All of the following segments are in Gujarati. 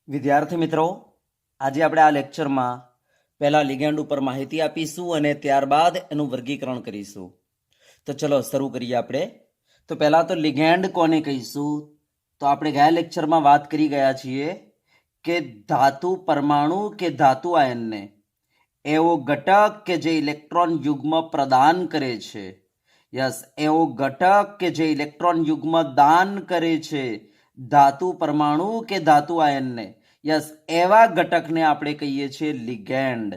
વિદ્યાર્થી મિત્રો, આજે આપણે આ લેક્ચરમાં પહેલા લિગેન્ડ ઉપર માહિતી આપીશું અને ત્યારબાદ એનું વર્ગીકરણ કરીશું. તો ચલો શરૂ કરીએ આપણે. તો પહેલા તો લિગેન્ડ કોને કહીશું? તો આપણે ગયા લેક્ચરમાં વાત કરી ગયા છીએ કે ધાતુ પરમાણુ કે ધાતુ આયનને એવો ઘટક કે જે ઇલેક્ટ્રોન યુગ્મ પ્રદાન કરે છે, યસ, એવો ઘટક કે જે ઇલેક્ટ્રોન યુગ્મ દાન કરે છે ધાતુ પરમાણુ કે ધાતુ આયનને, યસ, એવા ઘટકને આપણે કહીએ છીએ લિગેન્ડ.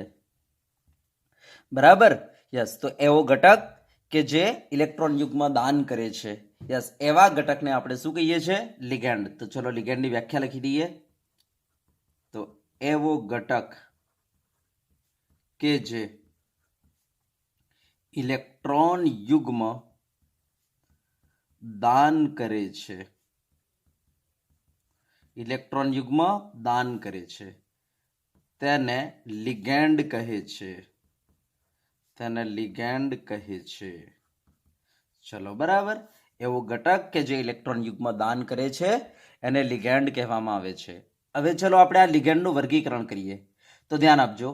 બરાબર? યસ, તો એવો ઘટક કે જે ઇલેક્ટ્રોન યુગ્મ દાન કરે છે, યસ, એવા ઘટકને આપણે શું કહીએ છીએ? લિગેન્ડ. તો ચલો લિગેન્ડની વ્યાખ્યા લખી દઈએ. તો એવો ઘટક કે જે ઇલેક્ટ્રોન યુગ્મ દાન કરે છે, ઇલેક્ટ્રોન યુગ્મ દાન કરે છે, તેને લિગેન્ડ કહે છે, તેને લિગેન્ડ કહે છે. ચલો બરાબર, એવો ઘટક કે જે ઇલેક્ટ્રોન યુગ્મ દાન કરે છે એને લિગેન્ડ કહેવામાં આવે છે. હવે ચલો આપણે આ લિગેન્ડનું વર્ગીકરણ કરીએ. તો ધ્યાન આપજો,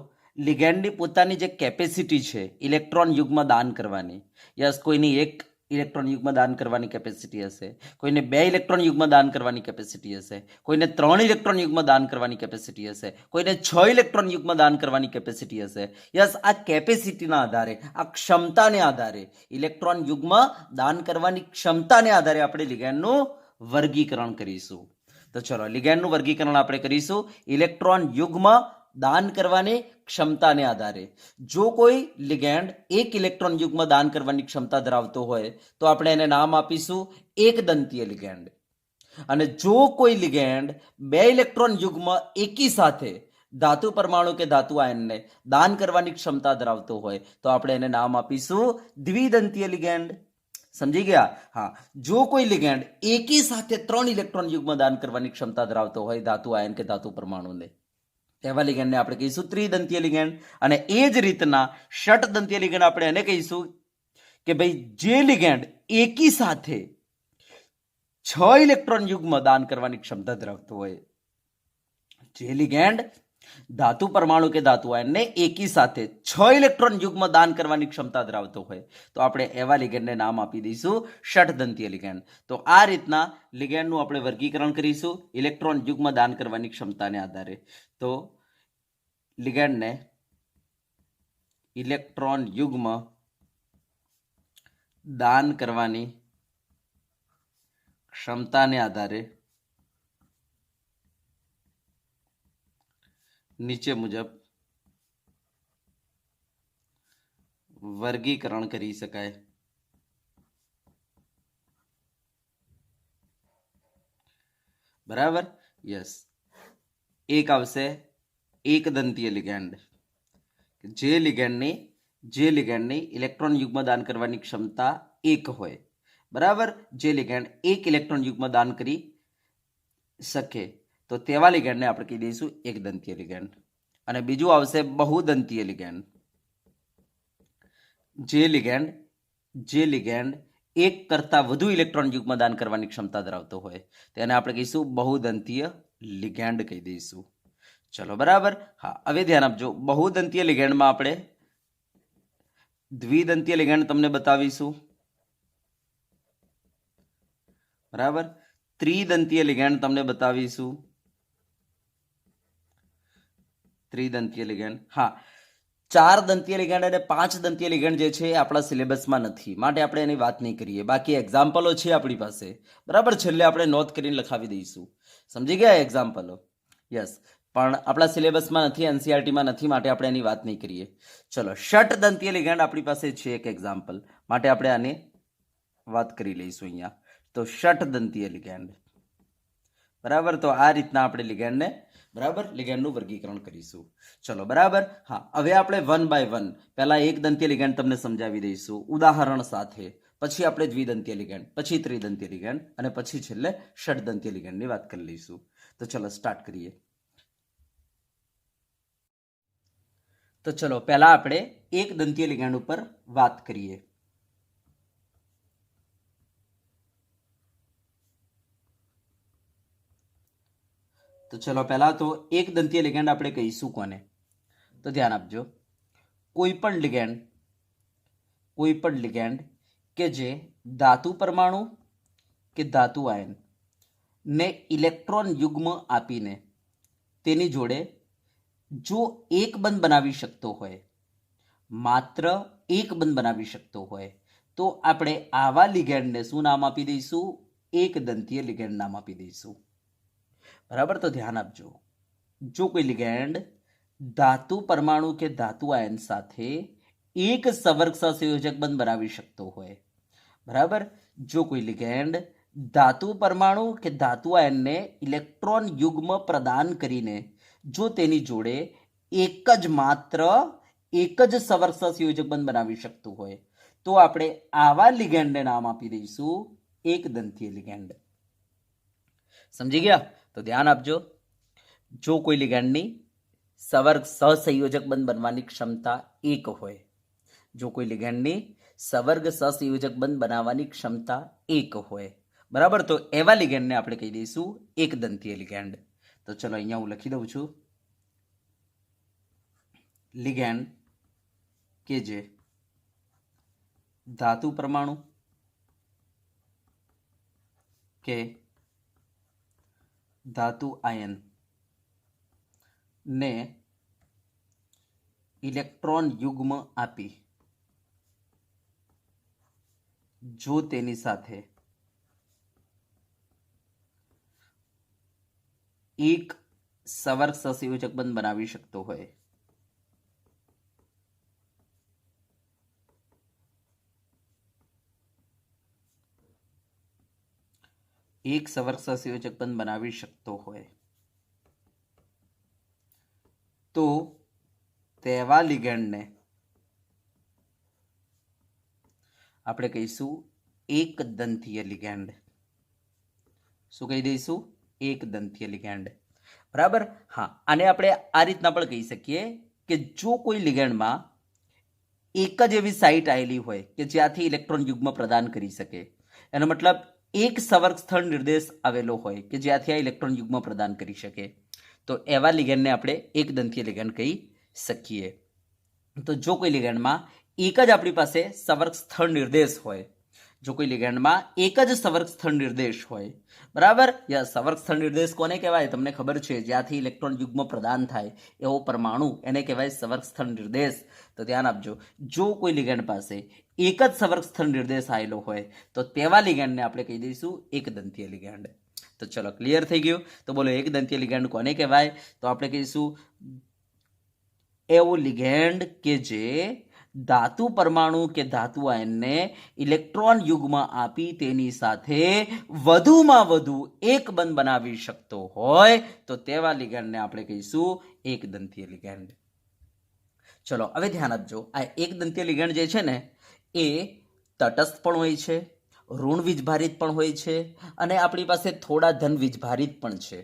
લિગેન્ડની પોતાની જે કેપેસિટી છે ઇલેક્ટ્રોન યુગ્મ દાન કરવાની, યસ, કોઈની એક ઇલેક્ટ્રોન યુગ્મ દાન કરવાની કેપેસિટી હશે, કોઈને 2 ઇલેક્ટ્રોન યુગ્મ દાન કરવાની કેપેસિટી હશે, કોઈને 3 ઇલેક્ટ્રોન યુગ્મ દાન કરવાની કેપેસિટી હશે, કોઈને 6 ઇલેક્ટ્રોન યુગ્મ દાન કરવાની કેપેસિટી હશે. યસ, આ કેપેસિટીના આધારે, આ ક્ષમતાને આધારે, ઇલેક્ટ્રોન યુગ્મ દાન કરવાની ક્ષમતાને આધારે આપણે લિગેન્ડનું વર્ગીકરણ કરીશું. તો ચલો લિગેન્ડનું વર્ગીકરણ આપણે કરીશું ઇલેક્ટ્રોન યુગ્મ દાન કરવાની ક્ષમતાને આધારે. જો કોઈ લિગેન્ડ 1 ઇલેક્ટ્રોન યુગ્મ દાન કરવાની ક્ષમતા ધરાવતો હોય તો આપણે એને નામ આપીશું એકદંતીય લિગેન્ડ. અને જો કોઈ લિગેન્ડ 2 ઇલેક્ટ્રોન યુગ્મ એકી સાથે ધાતુ પરમાણુ કે ધાતુ આયનને દાન કરવાની ક્ષમતા ધરાવતો હોય તો આપણે એને નામ આપીશું દ્વિદંતીય લિગેન્ડ. સમજી ગયા? હા. જો કોઈ લિગેન્ડ એકી સાથે 3 ઇલેક્ટ્રોન યુગ્મ દાન કરવાની ક્ષમતા ધરાવતો હોય ધાતુ આયન કે ધાતુ પરમાણુને, તેવા લિગેન્ડને આપણે કહીશું ત્રિદંતીય લિગેન્ડ. અને એ જ રીતના ષટદંતીય લિગેન્ડ આપણે એને કહીશું કે ભાઈ જે લિગેન્ડ એકી સાથે 6 ઇલેક્ટ્રોન યુગ્મ દાન કરવાની ક્ષમતા ધરાવતો હોય, જે લિગેન્ડ ધાતુ પરમાણુ કે ધાતુ આયનને એકી સાથે 6 ઇલેક્ટ્રોન યુગ્મ દાન કરવાની ક્ષમતા ધરાવતો હોય તો આપણે એવા લિગેન્ડને નામ આપી દઈશું ષટદંતીય લિગેન્ડ. તો આ રીતના લિગેન્ડનું આપણે વર્ગીકરણ કરીશું ઇલેક્ટ્રોન યુગ્મ દાન કરવાની ક્ષમતાને આધારે. તો લિગેન્ડને ઇલેક્ટ્રોન યુગ્મ દાન કરવાની ક્ષમતાને આધારે નીચે મુજબ વર્ગીકરણ કરી શકાય. બરાબર? યસ. એક આવશે એકદંતીય લિગેન્ડ, જે લિગેન્ડની ઇલેક્ટ્રોન યુગ્મ દાન કરવાની ક્ષમતા 1 હોય. બરાબર? જે લિગેન્ડ 1 ઇલેક્ટ્રોન યુગ્મ દાન કરી શકે તો તેવા લિગેન્ડને આપણે કહી દઈશું એકદંતીય લિગેન્ડ. અને બીજું આવશે બહુદંતીય લિગેન્ડ. જે લિગેન્ડ 1 કરતા વધુ ઇલેક્ટ્રોન યુગ્મ દાન કરવાની ક્ષમતા ધરાવતો હોય તેને આપણે કહીશું બહુદંતીય લિગેન્ડ કહી દઈશું. ચલો બરાબર? હા. હવે ધ્યાન આપજો, બહુદંતીય લિગેન્ડમાં આપણે દ્વિદંતીય લિગેન્ડ તમને બતાવીશું. બરાબર? ત્રિદંતીય લિગેન્ડ તમને બતાવીશું. ત્રિદંતીય લિગેન્ડ, હા. 4 દંતીય લિગેન્ડ અને 5 દંતીય લિગેન્ડ જે છે એ આપણા સિલેબસમાં નથી, માટે આપણે એની વાત નહીં કરીએ. બાકી એક્ઝામ્પલો છે આપણી પાસે. બરાબર? છેલ્લે આપણે નોંધ કરીને લખાવી દઈશું. સમજી ગયા એક્ઝામ્પલો? યસ. પણ આપણા સિલેબસમાં નથી, એનસીઆરટીમાં નથી, માટે આપણે એની વાત નહીં કરીએ. ચલો, ષટદંતીય લિગેન્ડ આપણી પાસે છે એક એક્ઝામ્પલ, માટે આપણે આની વાત કરી લઈશું અહીંયા. તો ષટદંતીય લિગેન્ડ. બરાબર? તો આ રીતના આપણે લિગેન્ડને, બરાબર, લિગેન્ડનું વર્ગીકરણ કરીશું. ચલો બરાબર? હા. હવે આપણે 1 બાય 1 પહેલા એકદંતીય લિગેન્ડ તમને સમજાવી દઈશું ઉદાહરણ સાથે, પછી આપણે દ્વિદંતીય લિગેન્ડ, પછી ત્રિદંતીય લિગેન્ડ અને પછી છેલ્લે ષટદંતીય લિગેન્ડની વાત કરી લઈશું. તો ચલો સ્ટાર્ટ કરીએ. તો ચલો પહેલા આપણે એકદંતીય લિગેન્ડ ઉપર વાત કરીએ. તો ચલો પહેલા તો એક દંતીય લિગેન્ડ આપણે કહીશું કોને, તો ધ્યાન આપજો. કોઈ પણ લિગેન્ડ કે જે ધાતુ પરમાણુ કે ધાતુ આયન ને ઇલેક્ટ્રોન યુગ્મ આપીને તેની જોડે જો એક બંધ બનાવી શકતો હોય, માત્ર એક બંધ બનાવી શકતો હોય, તો આપણે આવા લિગેન્ડને શું નામ આપી દઈશું? એક દંતીય લિગેન્ડ નામ આપી દઈશું. બરાબર, તો ધ્યાન આપજો. જો કોઈ લિગેન્ડ ધાતુ પરમાણુ કે ધાતુ આયન સાથે એક સવર્ગ સહસંયોજક બંધ બનાવી શકતો હોય, બરાબર, જો કોઈ લિગેન્ડ ધાતુ પરમાણુ કે ધાતુ આયનને ઇલેક્ટ્રોન યુગ્મ પ્રદાન કરીને જો તેની જોડે માત્ર એક જ સવર્ગ સહસંયોજક બંધ બનાવી શકતું હોય, તો આપણે આવા લિગેન્ડને નામ આપી દઈશું એક દંતીય લિગેન્ડ. સમજી ગયા? તો ધ્યાન આપજો. જો કોઈ લિગેન્ડની સવર્ગ સહસંયોજક બંધ બનવાની ક્ષમતા 1 હોય, જો કોઈ લિગેન્ડની સવર્ગ સહસંયોજક બંધ બનાવવાની ક્ષમતા 1 હોય, બરાબર, તો એવા લિગેન્ડને આપણે કહી દઈશું એક દંતીય લિગેન્ડ. તો ચલો અહીંયા હું લખી દઉં છું. લિગેન્ડ કે જે ધાતુ પરમાણુ કે ધાતુ આયન ને ઇલેક્ટ્રોન યુગ્મ આપી જો તેની સાથે એક સવર્ગ સહસંયોજક બંધ બનાવી શકતો હોય, એક સવર્ગ સહસંયોજક બંધ બનાવી શકતો હોય, તો તેવા લિગેન્ડને આપણે કહીશું એક દંતીય લિગેન્ડ. શું કહી દઈશું? એક દંતીય લિગેન્ડ. બરાબર. હા, આને આપણે આ રીતના પણ કહી શકીએ કે જો કોઈ લિગેન્ડમાં એક જ એવી સાઇટ આવેલી હોય કે જ્યાંથી ઇલેક્ટ્રોન યુગ્મ પ્રદાન કરી શકે, એનો મતલબ એક સવર્ગ સ્થળ નિર્દેશ આવેલો હોય કે જ્યાંથી આ ઇલેક્ટ્રોન યુગ્મ પ્રદાન કરી શકે, તો એવા લિગેન્ડને આપણે એક દંતીય લિગેન્ડ કહી શકીએ. તો જો કોઈ લિગેન્ડમાં એક જ આપણી પાસે સવર્ગ સ્થળ નિર્દેશ હોય, જો કોઈ લિગેન્ડમાં એક જ સવર્ગ સ્થળ નિર્દેશ હોય, બરાબર, યા સવર્ગ સ્થળ નિર્દેશ કોને કહેવાય? તમને ખબર છે, જ્યાંથી ઇલેક્ટ્રોન યુગ્મ પ્રદાન થાય એવો પરમાણુ, એને કહેવાય સવર્ગ સ્થળ નિર્દેશ. તો ધ્યાન આપજો, જો કોઈ લિગેન્ડ પાસે એક જ સવર્ગ સ્થળ નિર્દેશ આવેલો હોય, તો તેવા લિગેન્ડને આપણે કહી દઈશું એક દંતીય લિગેન્ડ. તો ચલો, ક્લિયર થઈ ગયું? તો બોલો, એક દંતીય લિગેન્ડ કોને કહેવાય? તો આપણે કહીશું એવું લિગેન્ડ કે જે ધાતુ પરમાણુ કે ધાતુ આયનને ઇલેક્ટ્રોન યુગ્મ આપી તેની સાથે વધુમાં વધુ એક બંધ બનાવી શકતો હોય, તો તેવા લિગેન્ડને આપણે કહીશું એક દંતીય લિગેન્ડ. ચલો હવે ધ્યાન આપજો. આ એક દંતીય લિગેન્ડ જે છે ને, એ તટસ્થ પણ હોય છે, ઋણ વીજભારિત પણ હોય છે, અને આપણી પાસે થોડા ધન વીજભારિત પણ છે.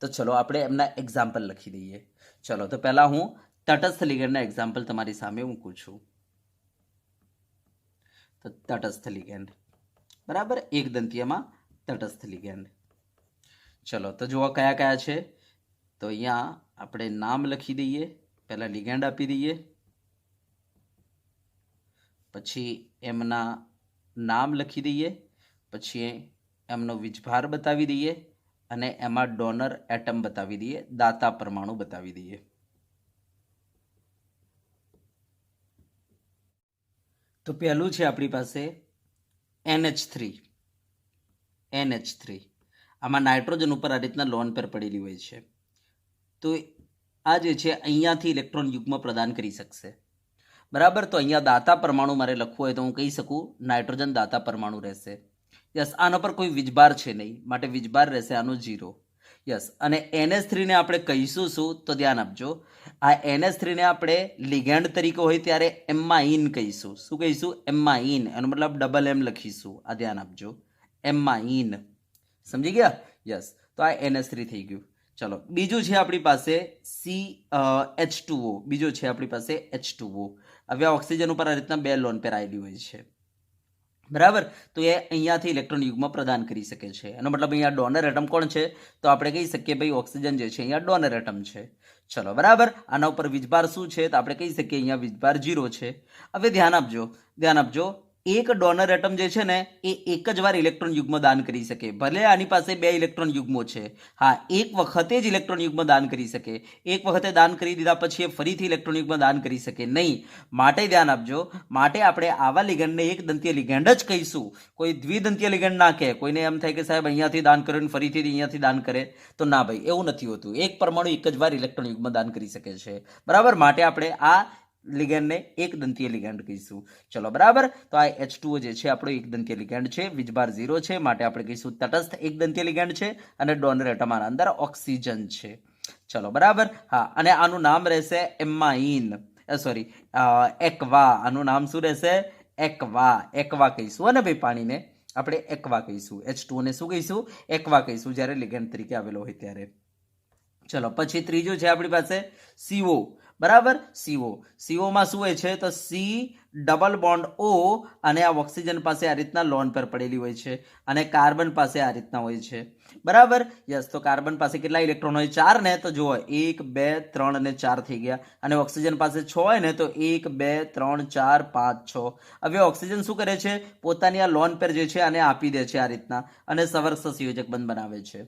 તો ચલો આપણે એમના એક્ઝામ્પલ લખી દઈએ. ચલો, તો પહેલા હું તટસ્થ લિગેન્ડના એક્ઝામ્પલ તમારી સામે મૂકું છું. તો તટસ્થ લિગેન્ડ, બરાબર, એક દંતીયમાં તટસ્થ લિગેન્ડ. ચલો, તો જુઓ કયા કયા છે. તો અહીંયા આપણે નામ લખી દઈએ, પહેલા લિગેન્ડ આપી દઈએ, પછી એમના નામ લખી દઈએ, પછી એમનો વીજભાર બતાવી દઈએ, અને એમાં ડોનર એટમ બતાવી દઈએ, દાતા પરમાણુ બતાવી દઈએ. તો પહેલું છે આપણી પાસે NH3. આમાં નાઇટ્રોજન ઉપર આ રીતના લોન પેર પડેલી હોય છે. તો આ જે છે અહીંયાથી ઇલેક્ટ્રોન યુગ્મ પ્રદાન કરી શકશે, બરાબર. તો અહીંયા દાતા પરમાણુ મારે લખવું હોય તો હું કહી શકું નાઇટ્રોજન દાતા પરમાણુ રહેશે. યસ, આના પર કોઈ વીજભાર છે નહીં, માટે વીજભાર રહેશે આનો 0. યસ, અને NH3 ને આપણે કહીશું શું? તો ધ્યાન આપજો, આ NH3 ને આપણે લિગેન્ડ તરીકે હોય ત્યારે એમ્માઇન કહીશું. શું કહીશું? એમ્માઇન. એનો મતલબ ડબલ M લખીશું. આ ધ્યાન આપજો, એમ્માઇન. સમજી ગયા? યસ, તો આ NH3 થઈ ગયું. ચલો, બીજું છે આપણી પાસે H2O. બીજો છે આપણી પાસે H2O. હવે ઓક્સિજન ઉપર આ રીતના બે લોન પેર આવેલી હોય છે, બરાબર. તો એ અહીંયાથી ઇલેક્ટ્રોન યુગ્મ પ્રદાન કરી શકે છે. એનો મતલબ અહીંયા ડોનર એટમ કોણ છે? તો આપણે કહી શકીએ ભાઈ ઓક્સિજન જે છે અહીંયા ડોનર એટમ છે. ચલો બરાબર. આના ઉપર વીજભાર શું છે? તો આપણે કહી શકીએ અહીંયા વીજભાર 0 છે. હવે ધ્યાન આપજો એક ડોનર એટમ જે છે ને એ એક જ વાર ઇલેક્ટ્રોન યુગ્મ દાન કરી શકે. ભલે આની પાસે 2 ઇલેક્ટ્રોન યુગ્મો છે, હા, એક વખતે જ ઇલેક્ટ્રોન યુગ્મ દાન કરી શકે. એક વખતે દાન કરી દીધા પછી એ ફરીથી ઇલેક્ટ્રોન યુગ્મ દાન કરી શકે નહીં. માટે ધ્યાન આપજો, માટે આપણે આવા લિગેન્ડને એક દંતીય લિગેન્ડ જ કહીશું. કોઈ દ્વિદંતીય લિગેન્ડ ના કહે. કોઈને એમ થાય કે સાહેબ અહીંયાથી દાન કર્યું ને ફરીથી અહીંયાથી દાન કરે, તો ના ભાઈ, એવું નથી હોતું. એક પરમાણુ એક જ વાર ઇલેક્ટ્રોન યુગ્મ દાન કરી શકે છે. બરાબર. માટે આપણે આ લિગેન્ડને એક દંતીય લિગેન્ડ કહીશું. ચલો બરાબર. તો આ H2O જે છે આપણો એક દંતીય લિગેન્ડ છે, વીજભાર 0 છે, માટે આપણે કહીશું તટસ્થ એક દંતીય લિગેન્ડ છે અને ડોનર એટમ આના અંદર ઓક્સિજન છે. ચલો બરાબર. હા, અને આનું નામ રહેશે એમાઇન, સોરી એક્વા. આનું નામ શું રહેશે? એક્વા કહીશું. અને ભાઈ પાણીને આપણે એક્વા કહીશું. H2O ને શું કહીશું? એક્વા કહીશું જ્યારે લિગેન્ડ તરીકે આવેલો હોય ત્યારે. ચલો પછી ત્રીજું છે આપણી પાસે CO. બરાબર. CO માં શું હોય છે? તો C ડબલ બોન્ડ O, અને આ ઓક્સિજન પાસે આ રીતના લોન પર પડેલી હોય છે અને કાર્બન પાસે આ રીતના હોય છે. બરાબર. યસ. તો કાર્બન પાસે કેટલા ઇલેક્ટ્રોન હોય? 4 ને. તો જુઓ 1 2 3 અને 4 થઈ ગયા. અને ઓક્સિજન પાસે 6 હોય ને, તો 1 2 3 4 5 6. હવે ઓક્સિજન શું કરે છે? પોતાની આ લોન પેર જે છે આને આપી દે છે આ રીતના અને સવર્ગ સંયોજક બંધ બનાવે છે.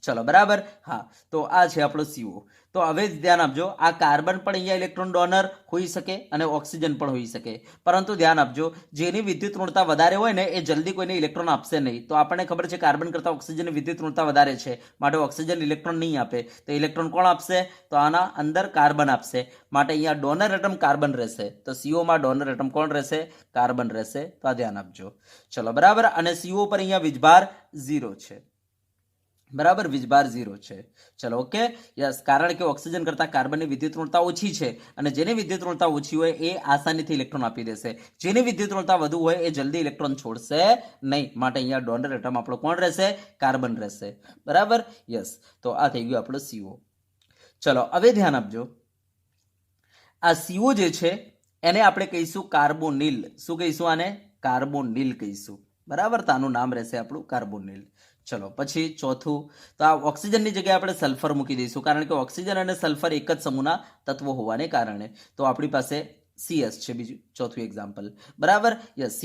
ચલો બરાબર. હા, તો આ છે આપણો CO. તો હવે ધ્યાન આપજો, આ કાર્બન પણ અહીંયા ઇલેક્ટ્રોન ડોનર હોઈ શકે અને ઓક્સિજન પણ હોઈ શકે. પરંતુ ધ્યાન આપજો, જેની વિદ્યુત ઋણતા વધારે હોય ને એ જલ્દી કોઈને ઇલેક્ટ્રોન આપશે નહીં. તો આપણને ખબર છે કાર્બન કરતાં ઓક્સિજનની વિદ્યુત ઋણતા વધારે છે, માટે ઓક્સિજન ઇલેક્ટ્રોન નહીં આપે. તો ઇલેક્ટ્રોન કોણ આપશે? તો આના અંદર કાર્બન આપશે. માટે અહીંયા ડોનર એટમ કાર્બન રહેશે. તો CO માં ડોનર એટમ કોણ રહેશે? કાર્બન રહેશે. તો આ ધ્યાન આપજો. ચલો બરાબર. અને CO પર અહીંયા વીજભાર 0 છે. બરાબર. વીજભાર 0 છે. ચલો ઓકે. યસ. કારણ કે ઓક્સિજન કરતાં કાર્બનની વિદ્યુત ઋણતા ઓછી છે અને જેની વિદ્યુત ઋણતા ઓછી હોય એ આસાનીથી ઇલેક્ટ્રોન આપી દેશે. જેની વિદ્યુત ઋણતા વધુ હોય એ જલ્દી ઇલેક્ટ્રોન છોડશે નહીં. માટે અહીંયા ડોનર એટમ આપણો કોણ રહેશે? કાર્બન રહેશે. બરાબર. યસ. તો આ થઈ ગયું આપણો CO. ચલો હવે ધ્યાન આપજો, આ CO જે છે એને આપણે કહીશું કાર્બોનિલ. શું કહીશું આને? કાર્બોનિલ કહીશું. બરાબર. તો આનું નામ રહેશે આપણું કાર્બોનિલ. ચલો પછી ચોથું, તો આ ઓક્સિજનની જગ્યાએ આપણે સલ્ફર મૂકી દઈશું, કારણ કે ઓક્સિજન અને સલ્ફર એક જ સમૂહના તત્વો હોવાને કારણે. તો આપણી પાસે CS છે બીજું ચોથું એક્ઝામ્પલ. બરાબર. યસ.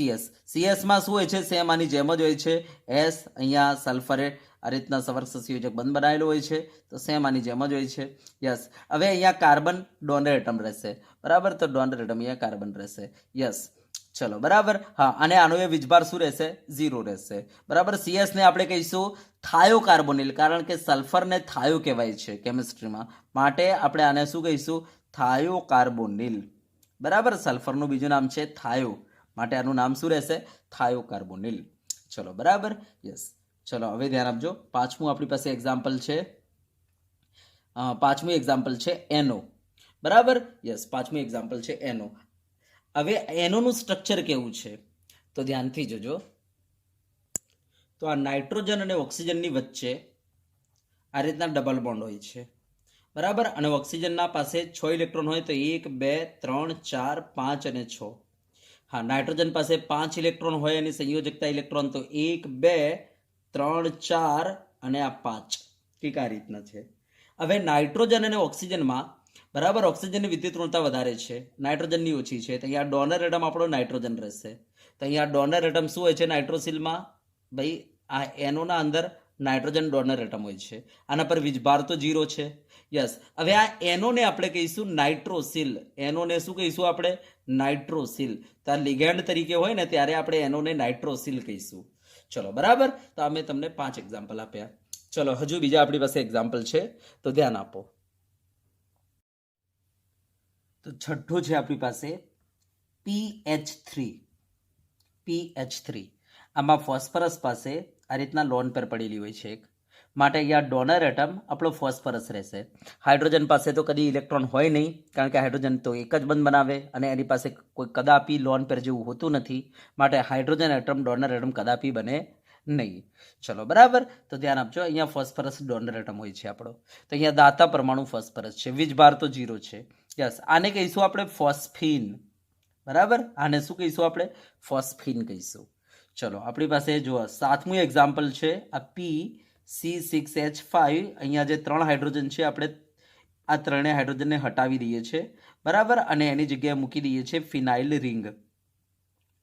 CS માં શું હોય છે? સેમ આની જેમ જ હોય છે. S અહીંયા સલ્ફરે આ રીતના સવર્ગ સંયોજક બંધ બનાવેલો હોય છે. તો સેમ આની જેમ જ હોય છે. યસ. હવે અહીંયા કાર્બન ડોનર એટમ રહેશે. બરાબર. તો ડોનર એટમ અહીંયા કાર્બન રહેશે. યસ. ચલો બરાબર. હા, અને આનો એ વીજભાર શું રહેશે? 0 રહેશે. બરાબર. CS ને આપણે કહીશું થાયોકાર્બોનિલ, કારણ કે સલ્ફરને થાયો કહેવાય છે કેમિસ્ટ્રીમાં. માટે આપણે આને શું કહીશું? થાયોકાર્બોનિલ. બરાબર. સલ્ફરનું બીજું નામ છે થાયો, માટે આનું નામ શું રહેશે? થાયોકાર્બોનિલ. ચલો બરાબર. યસ. ચલો હવે ધ્યાન આપજો, પાંચમું આપણી પાસે એક્ઝામ્પલ છે. પાંચમું એક્ઝામ્પલ છે NO. બરાબર. યસ. પાંચમું એક્ઝામ્પલ છે NO. હવે NOનું સ્ટ્રક્ચર કેવું છે? તો ધ્યાનથી જોજો. તો આ નાઇટ્રોજન અને ઓક્સિજનની વચ્ચે આ રીતના ડબલ બોન્ડ હોય છે. બરાબર. અને ઓક્સિજનના પાસે 6 ઇલેક્ટ્રોન હોય. તો 1 2 3 4 5 અને 6. હા, નાઇટ્રોજન પાસે 5 ઇલેક્ટ્રોન હોય એની સંયોજકતા ઇલેક્ટ્રોન તો 1 2 3 4 અને આ 5. ઠીક, આ રીતના છે. હવે નાઇટ્રોજન અને ઓક્સિજનમાં બરાબર ઓક્સિજનની વિદ્યુત ઋણતા વધારે છે, નાઇટ્રોજનની ઓછી છે. તો અહીંયા ડોનર એટમ આપણો નાઇટ્રોજન રહેશે. તો અહીંયા ડોનર એટમ શું હોય છે નાઇટ્રોસિલમાં? ભાઈ આ NOના અંદર નાઇટ્રોજન ડોનર એટમ હોય છે. આના પર વીજભાર તો 0 છે. યસ. હવે આ NO ને આપણે કહીશું નાઇટ્રોસિલ. NO ને શું કહીશું આપણે? નાઇટ્રોસિલ. તો આ લિગેન્ડ તરીકે હોય ને ત્યારે આપણે NO ને નાઇટ્રોસિલ કહીશું. ચલો બરાબર. તો અમે તમને 5 એક્ઝામ્પલ આપ્યા. ચલો હજુ બીજા આપણી પાસે એક્ઝામ્પલ છે, તો ધ્યાન આપો. તો છઠ્ઠું છે આપણી પાસે PH3. આમાં ફોસ્ફરસ પાસે આ રીતના લોન પર પડેલી હોય છે એક, માટે અહીંયા ડોનર એટમ આપણો ફોસ્ફરસ રહેશે. હાઇડ્રોજન પાસે તો કદી ઇલેક્ટ્રોન હોય નહીં, કારણ કે હાઇડ્રોજન તો એક જ બંધ બનાવે અને એની પાસે કોઈ કદાપી લોન પર જેવું હોતું નથી. માટે હાઇડ્રોજન એટમ ડોનર એટમ કદાપી બને નહીં. ચલો બરાબર. તો ધ્યાન આપજો, અહીંયા ફોસ્ફરસ ડોનર એટમ હોય છે આપણો. તો અહીંયા દાતા પરમાણુ ફોસ્ફરસ છે, વીજભાર તો 0 છે. યસ. આને કહીશું આપણે ફોસ્ફીન. બરાબર. આને શું કહીશું આપણે? ફોસ્ફીન કહીશું. ચલો આપણી પાસે જુઓ 7મું એક્ઝામ્પલ છે આ P6H5. અહીંયા જે 3 હાઇડ્રોજન છે આપણે આ ત્રણેય હાઇડ્રોજનને હટાવી દઈએ છીએ, બરાબર, અને એની જગ્યાએ મૂકી દઈએ છીએ ફિનાઇલ રિંગ,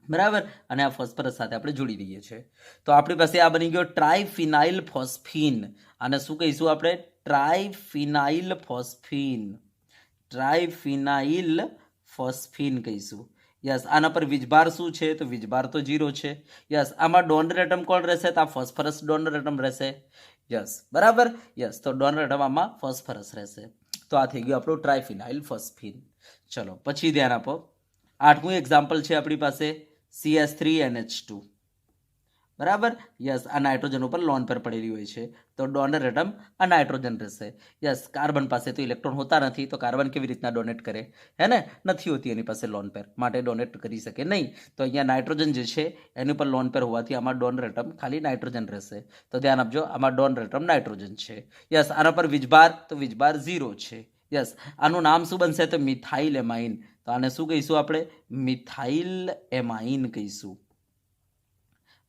બરાબર, અને આ ફોસ્ફરસ સાથે આપણે જોડી દઈએ છીએ. તો આપણી પાસે આ બની ગયો ટ્રાઇફિનાઇલ ફોસ્ફીન. આને શું કહીશું આપણે? ટ્રાઇફિનાઇલ ફોસ્ફીન. ટ્રાઇફિનાઇલ ફોસ્ફીન કહીશું. યસ. આના પર વીજભાર શું છે? તો વીજભાર તો 0 છે. યસ. આમાં ડોનર એટમ કોણ રહેશે? તો આ ફોસ્ફરસ ડોનર એટમ રહેશે. યસ, બરાબર. યસ, તો ડોનર એટમ આમાં ફોસ્ફરસ રહેશે. તો આ થઈ ગયું આપણું ટ્રાઇફિનાઇલ ફોસ્ફીન. ચલો પછી ધ્યાન આપો. 8મું એક્ઝામ્પલ છે આપણી પાસે CH3NH2, બરાબર. યસ, આ નાઇટ્રોજન ઉપર લોન પેર પડેલી હોય છે, તો ડોનર એટમ આ નાઇટ્રોજન રહેશે. યસ, કાર્બન પાસે તો ઇલેક્ટ્રોન હોતા નથી, તો કાર્બન કેવી રીતના ડોનેટ કરે? હે ને, નથી હોતી એની પાસે લોન પેર, માટે ડોનેટ કરી શકે નહીં. તો અહીંયા નાઇટ્રોજન જે છે એની ઉપર લોન પેર હોવાથી આમાં ડોનર એટમ ખાલી નાઇટ્રોજન રહેશે. તો ધ્યાન આપજો, આમાં ડોનર એટમ નાઇટ્રોજન છે. યસ, આના પર વીજભાર, તો વીજભાર 0 છે. યસ, આનું નામ શું બનશે? તો મિથાઇલ એમાઇન. તો આને શું કહીશું આપણે? મિથાઇલ એમાઇન કહીશું,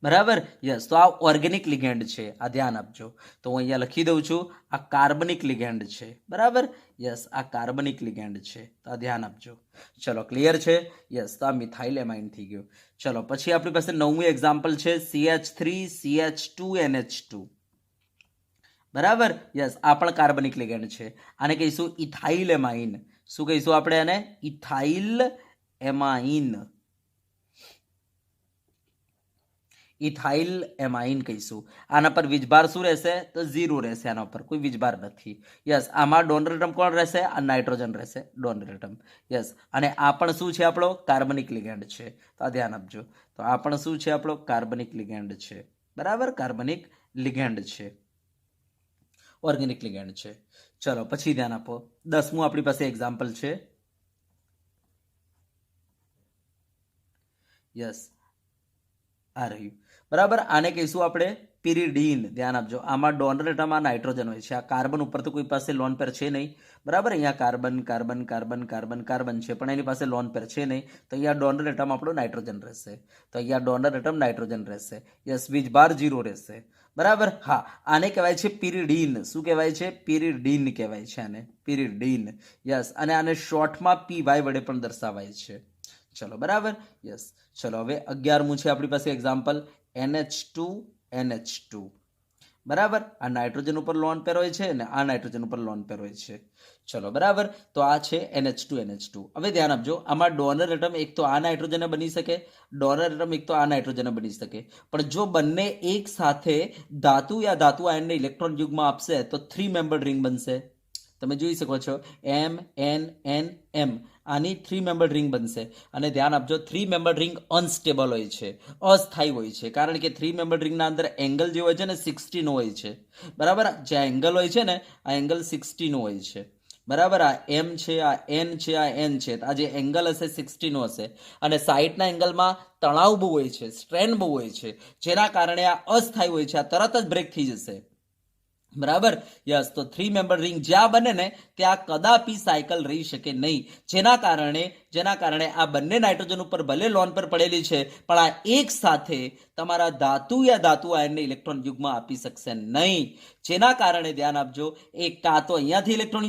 બરાબર. યસ, તો આ ઓર્ગેનિક લિગેન્ડ છે, આ ધ્યાન આપજો. તો હું અહીંયા લખી દઉં છું, આ કાર્બનિક લિગેન્ડ છે, બરાબર. યસ, આ કાર્બનિક લિગેન્ડ છે, તો આ ધ્યાન આપજો. ચલો, ક્લિયર છે? યસ, તો આ મિથાઇલ એમાઇન થઈ ગયું. ચલો પછી આપણી પાસે 9મું એક્ઝામ્પલ છે CH3CH2NH2, બરાબર. યસ, આ પણ કાર્બનિક લિગેન્ડ છે. આને કહીશું ઇથાઇલ એમાઇન. શું કહીશું આપણે આને? Ethyl amine. ઇથાઇલ એમાઇન કહીશું. આના પર વીજભાર શું રહેશે? તો 0 રહેશે. આના પર કોઈ વીજભાર નથી. યસ, આમાં ડોનર એટમ કોણ રહેશે? આ નાઇટ્રોજન રહેશે, ડોનર એટમ. યસ, અને આ પણ શું છે આપણો? કાર્બનિક લિગેન્ડ છે, તો આ ધ્યાન આપજો. તો આ પણ શું છે આપણો? કાર્બનિક લિગેન્ડ છે, બરાબર. કાર્બનિક લિગેન્ડ છે, ઓર્ગેનિક લિગેન્ડ છે. ચલો પછી ધ્યાન આપો. 10મું આપણી પાસે એક્ઝામ્પલ છે. યસ, આ રહ્યું, બરાબર. આને કહીશું આપણે પિરિડીન. ધ્યાન આપજો, આમાં ડોનર એટમમાં નાઇટ્રોજન હોય છે. આ કાર્બન ઉપર તો કોઈ પાસે લોન પેર છે નહીં, બરાબર. અહીંયા carbon carbon carbon carbon carbon છે, પણ એની પાસે લોન પેર છે નહીં, તો અહીંયા ડોનર એટમ આપણું નાઇટ્રોજન રહેશે. તો અહીંયા ડોનર એટમ નાઇટ્રોજન રહેશે. યસ, વીજભાર 0 રહેશે, બરાબર. હા, આને કહેવાય છે પિરિડીન. શું કહેવાય છે? પિરિડીન કહેવાય છે આને, પિરિડીન. યસ, અને આને શોર્ટમાં PY વડે પણ દર્શાવાય છે. ચલો, બરાબર. યસ, ચલો હવે 11મું છે આપણી પાસે એક્ઝામ્પલ NH2NH2, બરાબર. આ નાઇટ્રોજન ઉપર લોન પેર હોય છે ને આ નાઇટ્રોજન ઉપર લોન પેર હોય છે. ચલો, બરાબર. તો આ છે NH2NH2. હવે ધ્યાન આપજો, આમાં ડોનર એટમ એક તો આ નાઇટ્રોજન બની શકે, ડોનર એટમ એક તો આ નાઇટ્રોજન બની શકે, પણ જો બંને એક સાથે ધાતુ યા ધાતુ આયનને ઇલેક્ટ્રોન યુગ્મ આપશે તો 3 મેમ્બર્ડ રિંગ બનશે. તમે જોઈ શકો છો M આની 3 મેમ્બર્ડ રિંગ બનશે. અને ધ્યાન આપજો, 3 મેમ્બર્ડ રિંગ અનસ્ટેબલ હોય છે, અસ્થાયી હોય છે, કારણ કે 3 મેમ્બર્ડ રિંગના અંદર એંગલ જે હોય છે ને 60 હોય છે, બરાબર. જે એંગલ હોય છે ને આ એંગલ 60 હોય છે, બરાબર. આ M છે, આ N છે, આ N છે. આ જે એંગલ હશે 60 હશે, અને સાઈડના એંગલમાં તણાવ બહુ હોય છે, સ્ટ્રેન બહુ હોય છે, જેના કારણે આ અસ્થાયી હોય છે, આ તરત જ બ્રેક થઈ જશે, બરાબર. યસ, તો 3 મેમ્બર રિંગ જ્યાં બને ને ત્યાં કદાપી સાયકલ રહી શકે નહીં, જેના કારણે આ બંને નાઇટ્રોજન ઉપર ભલે લોન પર પડેલી છે, પણ આ એક સાથે તમારા ધાતુ યા ધાતુ આયનને ઇલેક્ટ્રોન યુગ્મ આપી શકશે નહીં, જેના કારણે ધ્યાન આપજો, એ કાં તો અહીંયાથી ઇલેક્ટ્રોન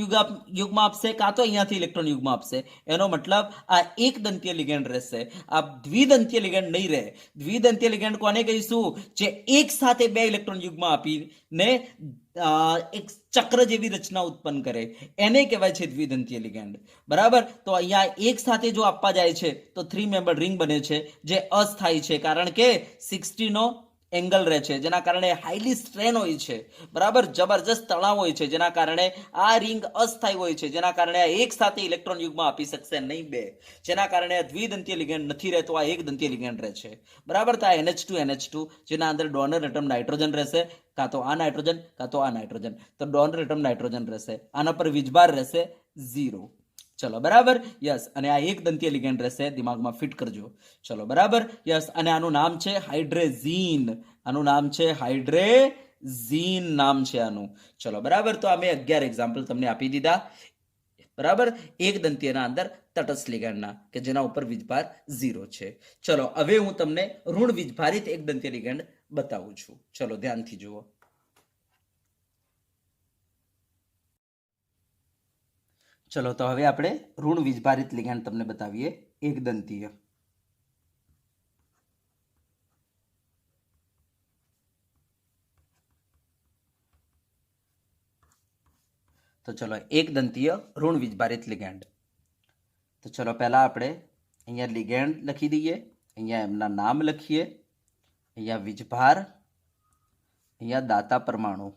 યુગ્મ આપશે, કાં તો અહીંયાથી ઇલેક્ટ્રોન યુગ્મ આપશે. એનો મતલબ આ એક દંતીય લિગેન્ડ રહેશે, આ દ્વિદંતીય લિગેન્ડ નહીં રહે. દ્વિદંતીય લિગેન્ડ કોને કહીશું? જે એક સાથે 2 ઇલેક્ટ્રોન યુગ્મ આપીને એક ચક્ર જેવી રચના ઉત્પન્ન કરે, એને કહેવાય છે દ્વિદંતીય લિગેન્ડ, બરાબર. તો અહીંયા એક સાથે જો આપવા જાય છે તો 3 મેમ્બર રિંગ બને છે, જે અસ્થાયી છે, કારણ કે 60 એંગલ રહે છે, જેના કારણે હાઈલી સ્ટ્રેન હોય છે, બરાબર. જબરજસ્ત તણાવ હોય છે, જેના કારણે આ રિંગ અસ્થાયી હોય છે, જેના કારણે આ એક સાથે ઇલેક્ટ્રોન યુગ્મ આપી શકશે નહીં 2, જેના કારણે આ દ્વિદંતીય લિગેન્ડ નથી રહેતો, આ એક દંતીય લિગેન્ડ રહે છે, બરાબર. તો આ NH2NH2 જેના અંદર ડોનર એટમ નાઇટ્રોજન રહેશે, કાં તો આ નાઇટ્રોજન કાં તો આ નાઇટ્રોજન, તો ડોનર એટમ નાઇટ્રોજન રહેશે, આના પર વીજભાર રહેશે 0. ચલો, બરાબર. યસ, અને આ એક દંતીય લિગેન્ડ રહેશે, દિમાગમાં ફિટ કરજો. ચલો, બરાબર. યસ, અને આનું નામ છે હાઇડ્રેઝીન. આનું નામ છે હાઇડ્રેઝીન નામ છે આનું. ચલો, બરાબર. તો આ મેં 11 એક્ઝામ્પલ તમને આપી દીધા. બરાબર, એક દંતીયના અંદર તટસ્થ લિગેન્ડના કે જેના ઉપર વીજભાર 0 છે. ચલો હવે હું તમને ઋણ વીજભારિત એક દંતીય લિગેન્ડ બતાવું છું. ચલો ધ્યાનથી જુઓ. ચલો તો હવે આપણે ઋણ વીજભારિત લિગેન્ડ તમને બતાવીએ એક દંતીય. તો ચલો એક દંતીય ઋણ વીજભારિત લિગેન્ડ. તો ચલો પહેલા આપણે અહીંયા લિગેન્ડ લખી દઈએ, અહીંયા એમના નામ લખીએ, અહીંયા વીજભાર, અહીંયા દાતા પરમાણુ.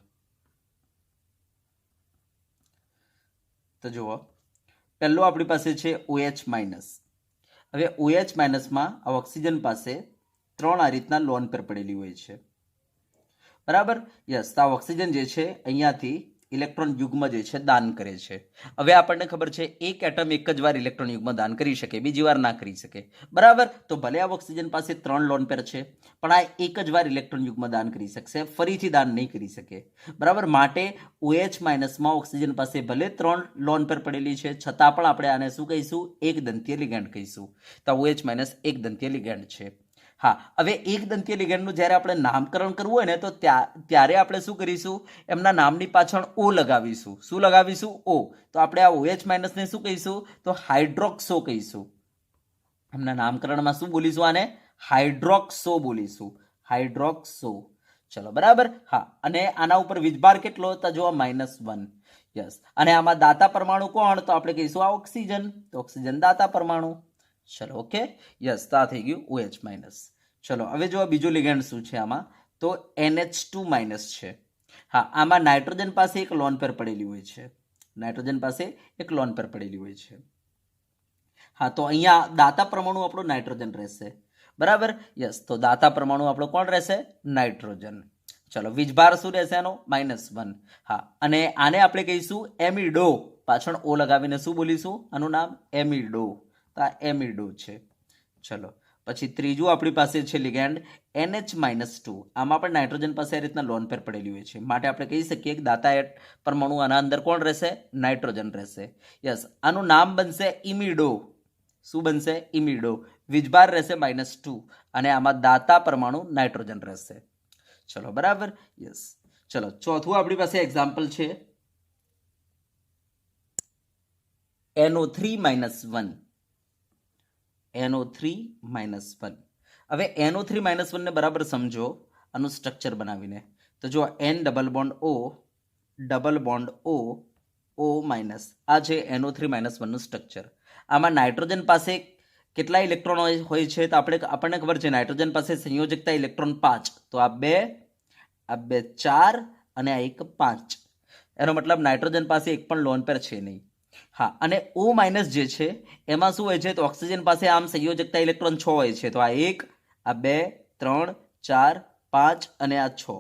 તો જુઓ પહેલો આપણી પાસે છે OH માઇનસ. હવે OH માઇનસમાં આ ઓક્સિજન પાસે 3 આ રીતના લોન પેર પડેલી હોય છે, બરાબર. યસ, તો આ ઓક્સિજન જે છે અહીંયાથી ઇલેક્ટ્રોન યુગ્મ જે છે દાન કરે છે. હવે આપણને ખબર છે એક એટમ એક જ વાર ઇલેક્ટ્રોન યુગ્મ દાન કરી શકે, બીજી વાર ના કરી શકે, બરાબર. તો ભલે આ ઓક્સિજન પાસે 3 લોન પેર છે, પણ આ એક જ વાર ઇલેક્ટ્રોન યુગ્મ દાન કરી શકશે, ફરીથી દાન નહીં કરી શકે, બરાબર. માટે OH માઇનસમાં ઓક્સિજન પાસે ભલે 3 લોન પેર પડેલી છે, છતાં પણ આપણે આને શું કહીશું? એક દંતીય લિગેન્ડ કહીશું. તો OH માઇનસ એક દંતીય લિગેન્ડ છે. હા, હવે એક દંતીય લિગેન્ડનું જ્યારે આપણે નામકરણ કરવું હોય ને તો ત્યારે આપણે શું કરીશું? એમના નામની પાછળ O લગાવીશું. શું લગાવીશું? O. તો આપણે આ OH માઇનસને શું કહીશું? તો હાઇડ્રોક્સો કહીશું. એમના નામકરણમાં શું બોલીશું? આને હાઇડ્રોક્સો બોલીશું. હાઇડ્રોક્સો. ચલો બરાબર. હા, અને આના ઉપર વીજભાર કેટલો? તો જો -1. યસ. અને આમાં દાતા પરમાણુ કોણ? તો આપણે કહીશું આ ઓક્સિજન. તો ઓક્સિજન દાતા પરમાણુ. ચલો ઓકે. યસ, તો આ થઈ ગયું OH માઇનસ. ચલો હવે જો બીજું લિગેન્ડ શું છે આમાં? તો NH2 માઇનસ છે. હા, આમાં નાઇટ્રોજન પાસે એક લોન પેર પડેલી હોય છે. નાઇટ્રોજન પાસે એક લોન પેર પડેલી હોય છે. હા, તો અહીંયા દાતા પરમાણુ આપણો નાઇટ્રોજન રહેશે, બરાબર. યસ, તો દાતા પરમાણુ આપણો કોણ રહેશે? નાઇટ્રોજન. ચલો વીજભાર શું રહેશે આનો? -1. હા, અને આને આપણે કહીશું એમિડો. પાછળ O લગાવીને શું બોલીશું? આનું નામ એમિડો. આ એમિડો છે. ચલો પછી ત્રીજું આપણી પાસે છે લિગેન્ડ NH-2. આમાં પણ નાઇટ્રોજન પાસે આ રીતના લોન પેર પડેલી હોય છે, માટે આપણે કહી શકીએ કે દાતા પરમાણુ આના અંદર કોણ રહેશે? નાઇટ્રોજન રહેશે. યસ, આનું નામ બનશે ઇમિડો. શું બનશે? ઇમિડો. વીજભાર રહેશે -2 અને આમાં દાતા પરમાણુ નાઇટ્રોજન રહેશે. ચલો બરાબર. યસ. ચલો ચોથું આપણી પાસે એક્ઝામ્પલ છે NO3 -1. NO3 -1. હવે NO3 -1 ને બરાબર સમજો આનું સ્ટ્રક્ચર બનાવીને. તો જો N double bond O double bond O O minus, આ છે NO3 -1 નું સ્ટ્રક્ચર. આમાં નાઇટ્રોજન પાસે કેટલા ઇલેક્ટ્રોન હોય છે? તો આપણને ખબર છે નાઇટ્રોજન પાસે સંયોજકતા ઇલેક્ટ્રોન 5. તો આ 2, આ 2 4 અને આ 1 5. એનો મતલબ નાઇટ્રોજન પાસે એક પણ લોન પેર છે નહીં. હા, અને O માઇનસ જે છે એમાં શું હોય છે? તો ઓક્સિજન પાસે આમ સંયોજકતા ઇલેક્ટ્રોન 6 હોય છે. તો આ 1, આ 2, 3, 4, 5 અને આ 6.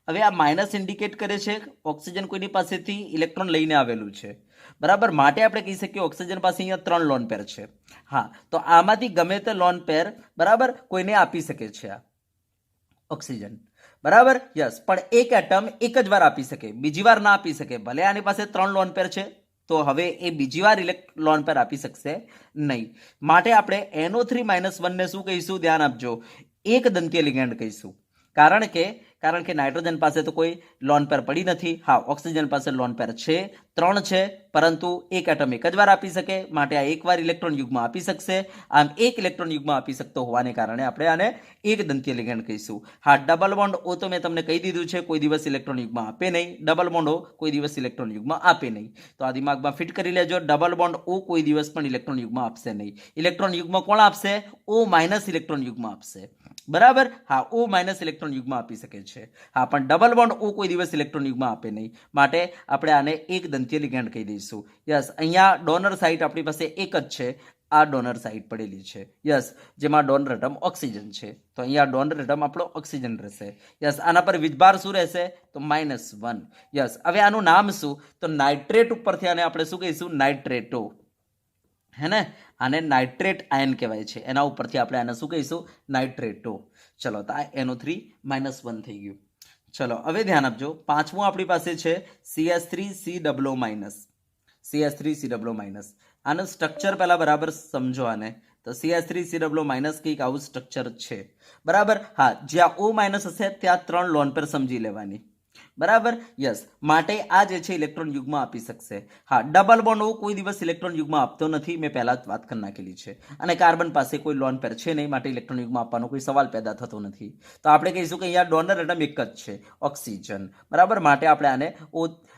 હવે આ માઇનસ ઇન્ડિકેટ કરે છે ઓક્સિજન કોઈની પાસેથી ઇલેક્ટ્રોન લઈને આવેલું છે, બરાબર. માટે આપણે કહી શકીએ ઓક્સિજન પાસે અહીંયા 3 લોન પેર છે. હા, તો આમાંથી ગમે તે લોન પેર બરાબર કોઈને આપી શકે છે આ ઓક્સિજન, બરાબર. યસ, પણ એક એટમ એક જ વાર આપી શકે, બીજી વાર ના આપી શકે. ભલે આની પાસે 3 લોન પેર છે, તો હવે એ બીજી વાર લોન પેર આપી શકશે નહીં. માટે આપણે NO3 -1 ને શું કહીશું? ધ્યાન આપજો, એક દંતીય લિગેન્ડ કહીશું. કારણ કે નાઇટ્રોજન પાસે તો કોઈ લોન પેર પડી નથી. હા, ઓક્સિજન પાસે લોન પેર છે, 3 છે, પરંતુ એક એટમ એક જ વાર આપી શકે, માટે આ એકવાર ઇલેક્ટ્રોન યુગ્મ આપી શકશે. આમ એક ઇલેક્ટ્રોન યુગ્મ આપી શકતો હોવાને કારણે આપણે આને એક દંતીય લિગેન્ડ કહીશું. હા, ડબલ બોન્ડ O તો મેં તમને કહી દીધું છે કોઈ દિવસ ઇલેક્ટ્રોન યુગ્મ આપે નહીં. ડબલ બોન્ડ O કોઈ દિવસ ઇલેક્ટ્રોન યુગ્મ આપે નહીં. તો આ દિમાગમાં ફિટ કરી લેજો, ડબલ બોન્ડ O કોઈ દિવસ પણ ઇલેક્ટ્રોન યુગ્મ આપશે નહીં. ઇલેક્ટ્રોન યુગ્મ કોણ આપશે? O માઇનસ ઇલેક્ટ્રોન યુગ્મ આપશે, બરાબર. હા, O માઇનસ ઇલેક્ટ્રોન યુગ્મ આપી શકે છે. હા, પણ ડબલ બોન્ડ O કોઈ દિવસ ઇલેક્ટ્રોન યુગ્મ આપે નહીં. માટે આપણે આને એક દંતીય લિગેન્ડ કહી દઈશું. યસ, અહીંયા ડોનર સાઇટ આપણી પાસે એક જ છે, આ ડોનર સાઇટ પડેલી છે. યસ, જેમાં ડોનર એટમ ઓક્સિજન છે. તો અહીંયા ડોનર એટમ આપણો ઓક્સિજન રહેશે. યસ, આના પર વીજભાર શું રહેશે? તો -1. યસ, હવે આનું નામ શું? તો નાઇટ્રેટ ઉપરથી આને આપણે શું કહીશું? નાઇટ્રેટો. હે ને? આને નાઇટ્રેટ આયન કહેવાય છે, એના ઉપરથી આપણે આને શું કહીશું? નાઇટ્રેટો. ચલો, તો આ NO3 -1 થઈ ગયું. ચલો હવે ધ્યાન આપજો, પાંચમું આપણી પાસે છે CH3COO-. CH3 COO-. આનું સ્ટ્રક્ચર પહેલા બરાબર સમજો આને. તો CH3 COO- કંઈક આવું સ્ટ્રક્ચર છે, બરાબર. હા, જ્યાં O- હશે ત્યાં 3 લોન પેર સમજી લેવાની, બરાબર. યસ, માટે આ જે છે ઇલેક્ટ્રોન યુગ્મ આપી શકશે. હા, ડબલ બોન્ડ O કોઈ દિવસ ઇલેક્ટ્રોન યુગ્મ આપતો નથી, મેં પહેલા જ વાત કરી નાખેલી છે. અને કાર્બન પાસે કોઈ લોન પેર છે નહીં, માટે ઇલેક્ટ્રોન યુગ્મ આપવાનો કોઈ સવાલ પેદા થતો નથી. તો આપણે કહીશું કે અહીંયા ડોનર એટમ એક જ છે, ઓક્સિજન, બરાબર. માટે આપણે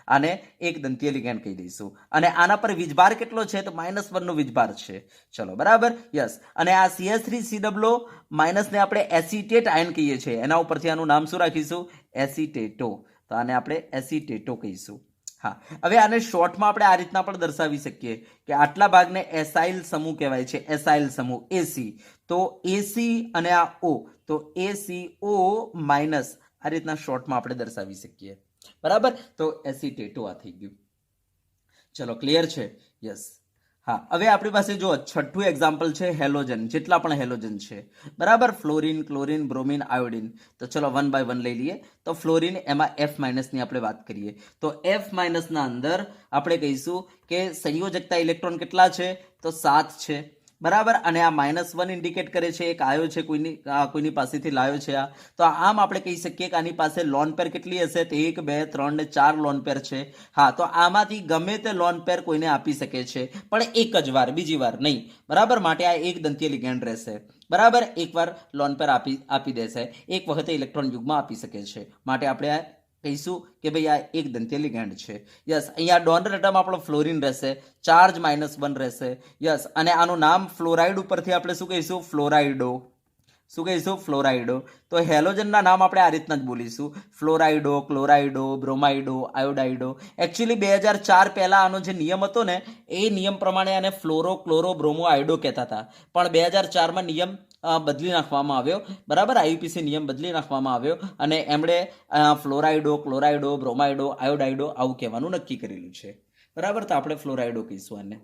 આને એક દંતીય લિગેન્ડ કહી દઈશું. અને આના પર વીજભાર કેટલો છે? તો -1 નો વીજભાર છે. ચલો, બરાબર. યસ, અને આ CH3 COO- ને આપણે એસિટેટ આયન કહીએ છીએ. એના ઉપરથી આનું નામ શું રાખીશું? એસિટેટો. તો આને આપણે એસિટેટો કહીશું. હા, હવે આને શોર્ટમાં આપણે આ રીતના પણ દર્શાવી શકીએ કે આટલા ભાગને એસાઇલ સમૂહ કહેવાય છે, એસાઇલ સમૂહ, એસી. તો એસી અને આ ઓ, તો ACO- આ રીતના શોર્ટમાં આપણે દર્શાવી શકીએ, બરાબર. તો એસિટેટો આ થઈ ગયું. ચલો, ક્લિયર છે? યસ. હા, હવે આપણી પાસે જો છઠ્ઠું એક્ઝામ્પલ છે હેલોજન, જેટલા પણ હેલોજન છે, બરાબર. Fluorine, chlorine, bromine, iodine. તો ચલો 1 by 1 લઈ લઈએ. તો ફ્લોરિન, એમાં F- ની આપણે વાત કરીએ. તો F- ના અંદર આપણે કહીશું કે સંયોજકતા ઇલેક્ટ્રોન કેટલા છે? તો 7 છે, બરાબર. અને આ -1 ઇન્ડિકેટ કરે છે, એક આયો છે, કોઈની પાસેથી લાયો છે આ. તો આમ આપણે કહી શકીએ કે આની પાસે લોન પેર કેટલી હશે? તો 1, 2, 3 ને 4 લોન પેર છે. હા, તો આમાંથી ગમે તે લોન પેર કોઈને આપી શકે છે, પણ એક જ વાર, બીજી વાર નહીં, બરાબર. માટે આ એક દંતીય લિગેન્ડ રહેશે, બરાબર. એકવાર લોન પેર આપી દેશે, એક વખતે ઇલેક્ટ્રોન યુગ્મ આપી શકે છે. માટે આપણે આ કહીશું કે ભાઈ આ એક દંતીય લિગેન્ડ છે. યસ, અહીંયા ડોનર એટમ આપણો ફ્લોરિન રહેશે, ચાર્જ -1 રહેશે. યસ, અને આનું નામ ફ્લોરાઇડ ઉપરથી આપણે શું કહીશું? ફ્લોરાઇડો. શું કહીશું? ફ્લોરાઇડો. તો હેલોજનના નામ આપણે આ રીતના જ બોલીશું: ફ્લોરાઇડો, ક્લોરાઇડો, બ્રોમાઇડો, આયોડાઇડો. એકચ્યુઅલી 2004 પહેલા આનો જે નિયમ હતો ને, એ નિયમ પ્રમાણે આને ફ્લોરો, ક્લોરો, બ્રોમો, આયોડો કહેતા હતા. પણ 2004માં નિયમ બદલી નાખવામાં આવ્યો, બરાબર. IUPAC નિયમ બદલી નાખવામાં આવ્યો અને એમણે ફ્લોરાઇડો, ક્લોરાઇડો, બ્રોમાઇડો, આયોડાઇડો આવું કહેવાનું નક્કી કરેલું છે, બરાબર. તો આપણે ફ્લોરાઇડો કહીશું આને.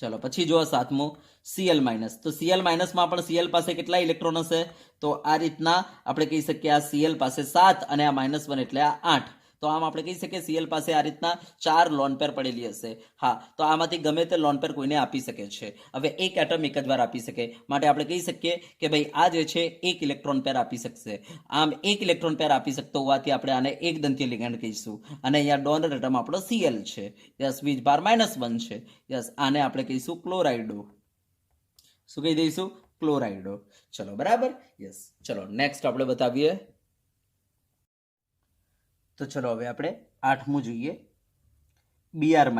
ચલો, પછી જો સાતમું Cl-. તો Cl- માં પણ Cl પાસે કેટલા ઇલેક્ટ્રોન હશે? તો આ રીતના આપણે કહી શકીએ આ Cl પાસે 7 અને આ -1 એટલે આ 8. તો આમ આપણે કહી શકીએ Cl પાસે આ રીતના 4 લોન પેર પડેલી હશે. હા, તો આમાંથી ગમે તે લોન પેર કોઈને આપી શકે છે. હવે એક એટમ એક જ વાર આપી શકે, માટે આપણે કહી શકીએ કે ભાઈ આ જે છે એક ઇલેક્ટ્રોન પેર આપી શકશે. આમ એક ઇલેક્ટ્રોન પેર આપી શકતો હોવાથી આપણે આને એક દંતીય લિગેન્ડ કહીશું. અને અહીંયા ડોનર એટમ આપણો Cl છે. યસ, વીજભાર -1 છે. યસ, આને આપણે કહીશું ક્લોરાઇડો. શું કહી દઈશું? ક્લોરાઇડો. ચલો, બરાબર. યસ, ચલો નેક્સ્ટ આપણે બતાવીએ. તો ચલો હવે આપણે 8મું જોઈએ, Br-.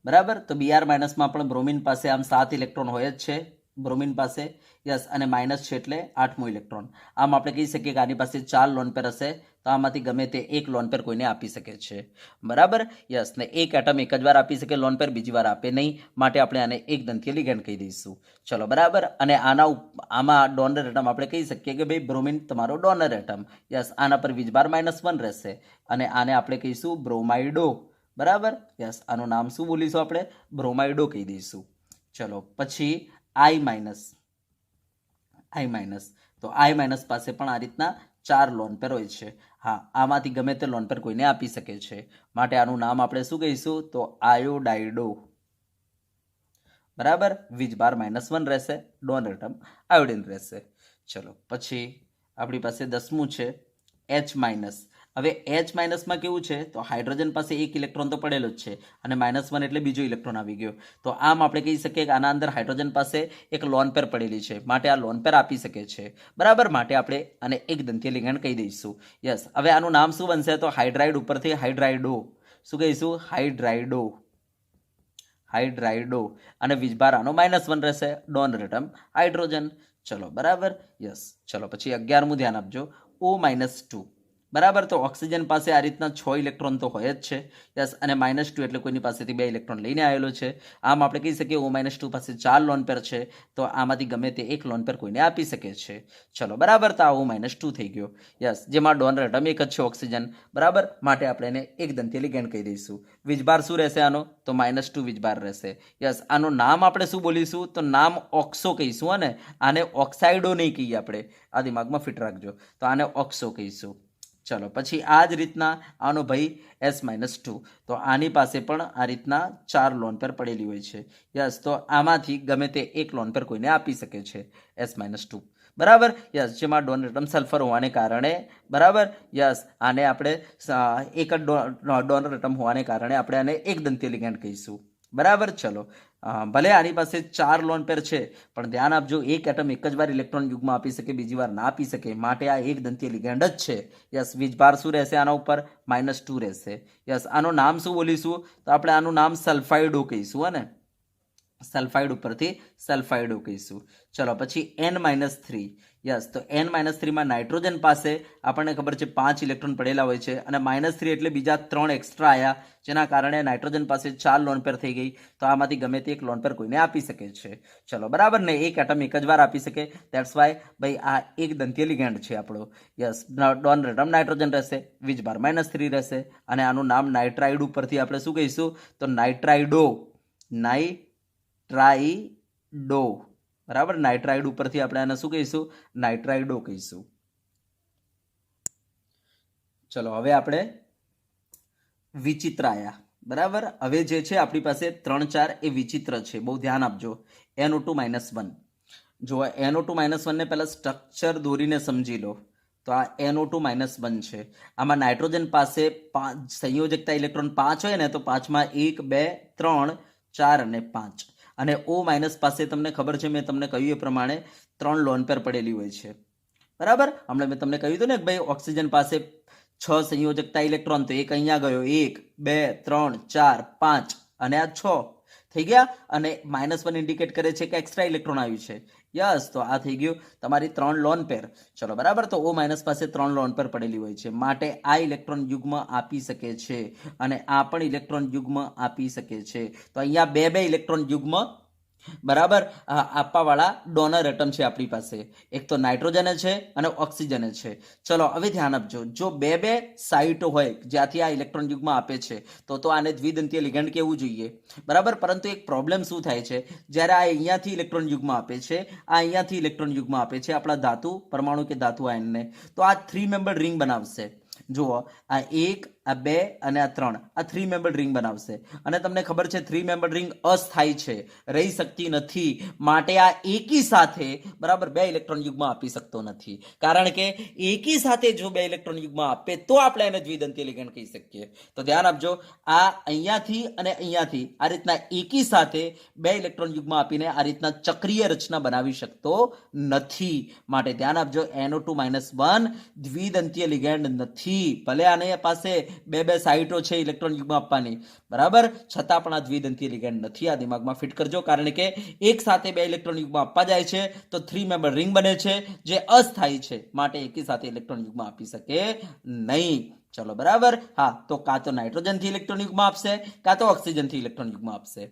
બરાબર. તો Br- માં પણ બ્રોમિન પાસે આમ 7 ઇલેક્ટ્રોન હોય જ છે, બ્રોમિન પાસે. યસ, અને માઇનસ છે એટલે 8મો ઇલેક્ટ્રોન. આમ આપણે કહી શકીએ કે આની પાસે 4 લોન પેર હશે, તો આમાંથી ગમે તે એક લોન પેર કોઈને આપી શકે છે, બરાબર. યસ, ને એક એટમ એક જ વાર આપી શકે લોન પેર, બીજી વાર આપે નહીં, માટે આપણે આને એક દંતીય લિગેન્ડ કહી દઈશું. ચલો, બરાબર. અને આમાં ડોનર એટમ આપણે કહી શકીએ કે ભાઈ બ્રોમિન તમારો ડોનર એટમ. યસ, આના પર વીજભાર -1 રહેશે અને આને આપણે કહીશું બ્રોમાઇડો, બરાબર. યસ, આનું નામ શું બોલીશું આપણે? બ્રોમાઇડો કહી દઈશું. ચલો, પછી I-. તો I- પાસે પણ આ રીતના 4 લોન પેર હોય છે. હા, આમાંથી ગમે તે લોન પેર કોઈને આપી શકે છે, માટે આનું નામ આપણે શું કહીશું? તો આયોડાઇડો, બરાબર. વીજભાર -1 રહેશે, ડોનર એટમ આયોડિન રહેશે. ચલો, પછી આપણી પાસે 10મું છે H-. હવે H- માં કેવું છે? તો હાઇડ્રોજન પાસે એક ઇલેક્ટ્રોન તો પડેલો જ છે અને -1 એટલે બીજો ઇલેક્ટ્રોન આવી ગયો. તો આમ આપણે કહી શકીએ કે આના અંદર હાઇડ્રોજન પાસે એક લોન પેર પડેલી છે, માટે આ લોન પેર આપી શકે છે, બરાબર. માટે આપણે આને એક દંતીય લિગેન્ડ કહી દઈશું. યસ, હવે આનું નામ શું બનશે? તો હાઇડ્રાઇડ ઉપરથી હાઇડ્રાઇડો. શું કહીશું? હાઇડ્રાઇડો. અને વીજભાર આનો -1 રહેશે, ડોનર એટમ હાઇડ્રોજન. ચલો, બરાબર. યસ, ચલો પછી 11મું ધ્યાન આપજો, O-2. બરાબર. તો ઓક્સિજન પાસે આ રીતના 6 ઇલેક્ટ્રોન તો હોય જ છે. યસ, અને -2 એટલે કોઈની પાસેથી 2 ઇલેક્ટ્રોન લઈને આવેલો છે. આમ આપણે કહી શકીએ O-2 પાસે 4 લોન પેર છે, તો આમાંથી ગમે તે એક લોન પેર કોઈને આપી શકે છે. ચલો, બરાબર. તો આ O-2 થઈ ગયો. યસ, જેમાં ડોનર એટમ એક જ છે, ઓક્સિજન, બરાબર. માટે આપણે એને એક દંતીય લિગેન્ડ કહી દઈશું. વીજભાર શું રહેશે આનો? તો -2 વીજભાર રહેશે. યસ, આનું નામ આપણે શું બોલીશું? તો નામ ઓક્સો કહીશું. અને આને ઓક્સાઇડો નહીં કહીએ આપણે, આ દિમાગમાં ફિટ રાખજો. તો આને ઓક્સો કહીશું. ચલો પછી આ જ રીતના આનો ભાઈ S-2, તો આની પાસે પણ આ રીતના 4 લોન પેર પડેલી હોય છે. યસ, તો આમાંથી ગમે તે એક લોન પેર કોઈને આપી શકે છે S-2. બરાબર. યસ, જેમાં ડોનર એટમ સલ્ફર હોવાને કારણે, બરાબર. યસ, આને આપણે એક જ ડોનર એટમ હોવાને કારણે આપણે આને એક દંતીય લિગેન્ડ કહીશું. બરાબર. ચલો, ભલે આની પાસે 4 લોન પેર છે, પણ ધ્યાન આપજો, એક એટમ એક જ વાર ઇલેક્ટ્રોન યુગમાં આપી શકે, બીજી વાર ના આપી શકે, માટે આ એક દંતીય લિગેન્ડ જ છે. યસ, વીજભાર શું રહેશે આના ઉપર? -2 રહેશે. યસ, આનું નામ શું બોલીશું? તો આપણે આનું નામ સલ્ફાઇડો કહીશું. અને સલ્ફાઇડ ઉપરથી સલ્ફાઇડો કહીશું. ચલો પછી N-3. યસ, તો N-3 માં નાઇટ્રોજન પાસે આપણને ખબર છે 5 ઇલેક્ટ્રોન પડેલા હોય છે, અને -3 એટલે બીજા 3 એક્સ્ટ્રા આવ્યા, જેના કારણે નાઇટ્રોજન પાસે 4 લોન પેર થઈ ગઈ. તો આમાંથી ગમે તે એક લોન પેર કોઈને આપી શકે છે. ચલો, બરાબર ને, એક એટમ એક જ વાર આપી શકે. ધેટ્સ વાય ભાઈ આ એક દંતીય લિગેન્ડ છે આપણો. યસ, ડોનર એટમ નાઇટ્રોજન રહેશે, વીજભાર -3 રહેશે, અને આનું નામ નાઇટ્રાઇડ ઉપરથી આપણે શું કહીશું? તો નાઇટ્રાઇડો. નાઇટ્રાઇડો. બરાબર. નાઇટ્રાઇડ ઉપરથી આપણે આને શું કહીશું? નાઇટ્રાઇડો કહીશું. ચલો, હવે આપણે વિચિત્ર આયા. બરાબર. હવે જે છે આપણી પાસે 3, 4 એ વિચિત્ર છે. બહુ ધ્યાન આપજો. NO2 -1. જો NO2 -1 ને પહેલા સ્ટ્રક્ચર દોરીને સમજી લો. તો આ NO2 -1 છે. આમાં નાઇટ્રોજન પાસે સંયોજકતા ઇલેક્ટ્રોન 5 હોય ને, તો 5માં 1, 2, 3, 4 અને 5. અને O- પાસે તમને ખબર છે, મેં તમને કહ્યું એ પ્રમાણે 3 લોન પેર પડેલી હોય છે. બરાબર. હમણાં મેં તમને કહ્યું હતું ને કે ભાઈ ઓક્સિજન પાસે 6 સંયોજકતા ઇલેક્ટ્રોન, તો એક અહીંયા ગયો, 1, 2, 3, 4, 5, અને આ 6 થઈ ગયા. અને -1 ઇન્ડિકેટ કરે છે કે એક્સ્ટ્રા ઇલેક્ટ્રોન આવ્યું છે. યસ, તો આ થઈ ગયું તમારી 3 લોન પેર. ચલો, બરાબર. તો O- પાસે 3 લોન પેર પડેલી હોય છે, માટે આ ઇલેક્ટ્રોન યુગ્મ આપી શકે છે, અને આ પણ ઇલેક્ટ્રોન યુગ્મ આપી શકે છે. તો અહીંયા 2 ઇલેક્ટ્રોન યુગ્મ, બરાબર, આપવાવાળા ડોનર એટમ છે આપણી પાસે. એક તો નાઇટ્રોજન છે અને ઓક્સિજન છે. ચલો, હવે ધ્યાન આપજો, જો 2 સાઇટો હોય જ્યાંથી આ ઇલેક્ટ્રોન યુગ્મ આપે છે, તો આને દ્વિદંતીય લિગેન્ડ કહેવું જોઈએ. બરાબર. પરંતુ એક પ્રોબ્લેમ શું થાય છે, જ્યારે આ અહીંયાથી ઇલેક્ટ્રોન યુગ્મ આપે છે, આ અહીંયાથી ઇલેક્ટ્રોન યુગ્મ આપે છે આપણા ધાતુ પરમાણુ કે ધાતુ આયનને, તો આ 3 મેમ્બર્ડ રિંગ બનાવશે. જુઓ, આ 1, આ 2 અને આ 3, આ 3 મેમ્બર્ડ રિંગ બનાવશે. અને તમને ખબર છે 3 મેમ્બર્ડ રિંગ અસ્થાયી છે, રહી શકતી નથી, માટે આ એકી સાથે, બરાબર, 2 ઇલેક્ટ્રોન યુગ્મ આપી શકતો નથી. કારણ કે એકી સાથે જો 2 ઇલેક્ટ્રોન યુગ્મ આપે તો આપણે એને દ્વિદંતીય લિગેન્ડ કહી શકીએ. તો ધ્યાન આપજો, આ અહીંયાથી અને અહીંયાથી આ રીતના એકી સાથે 2 ઇલેક્ટ્રોન યુગ્મ આપીને આ રીતના ચક્રીય રચના બનાવી શકતો નથી. માટે ધ્યાન આપજો, NO2 -1 દ્વિદંતીય લિગેન્ડ નથી. ભલે આને પાસે 2 સાઇટો છે ઇલેક્ટ્રોન યુગ્મ આપવાની, બરાબર, છતાં પણ આ દ્વિદંતીય લિગેન્ડ નથી. આ દિમાગમાં ફિટ કરજો, કારણ કે એક સાથે 2 ઇલેક્ટ્રોન યુગ્મ આપવા જાય છે તો 3 મેમ્બર રિંગ બને છે, જે અસ્થાયી છે, માટે એકી સાથે ઇલેક્ટ્રોન યુગ્મ આપી શકે નહીં. ચલો, બરાબર. હા, તો કાં તો નાઇટ્રોજનથી ઇલેક્ટ્રોન યુગ્મ આપશે, કાં તો ઓક્સિજનથી ઇલેક્ટ્રોન યુગ્મ આપશે.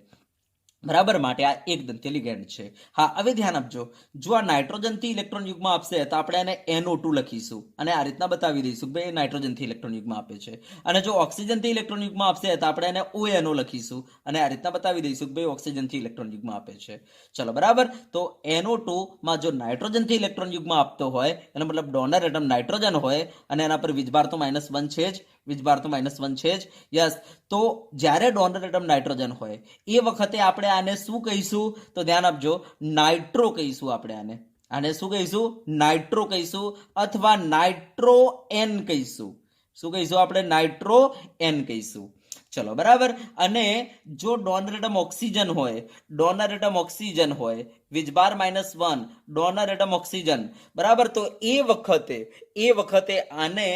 બરાબર. માટે આ એક દંતીય લિગેન્ડ છે. હા, હવે ધ્યાન આપજો, જો આ નાઇટ્રોજનથી ઇલેક્ટ્રોન યુગ્મ આપશે તો આપણે એને NO2 લખીશું, અને આ રીતના બતાવી દઈશું કે નાઇટ્રોજનથી ઇલેક્ટ્રોન યુગ્મ આપે છે. અને જો ઓક્સિજનથી ઇલેક્ટ્રોન યુગ્મ આપશે તો આપણે એને ONO લખીશું, અને આ રીતના બતાવી દઈશું કે ઓક્સિજનથી ઇલેક્ટ્રોન યુગ્મ આપે છે. ચલો, બરાબર. તો NO2 માં જો નાઇટ્રોજનથી ઇલેક્ટ્રોન યુગ્મ આપતો હોય, એનો મતલબ ડોનર એટમ નાઇટ્રોજન હોય, અને એના પર વીજભાર તો -1 છે જ, વીજભાર તો -1 છે જ. યસ, તો જ્યારે ડોનર એટમ નાઇટ્રોજન હોય એ વખતે આપણે આને શું કહીશું? તો ધ્યાન આપજો, નાઇટ્રો કહીશું. આપણે આને શું કહીશું? નાઇટ્રો કહીશું, અથવા નાઇટ્રો N કહીશું. શું કહીશું આપણે? નાઇટ્રો N કહીશું. ચલો, બરાબર. અને જો ડોનર એટમ ઓક્સિજન હોય, ડોનર એટમ ઓક્સિજન હોય, વીજભાર -1, ડોનર એટમ ઓક્સિજન, બરાબર, તો એ વખતે આને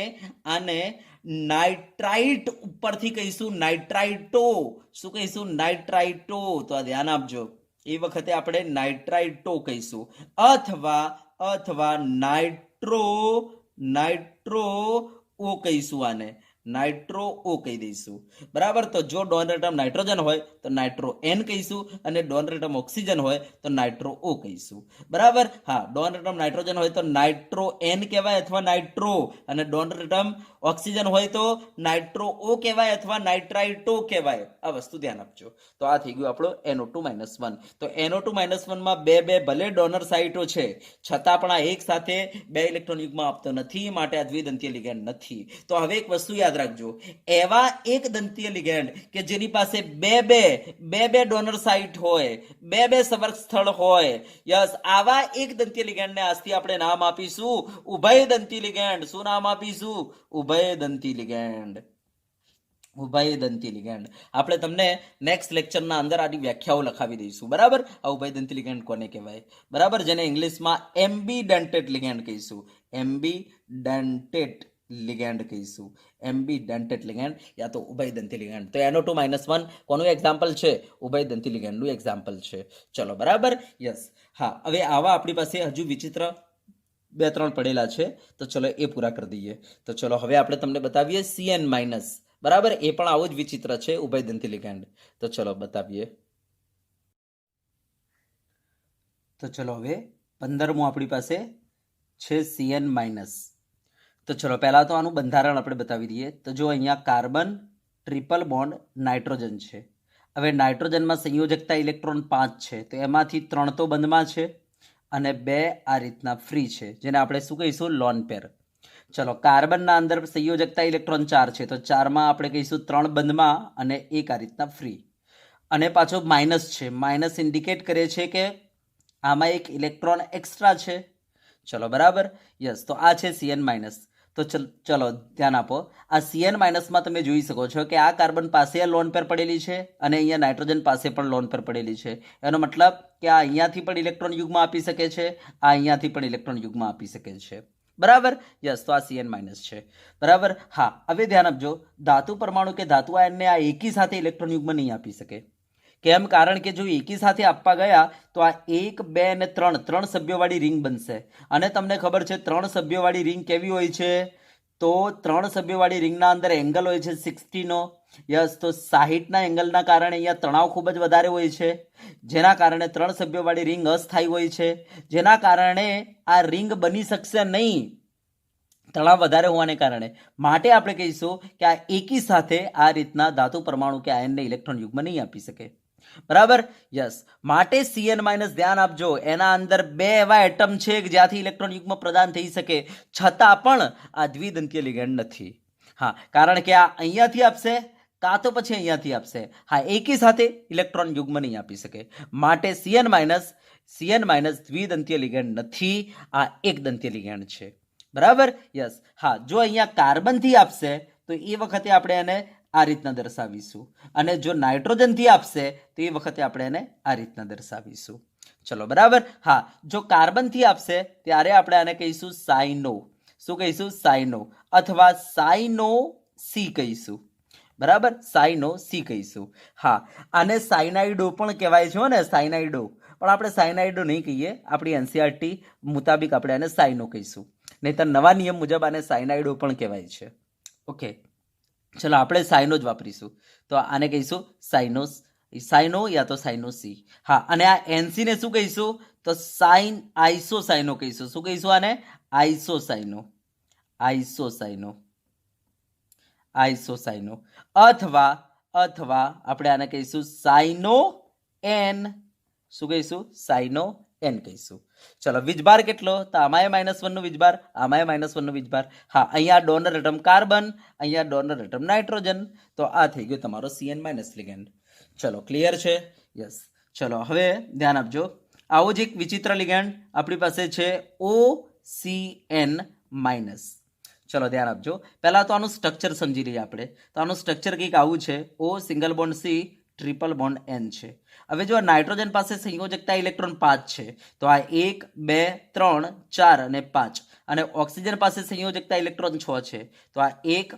નાઇટ્રાઇટ ઉપરથી કહીશું નાઇટ્રાઇટો. શું કહીશું? નાઇટ્રાઇટો. તો આ ધ્યાન આપજો, એ વખતે આપણે નાઇટ્રાઇટો કહીશું, અથવા નાઇટ્રો ઓ કહીશું. આને નાઇટ્રો ઓ કહી દઈશું. બરાબર. તો જો ડોનર એટમ નાઇટ્રોજન હોય તો નાઇટ્રો N કહીશું, અને ડોનર એટમ ઓક્સિજન હોય તો નાઇટ્રો ઓ કહીશું. બરાબર. હા, ડોનર એટમ નાઇટ્રોજન હોય તો નાઇટ્રો N કહેવાય, અથવા નાઇટ્રો, અને ડોનર એટમ ઓક્સિજન હોય તો નાઇટ્રો ઓ કહેવાય અથવા નાઇટ્રાઇટો કહેવાય. આ વસ્તુ ધ્યાન આપજો. તો આ થઈ ગયું આપણો NO2-1. તો NO2-1 માં બે ભલે ડોનર સાઇટો છે છતાં પણ આ એક સાથે બે ઇલેક્ટ્રોન યુગ્મ આપતો નથી, માટે આ દ્વિદંતીય લિગેન્ડ નથી. તો હવે એક વસ્તુ યાદ રાખજો, એવા એક દંતીય લિગેન્ડ કે જેની પાસે બે ડોનર સાઇટ હોય, બે સંપર્ક સ્થળ હોય, યસ, આવા એક દંતીય લિગેન્ડને આજથી આપણે નામ આપીશું ઉભયદંતી લિગેન્ડ. શું નામ આપીશું? ઉભયદંતી લિગેન્ડ. ઉભયદંતી લિગેન્ડ. આપણે તમને નેક્સ્ટ લેક્ચરના અંદર આની વ્યાખ્યાઓ લખાવી દઈશું. બરાબર? આ ઉભયદંતી લિગેન્ડ કોને કહેવાય? બરાબર, જેને ઇંગ્લિશમાં એમ્બીડેન્ટેડ લિગેન્ડ કહીશું. એમ્બીડેન્ટેડ લિગેન્ડ કહીશું. એમ્બીડેન્ટેડ લિગેન્ડ યા તો ઉભયદંતી લિગેન્ડ. તો NO2-1 કોનું એક્ઝામ્પલ છે? ઉભયદંતી લિગેન્ડનું એક્ઝામ્પલ છે. ચલો, બરાબર? યસ. હા, હવે આવા આપણી પાસે હજુ વિચિત્ર 2-3 પડેલા છે, તો ચલો એ પૂરા કરી દઈએ. તો ચલો હવે આપણે તમને બતાવીએ CN-. બરાબર, એ પણ આવું જ વિચિત્ર છે, ઉભયદંતી લિગેન્ડ. તો ચલો બતાવીએ. તો ચલો હવે 15મું આપણી પાસે છે CN-. તો ચલો પહેલા તો આનું બંધારણ આપણે બતાવી દઈએ. તો જો અહીંયા કાર્બન ટ્રિપલ બોન્ડ નાઇટ્રોજન છે. હવે નાઇટ્રોજનમાં સંયોજકતા ઇલેક્ટ્રોન 5 છે, તો એમાંથી 3 તો બંધમાં છે અને 2 આ રીતના ફ્રી છે, જેને આપણે શું કહીશું? Lone pair. ચલો, કાર્બનના અંદર સંયોજકતા ઇલેક્ટ્રોન 4 છે, તો 4માં આપણે કહીશું 3 બંધમાં અને 1 આ રીતના ફ્રી. અને પાછો માઇનસ છે, માઇનસ ઇન્ડિકેટ કરે છે કે આમાં એક ઇલેક્ટ્રોન એક્સ્ટ્રા છે. ચલો, બરાબર? યસ. તો આ છે CN-. તો ચલો ધ્યાન આપો, આ CN-માં તમે જોઈ શકો છો કે આ કાર્બન પાસે લોન પેર પડેલી છે અને અહીંયા નાઇટ્રોજન પાસે પણ લોન પેર પડેલી છે. એનો મતલબ કે આ અહીંયાથી પણ ઇલેક્ટ્રોન યુગ્મ આપી શકે છે, આ અહીંયાથી પણ ઇલેક્ટ્રોન યુગ્મ આપી શકે છે. બરાબર? યસ. તો આ CN- છે. બરાબર? હા, હવે ધ્યાન આપજો, ધાતુ પરમાણુ કે ધાતુ આયનને આ એકી સાથે ઇલેક્ટ્રોન યુગ્મ નહીં આપી શકે. કેમ? કારણ કે જો એકી સાથે આપવા ગયા તો આ 1, 2 અને 3 સભ્યોવાળી રિંગ બનશે. અને તમને ખબર છે 3 સભ્યોવાળી રિંગ કેવી હોય છે? તો 3 સભ્યોવાળી રિંગના અંદર એંગલ હોય છે 60નો. યસ. તો 60ના એંગલના કારણે અહીંયા તણાવ ખૂબ જ વધારે હોય છે, જેના કારણે 3 સભ્યોવાળી રિંગ અસ્થાયી હોય છે, જેના કારણે આ રિંગ બની શકશે નહીં તણાવ વધારે હોવાને કારણે. માટે આપણે કહીશું કે આ એકી સાથે આ રીતના ધાતુ પરમાણુ કે આયનને ઇલેક્ટ્રોન યુગ્મ નહીં આપી શકે. બરાબર? યસ. માટે CN- ધ્યાન આપજો, એના અંદર 2 એવા એટમ છે કે જ્યાંથી ઇલેક્ટ્રોન યુગ્મ પ્રદાન થઈ શકે, છતાં પણ આ દ્વિદંતીય લિગેન્ડ નથી. હા, કારણ કે આ અહીંયાથી આપશે કાં તો પછી અહીંયાથી આપશે. હા, એકી સાથે ઇલેક્ટ્રોન યુગ્મ નહીં આપી શકે. માટે CN- દ્વિદંતીય લિગેન્ડ નથી, આ એકદંતીય લિગેન્ડ છે. બરાબર? યસ. હા, જો અહીંયા કાર્બનથી આપશે તો એ વખતે આપણે એને આ રીતના દર્શાવીશું, અને જો નાઇટ્રોજનથી આપશે તો એ વખતે આપણે એને આ રીતના દર્શાવીશું. ચલો, બરાબર? હા, જો કાર્બનથી આપશે ત્યારે આપણે આને કહીશું સાઇનો. શું કહીશું? સાઇનો. અથવા સાઇનો સી કહીશું. બરાબર? સાઇનો સી કહીશું. હા, આને સાઇનાઇડો પણ કહેવાય છે ને, સાઇનાઇડો. પણ આપણે સાઇનાઇડો નહીં કહીએ, આપણી NCERT મુતાબિક આપણે આને સાઇનો કહીશું. નહીંતર નવા નિયમ મુજબ આને સાઇનાઇડો પણ કહેવાય છે. ઓકે, ચલો આપણે સાઇનો જ વાપરીશું. તો આને કહીશું સાઇનો યા તો સાઇનોસી. હા, અને આ NC ને શું કહીશું? તો આઇસોસાઇનો કહીશું. શું કહીશું આને? આઇસોસાઇનો. અથવા આપણે આને કહીશું સાઇનો એન. શું કહીશું? સાઇનો એન કહીશું. ચલો, વીજભાર કેટલો? તો આમાંય -1 નો વીજભાર, આમાંય -1 નો વીજભાર. હા, અહીંયા ડોનર એટમ કાર્બન, અહીંયા ડોનર એટમ નાઇટ્રોજન. તો આ થઈ ગયો તમારો CN- લિગેન્ડ. ચલો, ક્લિયર છે? યસ. ચલો હવે ધ્યાન આપજો, આવો જ એક વિચિત્ર લિગેન્ડ આપણી પાસે છે OCN-. ચલો ધ્યાન આપજો, પહેલા તો આનું સ્ટ્રક્ચર સમજી લઈએ આપણે. તો આનું સ્ટ્રક્ચર કંઈક આવું છે, O single bond C triple bond N છે. હવે જો નાઇટ્રોજન પાસે સંયોજકતા ઇલેક્ટ્રોન 5 છે, તો આ 1, 2, 3, 4 અને 5. અને ઓક્સિજન પાસે સંયોજકતા ઇલેક્ટ્રોન 6 છે, તો આ 1,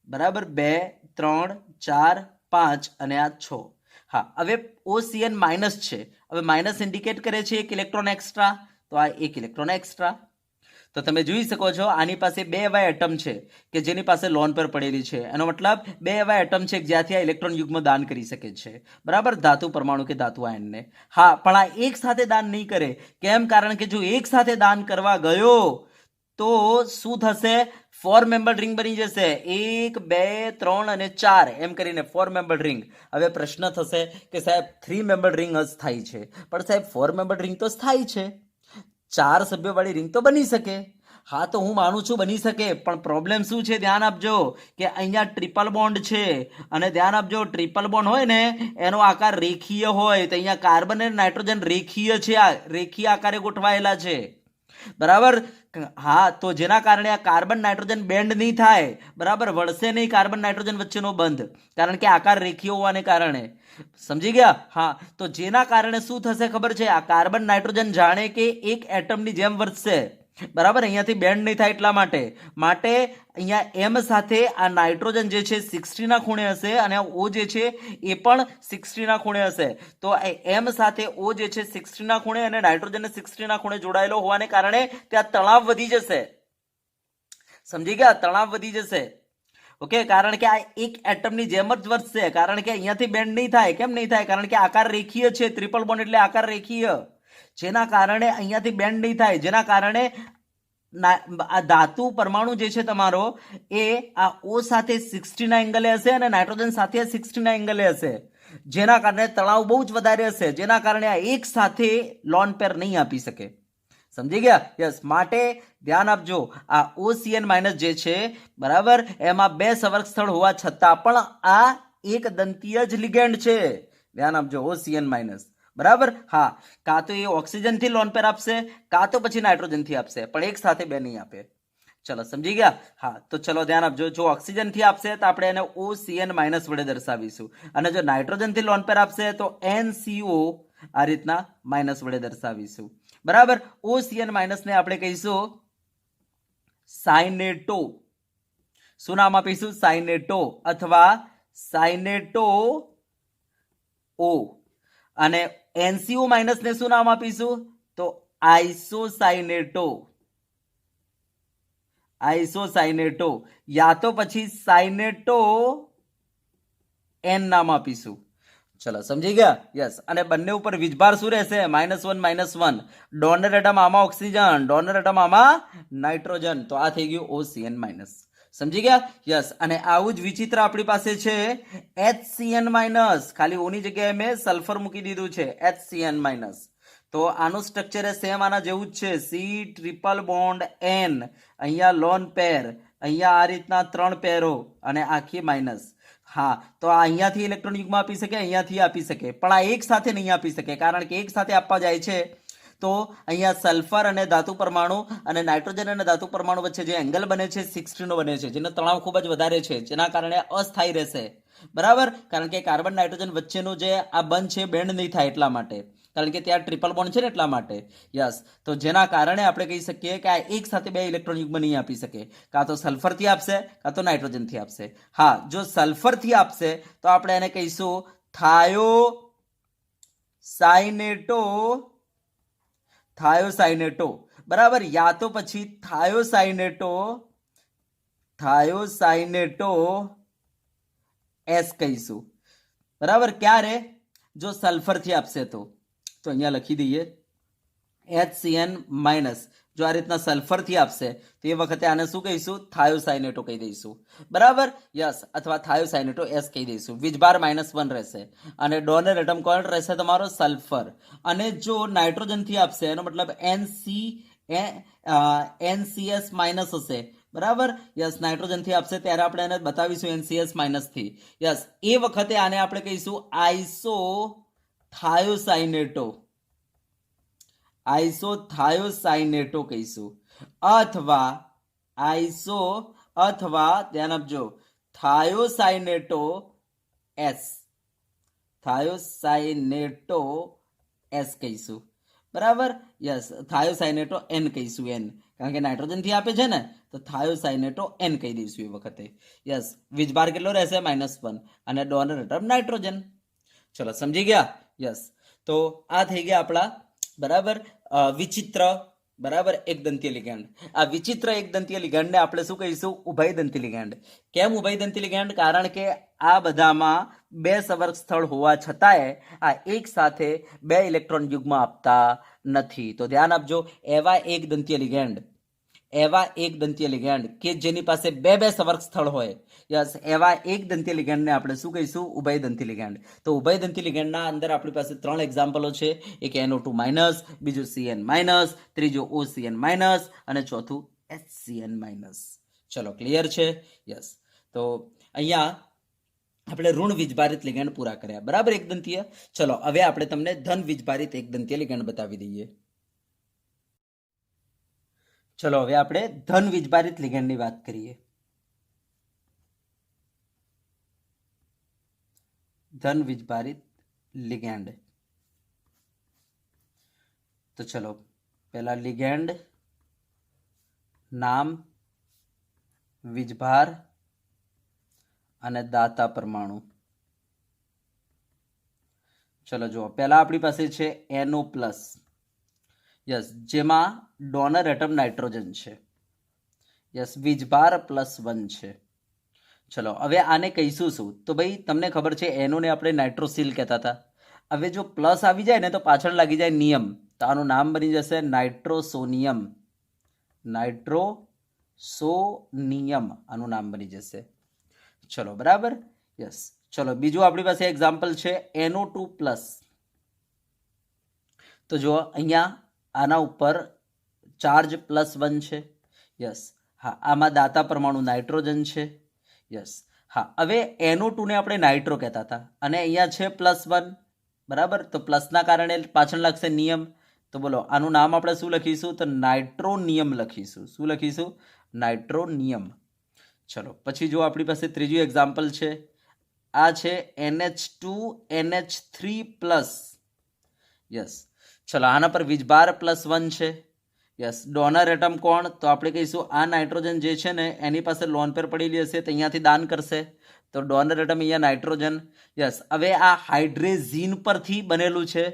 બરાબર, 2, 3, 4, 5 અને આ 6. હા, હવે OCN- છે. હવે માઇનસ ઇન્ડિકેટ કરે છે એક ઇલેક્ટ્રોન એક્સ્ટ્રા, તો આ એક ઇલેક્ટ્રોન એક્સ્ટ્રા. તો તમે જોઈ શકો છો આની પાસે 2 એવા એટમ છે કે જેની પાસે લોન પર પડેલી છે. એનો મતલબ 2 એવા એટમ છે કે જ્યાંથી આ ઇલેક્ટ્રોન યુગ્મ દાન કરી શકે છે. બરાબર? ધાતુ પરમાણુ કે ધાતુ આયનને. હા, પણ આ એક સાથે દાન નહીં કરે. કેમ? કારણ કે જો એક સાથે દાન કરવા ગયો તો શું થશે? 4 મેમ્બર રિંગ બની જશે. 1 2 3 અને 4 એમ કરીને 4 મેમ્બર રિંગ. હવે પ્રશ્ન થશે કે સાહેબ 3 મેમ્બર રિંગ અસ્થાયી છે, પણ સાહેબ 4 મેમ્બર રિંગ તો સ્થાયી છે, 4 સભ્યોવાળી રિંગ તો બની શકે. હા, તો હું માનું છું બની શકે, પણ પ્રોબ્લેમ શું છે? ધ્યાન આપજો કે અહીંયા ટ્રિપલ બોન્ડ છે, અને ધ્યાન આપજો ટ્રિપલ બોન્ડ હોય ને એનો આકાર રેખીય હોય, તો અહીંયા કાર્બન અને નાઇટ્રોજન રેખીય છે, રેખીય આકારે ગોઠવાયેલા છે, બરાબર. હા, તો જેના કારણે આ કાર્બન નાઇટ્રોજન બેન્ડ નહીં થાય, બરાબર, વળશે નહીં કાર્બન નાઇટ્રોજન વચ્ચેનો બંધ, કારણ કે આકાર રેખીય હોવાને કારણે. સમજી ગયા? હા, તો જેના કારણે શું થશે ખબર છે? આ કાર્બન નાઇટ્રોજન જાણે કે એક એટમની જેમ વર્તશે, બરાબર, અહીંયાથી બેન્ડ નહીં થાય એટલા માટે અહીંયા એમ સાથે આ નાઇટ્રોજન જે છે 60 ના ખૂણે હશે, અને ઓ જે છે એ પણ 60 ના ખૂણે હશે. તો એમ સાથે ઓ જે છે 60 ના ખૂણે અને નાઇટ્રોજન 60 ના ખૂણે જોડાયેલો હોવાને કારણે ત્યાં તણાવ વધી જશે. સમજી ગયા? તણાવ વધી જશે. ઓકે, કારણ કે આ એક એટમની જેમ જ વર્તશે, કારણ કે અહીંયાથી બેન્ડ નહીં થાય. કેમ નહીં થાય? કારણ કે આકાર રેખીય છે, ટ્રિપલ બોન્ડ એટલે આકાર રેખીય, જેના કારણે અહીંયાથી બેન્ડ નહીં થાય, જેના કારણે આ ધાતુ પરમાણુ જે છે તમારો એ આ ઓ સાથે 60 ના એંગલે હશે અને નાઇટ્રોજન સાથે 60 ના એંગલે હશે, જેના કારણે તણાવ બહુ જ વધારે હશે, જેના કારણે આ એક સાથે લોન પેર નહીં આપી શકે. સમજી ગયા? યસ. માટે ધ્યાન આપજો, આ OCN માઇનસ જે છે, બરાબર, એમાં 2 સંવર્ગ સ્થળ હોવા છતાં પણ આ એક દંતીય જ લિગેન્ડ છે. ધ્યાન આપજો, OCN માઇનસ, બરાબર. હા, કાં તો એ ઓક્સિજન થી લોન પેર આપશે, કાં તો પછી નાઇટ્રોજન થી આપશે, પણ એક સાથે બે નહીં આપે. ચલો, સમજી ગયા? હા, તો ચલો ધ્યાન આપજો, જો ઓક્સિજન થી આપશે તો આપણે એને OCN માઇનસ વડે દર્શાવીશું, અને જો નાઇટ્રોજન થી લોન પેર આપશે તો NCO આ રીતના માઇનસ વડે દર્શાવીશું, બરાબર. OCN માઇનસ ને આપણે કહીશું સાઇનેટો. શું નામ આપીશું? સાઇનેટો અથવા સાઇનેટો O. અને NCO માઇનસ ને શું નામ આપીશું? તો આઇસોસાઇનેટો. આઇસોસાઇનેટો, યા તો પછી સાઇનેટો N નામ આપીશું. ચલો, સમજી ગયા? યસ. અને બંને ઉપર વીજભાર શું રહેશે? -1 ડોનર એટમ આમાં ઓક્સિજન, ડોનર એટમ આમાં નાઇટ્રોજન, તો આ થઈ ગયું OCN માઇનસ. સમજી ગયા? યસ. અને આવું જ વિચિત્ર આપણી પાસે છે HCN માઇનસ, ખાલી ઓની જગ્યાએ મેં સલ્ફર મૂકી દીધું છે, HCN માઇનસ. તો આનું સ્ટ્રક્ચર સેમ આના જેવું જ છે, C ટ્રિપલ બોન્ડ N, અહીંયા લોન પેર, અહીંયા આ રીતના 3 પેરો અને આખી માઇનસ. હા, તો અહીંયાથી ઇલેક્ટ્રોન યુગ્મ આપી શકે, અહીંયાથી આપી શકે, પણ આ એક સાથે નહીં આપી શકે, કારણ કે એક સાથે આપવા જાય છે તો અહીંયા સલ્ફર અને ધાતુ પરમાણુ અને નાઇટ્રોજન અને ધાતુ પરમાણુ વચ્ચે જે એંગલ બને છે 60 નો બને છે, જેનો તણાવ ખૂબ જ વધારે છે, જેના કારણે અસ્થાયી રહેશે, બરાબર. કારણ કે કાર્બન નાઇટ્રોજન વચ્ચેનું જે આ બંધ છે બેન્ડ નહીં થાય એટલા માટે, કારણ કે ત્યાં ટ્રિપલ બોન્ડ છે ને એટલા માટે. યસ. તો જેના કારણે આપણે કહી શકીએ કે આ એક સાથે 2 ઇલેક્ટ્રોન યુગ્મ નહીં આપી શકે, કાં તો સલ્ફરથી આપશે કાં તો નાઇટ્રોજનથી આપશે. હા, જો સલ્ફરથી આપશે તો આપણે એને કહીશું થાયોસાઇનેટો, થાયોસાઇનેટો, બરાબર, યા તો પછી થાયોસાઇનેટો S કહીશું, બરાબર. ક્યારે? જો સલ્ફરથી આપશે તો અહીંયા લખી દઈએ HCN માઇનસ. જો આ રીતના સલ્ફરથી આપશે તો એ વખતે આને શું કહીશું? થાયોસાઇનેટો કહી દઈશું, બરાબર. યસ. અથવા થાયોસાઇનેટો S કહી દઈશું. વીજભાર -1 રહેશે, અને ડોનર એટમ કોણ રહેશે? તમારો સલ્ફર. અને જો નાઇટ્રોજનથી આપશે એનો મતલબ NCS માઇનસ હશે, બરાબર. યસ. નાઇટ્રોજનથી આપશે ત્યારે આપણે એને બતાવીશું NCS માઇનસ થી. યસ. એ વખતે આને આપણે કહીશું આઇસોથાયોસાઇનેટો, આઇસોથાયોસાઇનેટો કહીશું, અથવા ધ્યાન આપજો થાયોસાઇનેટો S, થાયોસાઇનેટો S કહીશું, બરાબર. યસ. થાયોસાઇનેટો N કહીશું, N, કારણ કે નાઇટ્રોજન થી આપે છે ને, તો થાયોસાઇનેટો N કહી દઈશું એ વખતે. યસ. વીજભાર કેટલો રહેશે? -1, અને ડોનર એટમ નાઇટ્રોજન. ચલો, સમજી ગયા? યસ. તો આ થઈ ગયા આપણા, બરાબર, વિચિત્ર, બરાબર, એકદંતીય લિગેન્ડ. આ વિચિત્ર એકદંતીય લિગેન્ડને આપણે શું કહીશું? ઉભયદંતી લિગેન્ડ. કેમ ઉભયદંતી લિગેન્ડ? કારણ કે આ બધામાં 2 સંવર્ગ સ્થળ હોવા છતાંય આ એક સાથે 2 ઇલેક્ટ્રોન યુગ્મ આપતા નથી. તો ધ્યાન આપજો, એવા એકદંતીય લિગેન્ડ એવા એક દંતીય લિગેન્ડ કે જેની પાસે બે બે સંવર્ગ સ્થળ હોય, યસ, એવા એક દંતીય લિગેન્ડને આપણે શું કહીશું? ઉભયદંતી લિગેન્ડ. તો ઉભયદંતી લિગેન્ડના અંદર આપણી પાસે 3 એક્ઝામ્પલો છે. એક NO2 માઇનસ, બીજું CN માઇનસ, ત્રીજું OCN માઇનસ અને ચોથું HCN માઇનસ. ચલો, ક્લિયર છે? યસ. તો અહીંયા આપણે ઋણ વીજભારિત લિગેન્ડ પૂરા કર્યા, બરાબર, એક દંતીય. ચલો, હવે આપણે તમને ધન વીજભારિત એક દંતીય લિગેન્ડ બતાવી દઈએ. ચલો, હવે આપણે ધન વીજભારિત લિગેન્ડની વાત કરીએ. ધન વીજભારિત લિગેન્ડ. તો ચલો, પહેલા લિગેન્ડ, નામ, વીજભાર અને દાતા પરમાણુ. ચલો જુઓ, પહેલા આપણી પાસે છે NO+, યસ, જેમાં ડોનર એટમ નાઇટ્રોજન છે. યસ, વીજભાર +1 છે. ચલો, હવે આને કહીશું શું? તો ભાઈ તમને ખબર છે NO ને આપણે નાઇટ્રોસિલ કહેતા હતા. હવે જો પ્લસ આવી જાય ને તો પાછળ લાગી જાય નિયમ, તો આનું નામ બની જશે નાઇટ્રોસોનિયમ. નાઇટ્રોસોનિયમ આનું નામ બની જશે. ચલો, બરાબર, યસ. ચલો, બીજું આપણી પાસે એક્ઝામ્પલ છે NO2+. તો જો અહીંયા આના ઉપર ચાર્જ +1 છે. યસ, હા, આમાં દાતા પરમાણુ નાઇટ્રોજન છે. યસ, હા. હવે NO2 ને આપણે નાઇટ્રો કહેતા હતા અને અહીંયા છે +1, બરાબર. તો પ્લસના કારણે પાછળ લાગશે નિયમ. તો બોલો, આનું નામ આપણે શું લખીશું? તો નાઇટ્રોનિયમ લખીશું. શું લખીશું? નાઇટ્રોનિયમ. ચલો, પછી જો આપણી પાસે ત્રીજું એક્ઝામ્પલ છે, આ છે NH2NH3+. યસ, ચલો, આના પર વીજભાર +1 છે. યસ, ડોનર એટમ કોણ? તો આપણે કહીશું આ નાઇટ્રોજન જે છે ને એની પાસે લોન પેર પડેલી હશે તો અહીંયાથી દાન કરશે, તો ડોનર એટમ અહીંયા નાઇટ્રોજન. યસ, હવે આ હાઇડ્રેઝીન પરથી બનેલું છે.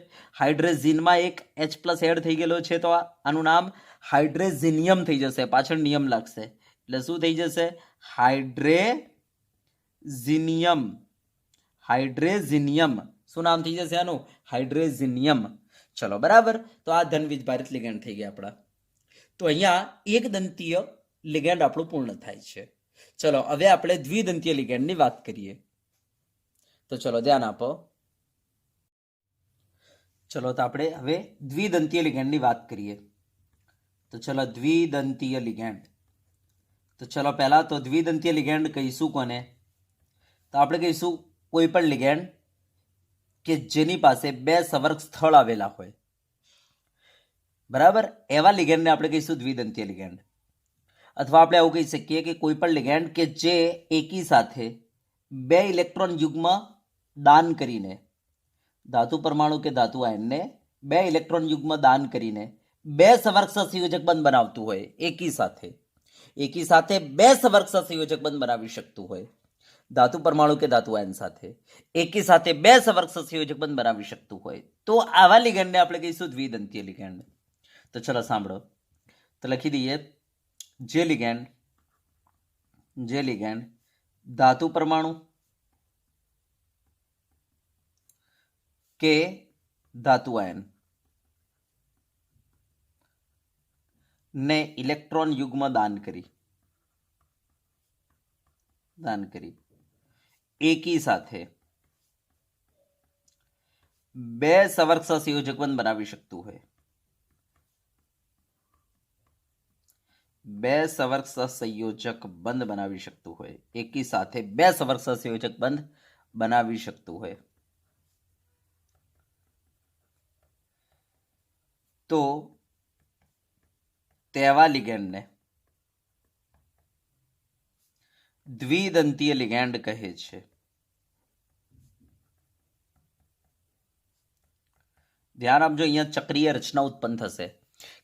હાઇડ્રેઝીનમાં એક H+ એડ થઈ ગયેલો છે, તો આનું નામ હાઇડ્રેઝિનિયમ થઈ જશે. પાછળ નિયમ લાગશે એટલે શું થઈ જશે? હાઇડ્રેઝિનિયમ. હાઇડ્રેઝિનિયમ. શું નામ થઈ જશે આનું? હાઇડ્રેઝિનિયમ. ચલો, બરાબર. તો આ ધન વીજભારિત લિગેન્ડ થઈ ગયા આપણા. તો અહીંયા એક દંતીય લિગેન્ડ આપણું પૂર્ણ થાય છે. ચલો, હવે આપણે દ્વિદંતીય લિગેન્ડની વાત કરીએ. તો ચલો, ધ્યાન આપો. ચલો, તો આપણે હવે દ્વિદંતીય લિગેન્ડની વાત કરીએ. તો ચલો, દ્વિદંતીય લિગેન્ડ. તો ચલો, પહેલા તો દ્વિદંતીય લિગેન્ડ કહીશું કોને? તો આપણે કહીશું કોઈ પણ લિગેન્ડ કે જેની પાસે બે સંવર્ગ સ્થળ આવેલા હોય, બરાબર, એવા લિગેન્ડને આપણે કહીશું દ્વિદંતીય લિગેન્ડ. અથવા આપણે એવું કહી શકીએ કે કોઈ પણ લિગેન્ડ કે જે એકી સાથે બે ઇલેક્ટ્રોન યુગ્મ દાન કરીને, ધાતુ પરમાણુ કે ધાતુ આયનને બે ઇલેક્ટ્રોન યુગ્મ દાન કરીને બે સંવર્ગ સહસંયોજક બંધ બનાવતું હોય. એકી સાથે બે સંવર્ગ સહસંયોજક બંધ બનાવી શકતું હોય. ધાતુ પરમાણુ કે ધાતુ આયન સાથે એકી સાથે બે સંવર્ગ સહસંયોજક બંધ બનાવી શકતું હોય, તો આવા લિગેન્ડને આપણે કહીશું દ્વિદંતીય લિગેન્ડ. તો ચલો સાંભળો, તો લખી દઈએ, જે લિગેન્ડ ધાતુ પરમાણુ કે ધાતુ આયન ને ઇલેક્ટ્રોન યુગ્મ દાન કરી એકી સાથે બે સંવર્ગ સહસંયોજક બંધ બનાવી શકતું હોય. બે સંવર્ગ સહસંયોજક બંધ બનાવી શકતું હોય, એકી સાથે બે સંવર્ગ સહસંયોજક બંધ બનાવી શકતું હોય, તો તેવા લિગેન્ડને દ્વિદંતીય લિગેન્ડ કહે છે. ધ્યાન આપજો, અહીંયા ચક્રીય રચના ઉત્પન્ન થશે.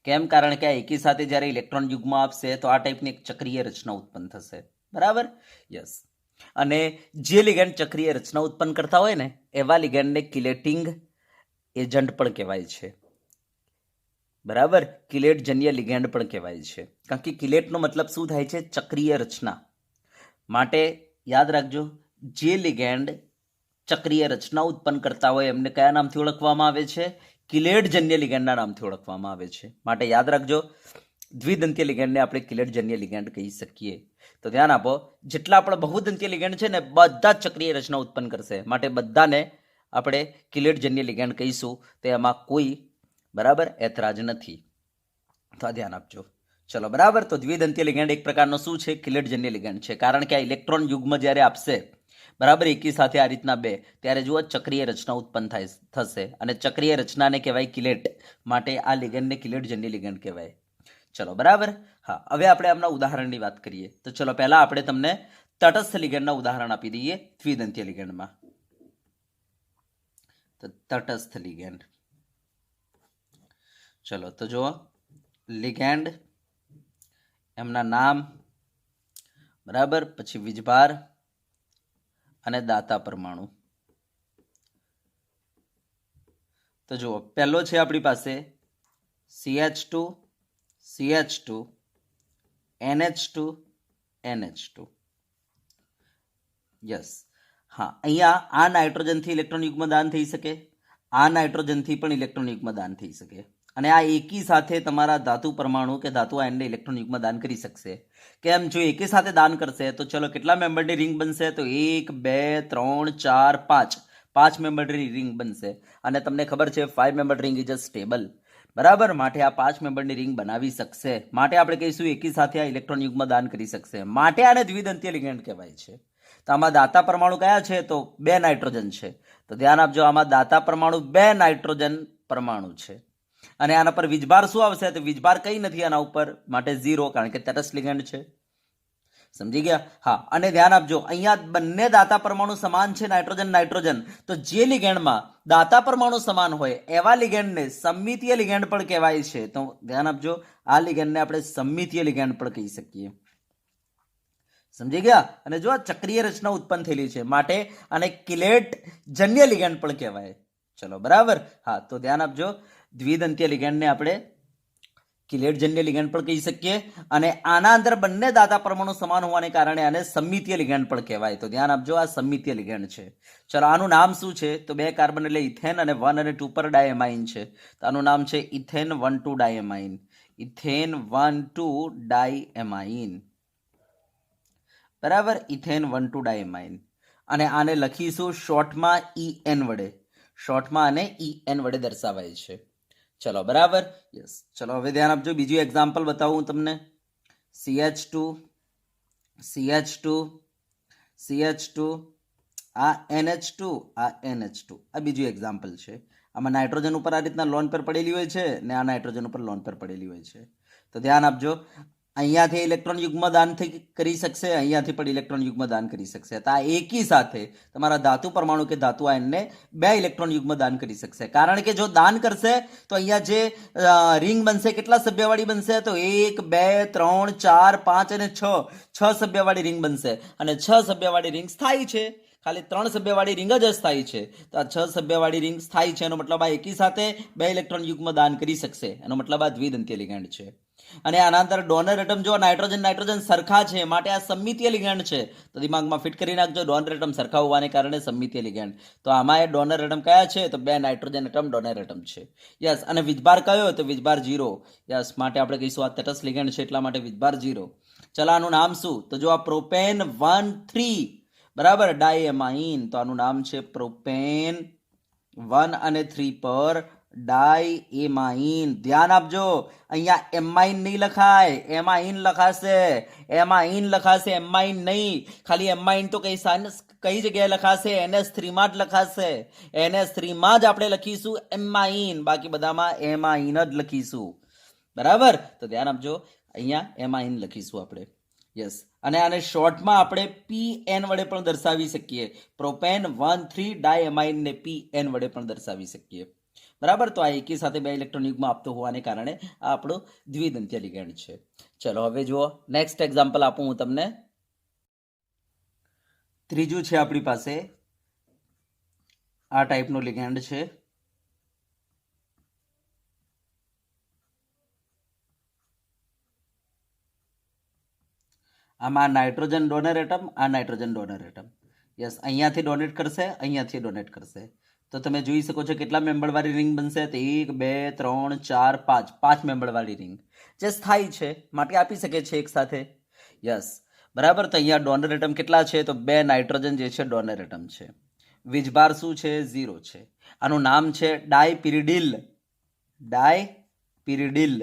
કેમ? કારણ કે આ એકી સાથે જ્યારે ઇલેક્ટ્રોન યુગ્મ આપશે તો આ ટાઈપની એક ચક્રીય રચના ઉત્પન્ન થશે, બરાબર. યસ, અને જે લિગેન્ડ ચક્રીય રચના ઉત્પન્ન કરતા હોય ને એવા લિગેન્ડને કિલેટિંગ એજન્ટ પણ કહેવાય છે, બરાબર. કિલેટજન્ય લિગેન્ડ પણ કહેવાય છે, કારણ કે કિલેટનો મતલબ શું થાય છે? ચક્રીય રચના. માટે યાદ રાખજો, જે લિગેન્ડ ચક્રીય રચના ઉત્પન્ન કરતા હોય એમને કયા નામથી ઓળખવામાં આવે છે? કિલેટજન્ય લિગેન્ડના નામથી ઓળખવામાં આવે છે. માટે યાદ રાખજો, દ્વિદંતીય લિગેન્ડને આપણે કિલેટજન્ય લિગેન્ડ કહી શકીએ. તો ધ્યાન આપો, જેટલા પણ બહુદંતીય લિગેન્ડ છે ને બધા જ ચક્રીય રચના ઉત્પન્ન કરશે, માટે બધાને આપણે કિલેટજન્ય લિગેન્ડ કહીશું. તો એમાં કોઈ બરાબર એતરાજ નથી, તો આ ધ્યાન આપજો. ચલો બરાબર. તો દ્વિદંતીય લિગેન્ડ એક પ્રકારનો શું છે? કિલેટજન્ય લિગેન્ડ છે. કારણ કે આ ઇલેક્ટ્રોન યુગ્મ જ્યારે આપશે બરાબર એકી સાથે આ રીતના બે, ત્યારે જુઓ ચક્રીય રચના ઉત્પન્ન થશે અને ચક્રીય રચનાને કહેવાય કિલેટ, માટે આ લિગેન્ડને કિલેટજન્ય લિગેન્ડ કહેવાય. ચલો બરાબર. હા, હવે આપણે આમના ઉદાહરણની વાત કરીએ. તો ચલો પહેલા આપણે તમને તટસ્થ લિગેન્ડના ઉદાહરણ આપી દઈએ દ્વિદંતીય લિગેન્ડમાં. તો તટસ્થ લિગેન્ડ, ચલો તો જુઓ લિગેન્ડ, એમના નામ બરાબર, પછી વીજભાર અને દાતા પરમાણુ. તો જુઓ પહેલો છે આપણી પાસે CH2 CH2 NH2 NH2. Yes, હા, અહીંયા આ નાઇટ્રોજનથી ઇલેક્ટ્રોન યુગ્મ દાન થઈ શકે, આ નાઇટ્રોજનથી પણ ઇલેક્ટ્રોન યુગ્મ દાન થઈ શકે, અને આ એકી સાથે તમારા ધાતુ પરમાણુ કે ધાતુ આયનને ઇલેક્ટ્રોન યુગ્મ દાન કરી શકશે. કેમ? જો એકી સાથે દાન કરશે તો ચલો કેટલા મેમ્બરની રિંગ બનશે? તો 1 2 3 4 5, 5 મેમ્બરની રિંગ બનશે. અને તમને ખબર છે 5 member ring is a stable, બરાબર, માટે આ 5 મેમ્બરની રિંગ બનાવી શકશે. માટે આપણે કહીશું એકી સાથે આ ઇલેક્ટ્રોન યુગ્મ દાન કરી શકશે, માટે આને દ્વિદંતીય લિગેન્ડ કહેવાય છે. તો આમાં દાતા પરમાણુ કયા છે? તો 2 નાઇટ્રોજન છે. તો ધ્યાન આપજો, આમાં દાતા પરમાણુ 2 નાઇટ્રોજન પરમાણુ છે. અને આના પર વીજભાર શું આવશે? તો વીજભાર કઈ નથી આના ઉપર, માટે 0, કારણ કે તટસ્થ લિગેન્ડ છે. સમજી ગયા? હા, અને ધ્યાન આપજો, અહીંયા બંને દાતા પરમાણુ સમાન છે, નાઇટ્રોજન નાઇટ્રોજન. તો જે લિગેન્ડમાં દાતા પરમાણુ સમાન હોય એવા લિગેન્ડને સમમિતીય લિગેન્ડ પણ કહેવાય છે. તો ધ્યાન આપજો, આ લિગેન્ડને આપણે સમમિતીય લિગેન્ડ પણ કહી શકીએ. સમજી ગયા? અને જો આ ચક્રીય રચના ઉત્પન્ન થયેલી છે, માટે આને કિલેટજન્ય લિગેન્ડ પણ કહેવાય. ચલો બરાબર. હા, તો ધ્યાન આપજો, દ્વિદંતીય લિગેન્ડને આપણે કિલેટજન્ય લિગેન્ડ પણ કહી શકીએ, અને આના અંદર બંને દાતા પરમાણુ સમાન હોવાને કારણે આને સમમિતીય લિગેન્ડ પણ કહેવાય. તો ધ્યાન આપજો, આ સમમિતીય લિગેન્ડ છે. ચલો આનું નામ શું છે? તો 2 કાર્બન એટલે ઇથેન, અને 1 અને 2 પર ડાયમાઇન છે. તો આનું નામ છે ઇથેન 1,2 ડાયમાઇન. ઇથેન 1,2 ડાયમાઇન, બરાબર, ઇથેન 1,2 ડાયમાઇન. અને આને લખીશું શોર્ટમાં EN વડે. શોર્ટમાં આને EN વડે દર્શાવાય છે. ચલો બરાબર. યસ, ચલો હવે ધ્યાન આપજો, બીજું એક્ઝામ્પલ બતાવું હું તમને. CH2 CH2 CH2, આ NH2, આ NH2, આ બીજું એક્ઝામ્પલ છે. આમાં નાઇટ્રોજન ઉપર આ રીતના લોન પેર પડેલી હોય છે, ને આ નાઇટ્રોજન ઉપર લોન પેર પડેલી હોય છે. તો ધ્યાન આપજો, અહીંયાથી ઇલેક્ટ્રોન યુગ્મ દાન કરી શકશે, અહીંયાથી પણ ઇલેક્ટ્રોન યુગ્મ દાન કરી શકશે. તો આ એકી સાથે તમારા ધાતુ પરમાણુ કે ધાતુ આયનને 2 ઇલેક્ટ્રોન યુગ્મ દાન કરી શકશે. કારણ કે જો દાન કરશે તો અહીંયા જે રિંગ બનશે કેટલા સભ્યવાળી બનશે? તો 1 2 3 4 5 અને 6 સભ્યવાળી રિંગ બનશે. અને 6 સભ્યવાળી રિંગ સ્થાયી છે, ખાલી 3 સભ્યવાળી રિંગ જ અસ્થાયી છે. તો આ 6 સભ્યવાળી રિંગ સ્થાયી છે, એનો મતલબ આ એકી સાથે 2 ઇલેક્ટ્રોન યુગ્મ દાન કરી શકશે, એનો મતલબ આ દ્વિદંતીય લિગેન્ડ છે. અને આના અંદર ડોનર એટમ જો નાઇટ્રોજન નાઇટ્રોજન સરખા છે, માટે આ સમમિતીય લિગેન્ડ છે. તો દિમાગમાં ફિટ કરી નાખજો, ડોનર એટમ સરખા હોવાને કારણે સમમિતીય લિગેન્ડ. તો આમાં એ ડોનર એટમ કયા છે? તો 2 નાઇટ્રોજન એટમ ડોનર એટમ છે. યસ, અને વીજભાર કયો? તો વીજભાર 0. યસ, માટે આપણે કહીશું આ તટસ્થ લિગેન્ડ છે, એટલા માટે વીજભાર 0. ચલો આનું નામ શું? તો જો આ પ્રોપેન 1,3 બરાબર ડાયમાઇન. તો આનું નામ છે પ્રોપેન 1 અને 3 પર ડાયમાઇન. ધ્યાન આપજો, અહીંયા એમાઇન નહીં લખાય, એમાઇન લખાશે. એમાઇન લખાશે, એમાઇન નહીં. ખાલી એમાઇન તો કઈ જગ્યાએ લખાશે? NH3 માં જ લખાશે. NH3 માં જ આપણે લખીશું એમાઇન, બાકી બધામાં એમાઇન જ લખીશું. બરાબર. તો ધ્યાન આપજો, અહીંયા એમાઇન લખીશું આપણે. યસ, અને આને શોર્ટમાં આપણે PN વડે પણ દર્શાવી શકીએ. પ્રોપેન 1,3 ડાયમાઇન ને PN વડે પણ દર્શાવી શકીએ. બરાબર. તો આ એકી સાથે 2 ઇલેક્ટ્રોન યુગ્મ આપતો હોવાને કારણે આ આપણું દ્વિદંતીય લિગેન્ડ છે. ચલો હવે જુઓ, નેક્સ્ટ એક્ઝામ્પલ આપું હું તમને. ત્રીજું છે આપણી પાસે આ ટાઈપનું લિગેન્ડ છે. આમાં નાઇટ્રોજન ડોનર એટમ, આ નાઇટ્રોજન ડોનર એટમ. યસ, અહીંયાથી ડોનેટ કરશે, અહીંયાથી ડોનેટ કરશે. તો તમે જોઈ શકો છો કેટલા મેમ્બરવાળી રિંગ બનશે? તો 1 2 3 4 5, 5 મેમ્બરવાળી રિંગ. જે સ્થાયી છે માટે આપી શકે છે એક સાથે. યસ, બરાબર. તો અહીંયા ડોનર એટમ કેટલા છે? તો 2 નાઇટ્રોજન જે છે ડોનર એટમ છે. વીજભાર શું છે? 0 છે. આનું નામ છે ડાયપિરિડિલ. ડાયપિરિડિલ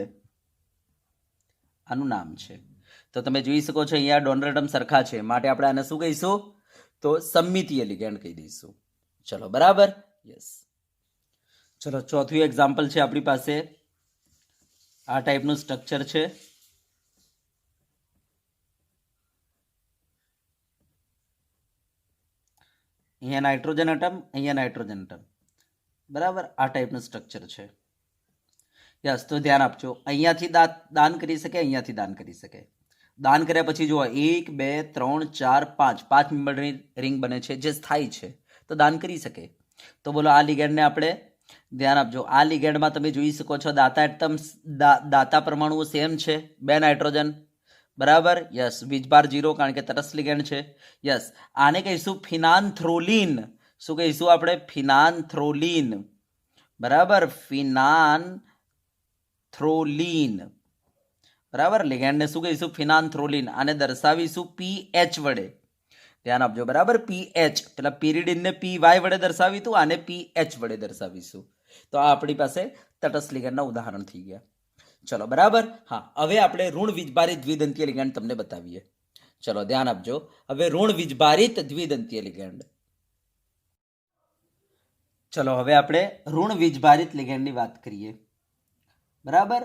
આનું નામ છે. તો તમે જોઈ શકો છો અહીંયા ડોનર એટમ સરખા છે માટે આપણે આને શું કહીશું? તો સમમિતીય લિગેન્ડ કહી દઈશું. ચલો, બરાબર. યસ. ચલો, ચોથું એક્ઝામ્પલ છે આપણી પાસે. આ ટાઈપનું સ્ટ્રક્ચર છે. અહીંયા નાઇટ્રોજન એટમ, અહીંયા નાઇટ્રોજન એટમ, બરાબર. આ ટાઈપનું સ્ટ્રક્ચર છે. યસ, તો ધ્યાન આપજો. અહીંયાથી દાન કરી શકે, અહીંયાથી દાન કરી શકે. દાન કર્યા પછી જુઓ 1 2 3 4 5 5 મેમ્બરની રિંગ બને છે જે સ્થાયી છે, તો દાન કરી શકે. તો બોલો આ લિગેન્ડને આપણે ધ્યાન આપજો. આ લિગેન્ડમાં તમે જોઈ શકો છો દાતા પરમાણુઓ સેમ છે, 2 નાઇટ્રોજન, બરાબર. યસ, વીજભાર 0 કારણ કે તટસ્થ લિગેન્ડ છે. યસ, આને કહીશું ફિનાન્થ્રોલિન. શું કહીશું આપણે? ફિનાન્થ્રોલિન, બરાબર. ફિનાન્થ્રોલિન, બરાબર. લિગેન્ડને શું કહીશું? ફિનાન્થ્રોલિન. આને દર્શાવીશું પીએચ વડે. ધ્યાન આપજો, બરાબર. પીએચ, પેલા પિરિડિનને પીવાય વડે દર્શાવ્યું હતું, આને પીએચ વડે દર્શાવીશું. તો આ આપણી પાસે તટસ્થ લિગેન્ડના ઉદાહરણ થઈ ગયા. ચલો, બરાબર. હા, હવે આપણે ઋણ વીજભારિત દ્વિદંતીય લિગેન્ડ તમને બતાવીએ. ચલો, ધ્યાન આપજો. હવે ઋણ વીજભારિત દ્વિદંતીય લિગેન્ડ. ચલો, હવે આપણે ઋણ વીજભારિત લિગેન્ડની વાત કરીએ. બરાબર.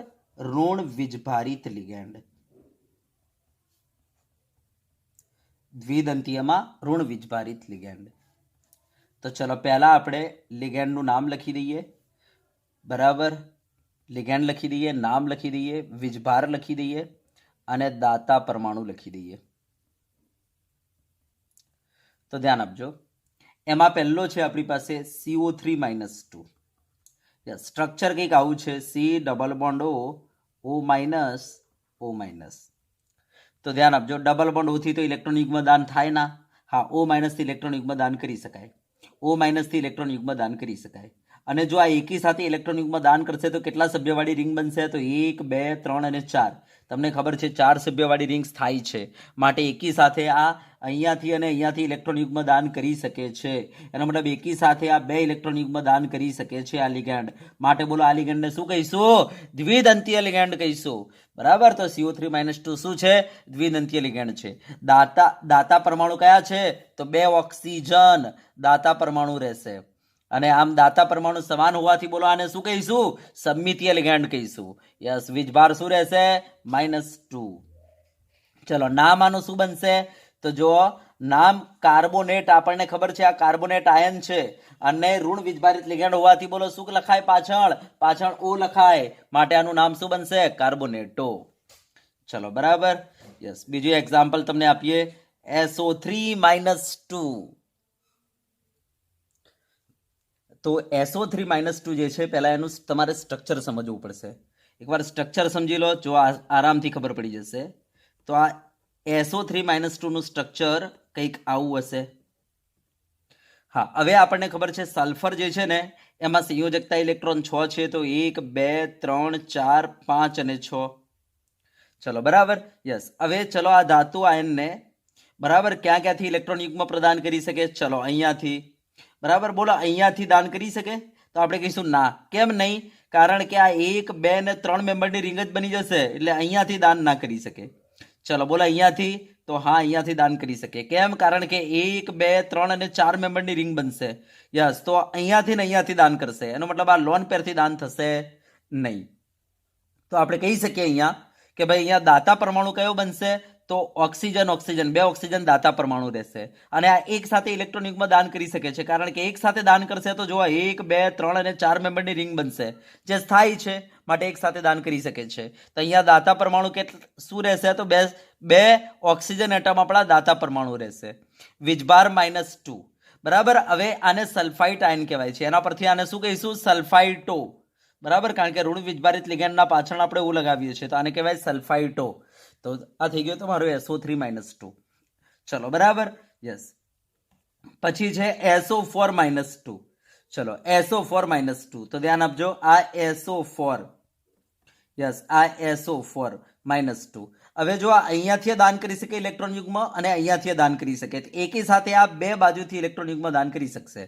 ઋણ વીજભારિત લિગેન્ડ, દ્વિદંતીયમાં ઋણ વીજભારિત લિગેન્ડ. તો ચલો, પહેલા આપણે લિગેન્ડનું નામ લખી દઈએ. બરાબર. લિગેન્ડ લખી દઈએ, નામ લખી દઈએ, વીજભાર લખી દઈએ અને દાતા પરમાણુ લખી દઈએ. તો ધ્યાન આપજો. એમાં પહેલો છે આપણી પાસે CO3-2. સ્ટ્રક્ચર કંઈક આવું છે, C double bond O minus O minus. તો ધ્યાન આપજો, ડબલ બોન્ડ ઓથી તો ઇલેક્ટ્રોન યુગ્મ દાન થાય ના. હા, O માઇનસથી ઇલેક્ટ્રોન યુગ્મ દાન કરી શકાય. O માઇનસથી ઇલેક્ટ્રોન યુગ્મ દાન કરી શકાય. અને જો આ એકી સાથે ઇલેક્ટ્રોન યુગ્મ દાન કરશે તો કેટલા સભ્યવાળી રિંગ બનશે? તો 1 2 3 અને 4. તમને ખબર છે 4 સભ્યવાળી રિંગ સ્થાયી છે માટે એકી સાથે આ અહીંયાથી અને અહીંયાથી ઇલેક્ટ્રોન યુગ્મ દાન કરી શકે છે. એનો મતલબ એકી સાથે આ 2 ઇલેક્ટ્રોન યુગ્મ દાન કરી શકે છે આ લિગેન્ડ. માટે બોલો આ લિગેન્ડને શું કહીશું? દ્વિદંતીય લિગેન્ડ કહીશું. બરાબર. તો CO3-2 શું છે? દ્વિદંતીય લિગેન્ડ છે. દાતા પરમાણુ કયા છે? તો 2 ઓક્સિજન દાતા પરમાણુ રહેશે. અને આમ દાતા પરમાણુ સમાન હોવાથી બોલો આને શું કહીશું? સમમિતીય લિગેન્ડ કહીશું. યસ, વીજભાર શું રહેશે? -2. ચલો, નામ આનું શું બનશે? તો જો નામ કાર્બોનેટ, આપણને ખબર છે આ કાર્બોનેટ આયન છે અને ઋણ વીજભારિત લિગેન્ડ હોવાથી બોલો શું લખાય? પાછળ O લખાય માટે આનું નામ શું બનશે? કાર્બોનેટો. ચલો, બરાબર. યસ, બીજું એક્ઝામ્પલ તમને આપીએ. SO3-2. તો SO3-2 જે છે, પહેલા એનું તમારે સ્ટ્રક્ચર સમજવું પડશે. એકવાર સ્ટ્રક્ચર સમજી લો, જો આરામથી ખબર પડી જશે. તો આ SO3-2 નું સ્ટ્રક્ચર કંઈક આવું હશે. હા, હવે આપણને ખબર છે સલ્ફર જે છે ને એમાં સંયોજકતા ઇલેક્ટ્રોન 6 છે. તો 1 2 3 4 5 અને 6. ચલો, બરાબર. યસ, હવે ચલો આ ધાતુ આયનને બરાબર ક્યાંથી ઇલેક્ટ્રોન યુગ્મ પ્રદાન કરી શકે? ચલો, અહીંયાથી. બરાબર. બોલો અહીંયાથી દાન કરી શકે? તો આપણે કહીશું ના. કેમ નહીં? કારણ કે આ 1 2 ને 3 મેમ્બરની રિંગ જ બની જશે એટલે અહીંયાથી દાન ના કરી શકે. ચલો, બોલો અહીંયાથી. તો હા, અહીંયાથી દાન કરી શકે. કેમ? કારણ કે 1 2 3 અને 4 મેમ્બરની રિંગ બનશે. યસ, તો અહીંયાથી ને અહીંયાથી દાન કરશે. એનો મતલબ આ લોન પેરથી દાન થશે નહીં. તો આપણે કહી શકીએ અહીંયા કે ભાઈ અહીંયા દાતા પરમાણુ કયો બનશે? તો ઓક્સિજન 2 ઓક્સિજન દાતા પરમાણુ રહેશે. અને આ એક સાથે ઇલેક્ટ્રોન યુગ્મ દાન કરી શકે છે કારણ કે એક સાથે દાન કરશે તો જો 1 2 3 અને 4 મેમ્બરની રિંગ બનશે જે સ્થાયી છે માટે એક સાથે દાન કરી શકે છે. તો અહીંયા દાતા પરમાણુ શું રહેશે? તો 2 ઓક્સિજન એટમ આપણા દાતા પરમાણુ રહેશે. વીજભાર -2. બરાબર. હવે આને સલ્ફાઇટ આયન કહેવાય છે. એના પરથી આને શું કહીશું? સલ્ફાઇટો. બરાબર. કારણ કે ઋણ વીજભારિત લિગેન્ડના પાછળ આપણે એવું લગાવીએ છીએ તો આને કહેવાય સલ્ફાઇટો. તો આ થઈ ગયો તમારો SO3-2. ચલો, બરાબર. યસ, પછી છે SO4-2. ચલો, SO4-2. તો ધ્યાન આપજો, આ SO4. યસ આ SO4 -2. હવે જો આ અહીંયાથી દાન કરી શકે ઇલેક્ટ્રોન યુગ્મ અને અહીંયાથી દાન કરી શકે, એકી સાથે આ બે બાજુથી ઇલેક્ટ્રોન યુગ્મ દાન કરી શકશે.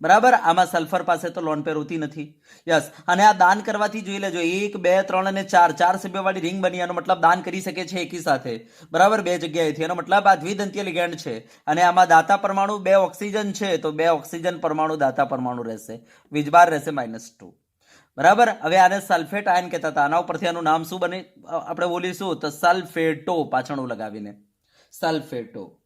બરાબર, આમાં સલ્ફર પાસે તો લોન પેર હોતી નથી. યસ, અને આ દાન કરવાથી જોઈ લેજો 1 2 3 અને 4 ચાર સભ્યવાળી રિંગ બની, એનો મતલબ દાન કરી શકે છે એકી સાથે. બરાબર, બે જગ્યાએથી, એનો મતલબ આ દ્વિદંતીય લિગેન્ડ છે. અને આમાં દાતા પરમાણુ 2 ઓક્સિજન છે, તો 2 ઓક્સિજન પરમાણુ દાતા પરમાણુ રહેશે, વીજભાર રહેશે -2. બરાબર, હવે આને સલ્ફેટ આયન કહેતા હતા, આના ઉપરથી આનું નામ શું બને આપણે બોલીશું તો સલ્ફેટો, પાછળનું લગાવીને સલ્ફેટો.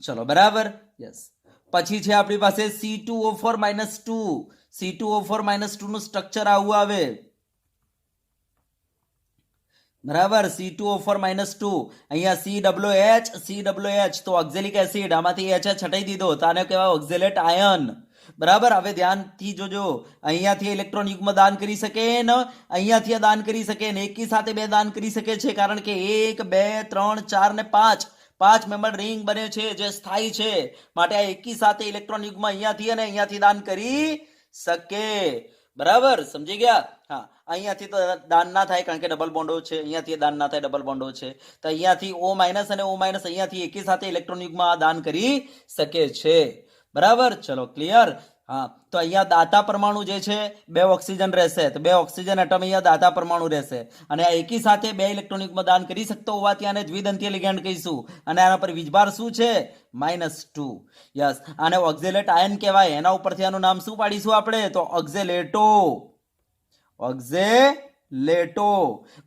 ચલો બરાબર, યસ. પછી છે આપણી પાસે C2O4 -2. C2O4 -2 નું સ્ટ્રક્ચર આવું આવે. બરાબર, C2O4 -2, અહીંયા COH તો ઓક્ઝેલિક એસિડ, આમાંથી H હટાઈ દીધો તો આને કહેવાય ઓક્ઝેલેટ આયન. બરાબર, હવે ધ્યાનથી જોજો, અહીંયાથી ઇલેક્ટ્રોન યુગ્મ દાન કરી શકે ને અહીંયાથી દાન કરી શકે ને એકી સાથે બે દાન કરી શકે છે, કારણ કે 1 2 3 4 ને 5 મેમ્બર રિંગ બને છે જે સ્થાયી છે, માટે આ એકી સાથે ઇલેક્ટ્રોન યુગ્મ અહીંયાથી અને અહીંયાથી દાન કરી શકે. બરાબર, સમજી ગયા? હા, અહીંયાથી તો દાન ના થાય કારણ કે ડબલ બોન્ડો છે, અહીંયાથી દાન ના થાય ડબલ બોન્ડો છે, તો અહીંયાથી O- અને O- અહીંયાથી એકી સાથે ઇલેક્ટ્રોન યુગ્મ દાન કરી શકે છે. બરાબર, ચલો ક્લિયર. હા, તો અહીંયા દાતા પરમાણુ જે છે 2 ઓક્સિજન રહેશે, તો 2 ઓક્સિજન એટમ અહીંયા દાતા પરમાણુ રહેશે, અને આ એકી સાથે 2 ઇલેક્ટ્રોન યુગ્મ દાન કરી શકતો હોવાથી આને દ્વિદંતીય લિગેન્ડ કહીશું, અને આના પર વીજભાર શું છે -2. યસ, આને ઓક્ઝેલેટ આયન કહેવાય, એના ઉપરથી આનું નામ શું પાડીશું આપણે તો ઓક્ઝેલેટો.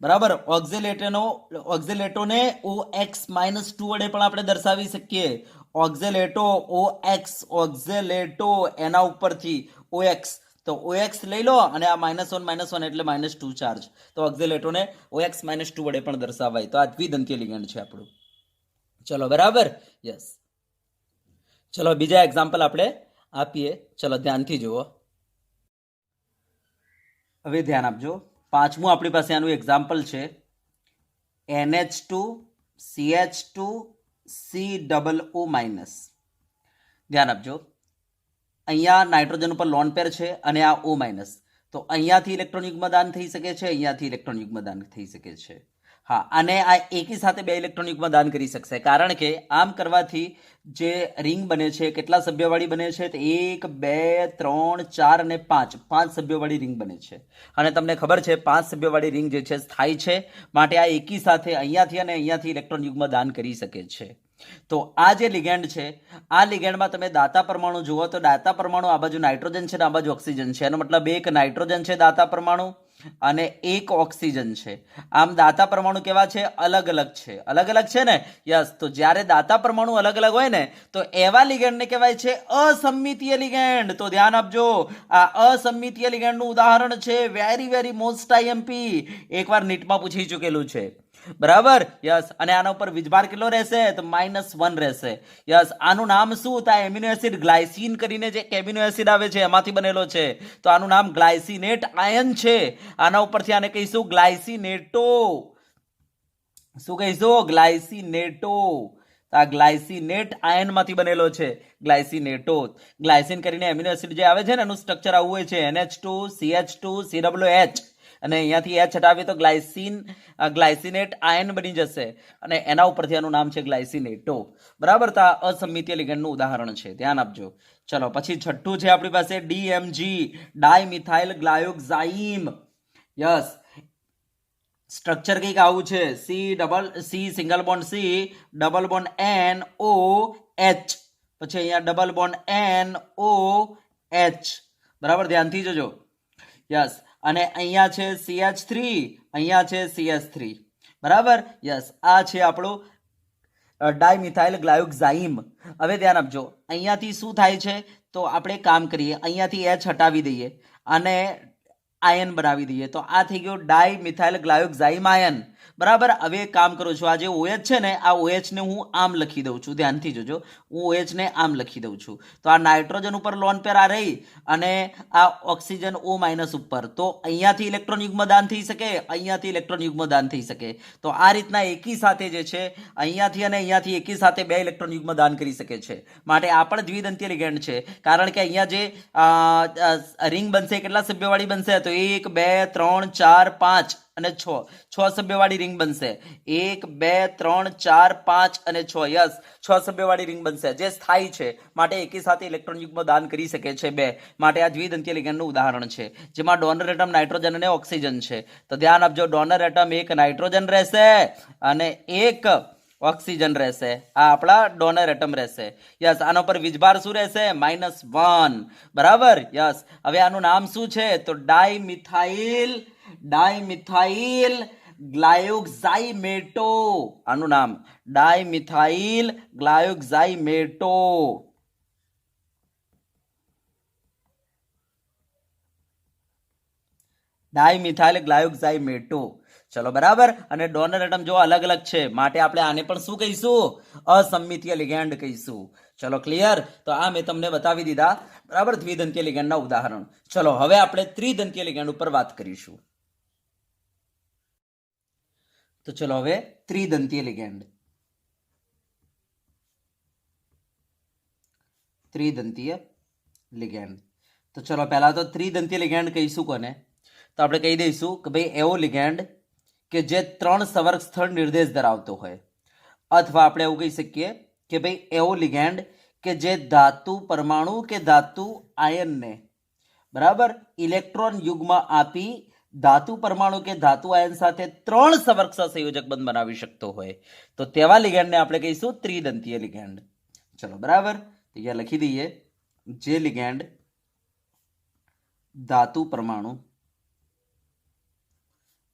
બરાબર, ઓક્ઝેલેટોને OX -2 વડે પણ આપણે દર્શાવી શકીએ. ઓક્ઝેલેટો ઓક્ઝેલેટો, એના ઉપરથી OX, તો OX લઈ લો અને આ -1 એટલે -2 ચાર્જ, તો ઓક્ઝેલેટોને OX -2 વડે પણ દર્શાવાય. તો આ દ્વિદંતીય લિગેન્ડ છે આપણું. ચલો બરાબર, યસ. ચલો બીજા એક્ઝામ્પલ આપણે આપીએ. ચલો ધ્યાનથી જુઓ. હવે ધ્યાન આપજો, પાંચમું આપણી પાસે આનું એક્ઝામ્પલ છે NH2CH2COO-. ધ્યાન આપજો, અહીંયા નાઇટ્રોજન ઉપર લોન પેર છે અને આ O-, તો અહીંયાથી ઇલેક્ટ્રોન યુગ્મ દાન થઈ શકે છે, અહીંયાથી ઇલેક્ટ્રોન યુગ્મ દાન થઈ શકે છે. હા, અને આ એકી સાથે 2 ઇલેક્ટ્રોન યુગ્મ દાન કરી શકશે, કારણ કે આમ કરવાથી જે રિંગ બને છે કેટલા સભ્યવાળી બને છે તો 1 2 3 4 અને 5 સભ્યવાળી રિંગ બને છે. અને તમને ખબર છે 5 સભ્યવાળી રિંગ જે છે સ્થાયી છે, માટે આ એકી સાથે અહીંયાથી અને અહીંયાથી ઇલેક્ટ્રોન યુગ્મ દાન કરી શકે છે. તો આ જે લિગેન્ડ છે, આ લિગેન્ડમાં તમે દાતા પરમાણુ જુઓ તો દાતા પરમાણુ આ બાજુ નાઇટ્રોજન છે ને આ બાજુ ઓક્સિજન છે, એનો મતલબ એક નાઇટ્રોજન છે દાતા પરમાણુ અને એક ઓક્સિજન છે. આમ દાતા પરમાણુ કેવા છે અલગ અલગ છે ને. યસ, તો જ્યારે દાતા પરમાણુ અલગ અલગ હોય ને તો એવા લિગેન્ડને કહેવાય છે અસમિતીય લિગેન્ડ. તો ધ્યાન આપજો, આ અસમિતીય લિગેન્ડનું ઉદાહરણ છે વેરી મોસ્ટ IMP, એકવાર નીટમાં પૂછી ચૂકેલું છે. બરાબર, યસ. અને આના ઉપર વીજભાર કેટલો રહેશે તો -1 રહેશે. યસ, આનું નામ શું તો એમિનો એસિડ ગ્લાયસીન કરીને જે એમિનો એસિડ આવે છે એમાંથી બનેલો છે, તો આનું નામ ગ્લાયસિનેટ આયન છે. આના ઉપરથી આને કહીશું ગ્લાયસિનેટો. શું કહીશું ગ્લાયસિનેટો. આ ગ્લાયસિનેટ આયનમાંથી બનેલો છે, ગ્લાયસિનેટો. ગ્લાયસિન કરીને એમિનો એસિડ જે આવે છે ને એનું સ્ટ્રક્ચર આવું હોય છે NH2CH2COOH, અને અહીંયાથી H હટાવીએ તો ગ્લાયસિનેટ આયન બની જશે, અને એના ઉપરથી આનું નામ છે ગ્લાયસિનેટો. બરાબર, તો આ અસમિતીય લિગેન્ડનું ઉદાહરણ છે, ધ્યાન આપજો. ચલો પછી છઠ્ઠું છે આપણી પાસે DMG, ડાયમિથાઇલ ગ્લાયોક્સાઇમ. યસ, સ્ટ્રક્ચર કંઈક આવું છે C single bond C double bond NOH, પછી અહીંયા ડબલ બોન્ડ NOH. બરાબર, ધ્યાનથી જોજો. યસ, અને અહીંયા છે CH3, અહીંયા છે CH3. બરાબર, યસ, આ છે આપણું ડાયમિથાઇલ ગ્લાયોક્સાઇમ. હવે ધ્યાન આપજો, અહીંયાથી શું થાય છે તો આપણે કામ કરીએ, અહીંયાથી H હટાવી દઈએ અને આયન બનાવી દઈએ, તો આ થઈ ગયો ડાયમિથાઇલ ગ્લાયોક્સાઇમ આયન. બરાબર, હવે એક કામ કરું છું, આ જે OH છે ને આ OH ને હું આમ લખી દઉં છું, ધ્યાનથી જોજો, હું OH ને આમ લખી દઉં છું, તો આ નાઇટ્રોજન ઉપર લોન પેર આ રહી અને આ ઓક્સિજન O- ઉપર, તો અહીંયાથી ઇલેક્ટ્રોન યુગ્મ દાન થઈ શકે, અહીંયાથી ઇલેક્ટ્રોન યુગ્મ દાન થઈ શકે. તો આ રીતના એકી સાથે જે છે અહીંયાથી અને અહીંયાથી એકી સાથે 2 ઇલેક્ટ્રોન યુગ્મ દાન કરી શકે છે, માટે આ પણ દ્વિદંતીય લિગેન્ડ છે, કારણ કે અહીંયા જે રિંગ બનશે કેટલા સભ્યવાળી બનશે તો 1 2 3 4 5 અને 6 સભ્યવાળી રિંગ બનશે 1 2 3 4 5 અને 6 યસ 6 સભ્યવાળી રિંગ બનશે જે સ્થાયી છે માટે એકી સાથે ઇલેક્ટ્રોન યુગ્મ દાન કરી શકે છે 2 માટે આ દ્વિદંતીય લિગેન્ડનું ઉદાહરણ છે જેમાં ડોનર એટમ નાઇટ્રોજન અને ઓક્સિજન છે તો ધ્યાન આપજો ડોનર એટમ એક નાઇટ્રોજન રહેશે અને એક ઓક્સિજન રહેશે આ આપણા ડોનર એટમ રહેશે યસ આના પર વીજભાર શું રહેશે -1 બરાબર યસ હવે આનું નામ શું છે તો ડાઇમિથાઇલ ગ્લાયોક્સાઇમેટો આનું નામ ડાઇમિથાઇલ ગ્લાયોક્સાઇમેટો ચલો બરાબર અને ડોનર એટમ જો અલગ અલગ છે માટે આપણે આને પણ શું કહીશું અસંમિતીય લિગેન્ડ કહીશું ચલો ક્લિયર તો આ મેં તમને બતાવી દીધા બરાબર દ્વિદંતીય લિગેન્ડના ઉદાહરણ ચલો હવે આપણે ત્રિદંતીય લિગેન્ડ ઉપર વાત કરીશું તો ચલો હવે ત્રિદંતીય લિગેન્ડ તો ચલો પહેલા તો ત્રિદંતીય લિગેન્ડ કહીશું કોને તો આપણે કહી દઈશું કે ભાઈ એવો લિગેન્ડ કે જે 3 સંવર્ગ સ્થળ નિર્દેશ ધરાવતો હોય અથવા આપણે એવું કહી શકીએ કે ભાઈ એવો લિગેન્ડ કે જે ધાતુ પરમાણુ કે ધાતુ આયનને બરાબર ઇલેક્ટ્રોન યુગ્મ આપી ધાતુ પરમાણુ કે ધાતુ આયન સાથે 3 સંવર્ગ સહસંયોજક બંધ બનાવી શકતો હોય તો તેવા લિગેન્ડને આપણે કહીશું ત્રિદંતીય લિગેન્ડ ચલો બરાબર તો અહીંયા લખી દઈએ જે લિગેન્ડ ધાતુ પરમાણુ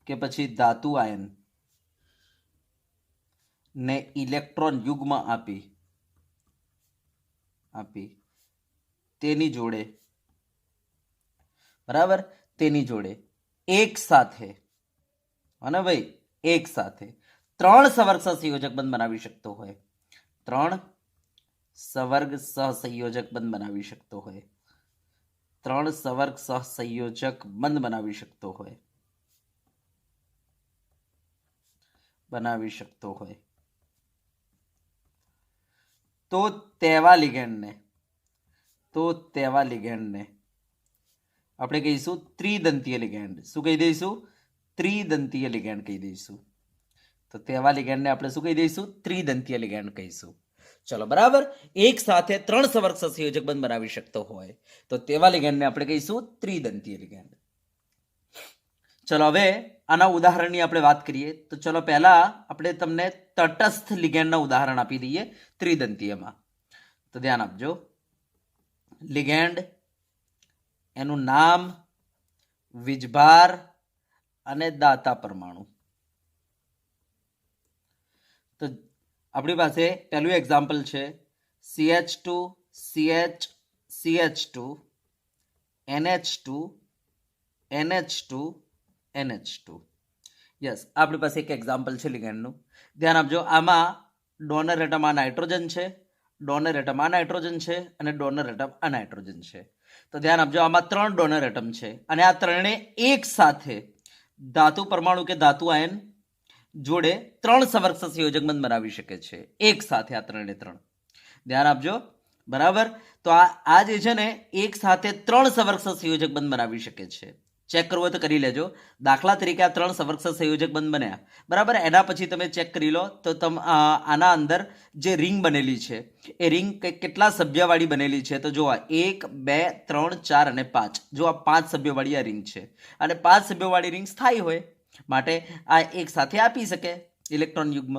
કે પછી ધાતુ આયન ને ઇલેક્ટ્રોન યુગ્મ આપી તેની જોડે બરાબર તેની જોડે એક સાથે અને ભાઈ એક સાથે 3 સંવર્ગ સહસંયોજક બંધ બનાવી શકતો હોય 3 સંવર્ગ સહસંયોજક બંધ બનાવી શકતો હોય 3 સંવર્ગ સહસંયોજક બંધ બનાવી શકતો હોય તો તેવા લિગેન્ડને આપણે કહીશું ત્રિદંતીય લિગેન્ડ શું કહી દઈશું ત્રિદંતીય લિગેન્ડ કહી દઈશું તો તેવા લિગેન્ડને આપણે શું કહી દઈશું ત્રિદંતીય લિગેન્ડ કહીશું ચલો બરાબર એક સાથે 3 સંવર્ગ સહસંયોજક બંધ બનાવી શકતો હોય તો તેવા લિગેન્ડને આપણે કહીશું ત્રિદંતીય લિગેન્ડ ચલો હવે આના ઉદાહરણની આપણે વાત કરીએ તો ચલો પહેલા આપણે તમને તટસ્થ લિગેન્ડના ઉદાહરણ આપી દઈએ ત્રિદંતીયમાં તો ધ્યાન આપજો લિગેન્ડ એનું નામ વીજભાર અને દાતા પરમાણુ તો આપણી પાસે પહેલું એક્ઝામ્પલ છે CH2 CH2 NH2 NH2 NH2 yes આપણી પાસે એક એક્ઝામ્પલ છે લિગેન્ડનું ધ્યાન આપજો આમાં ડોનર એટમ આ નાઇટ્રોજન છે ડોનર એટમ આ નાઇટ્રોજન છે અને ડોનર એટમ આ નાઇટ્રોજન છે તો ધ્યાન આપજો આમાં 3 ડોનર એટમ છે અને આ ત્રણે એક સાથે ધાતુ પરમાણુ કે ધાતુ આયન જોડે 3 સંવર્ગ સહસંયોજક બંધ બનાવી શકે છે એક સાથે આ ત્રણે ધ્યાન આપજો બરાબર તો આ જે છે ને એક સાથે 3 સંવર્ગ સહસંયોજક બંધ બનાવી શકે છે ચેક કરવું હોય તો કરી લેજો દાખલા તરીકે આ 3 સંવર્ગ સહસંયોજક બંધ બન્યા બરાબર એના પછી તમે ચેક કરી લો તો આના અંદર જે રિંગ બનેલી છે એ રિંગ કેટલા સભ્યવાળી બનેલી છે તો જો 1 2 3 4 અને 5 જો આ 5 સભ્યવાળી આ રિંગ છે અને 5 સભ્યવાળી રિંગ સ્થાયી હોય માટે આ એક સાથે આપી શકે ઇલેક્ટ્રોન યુગ્મ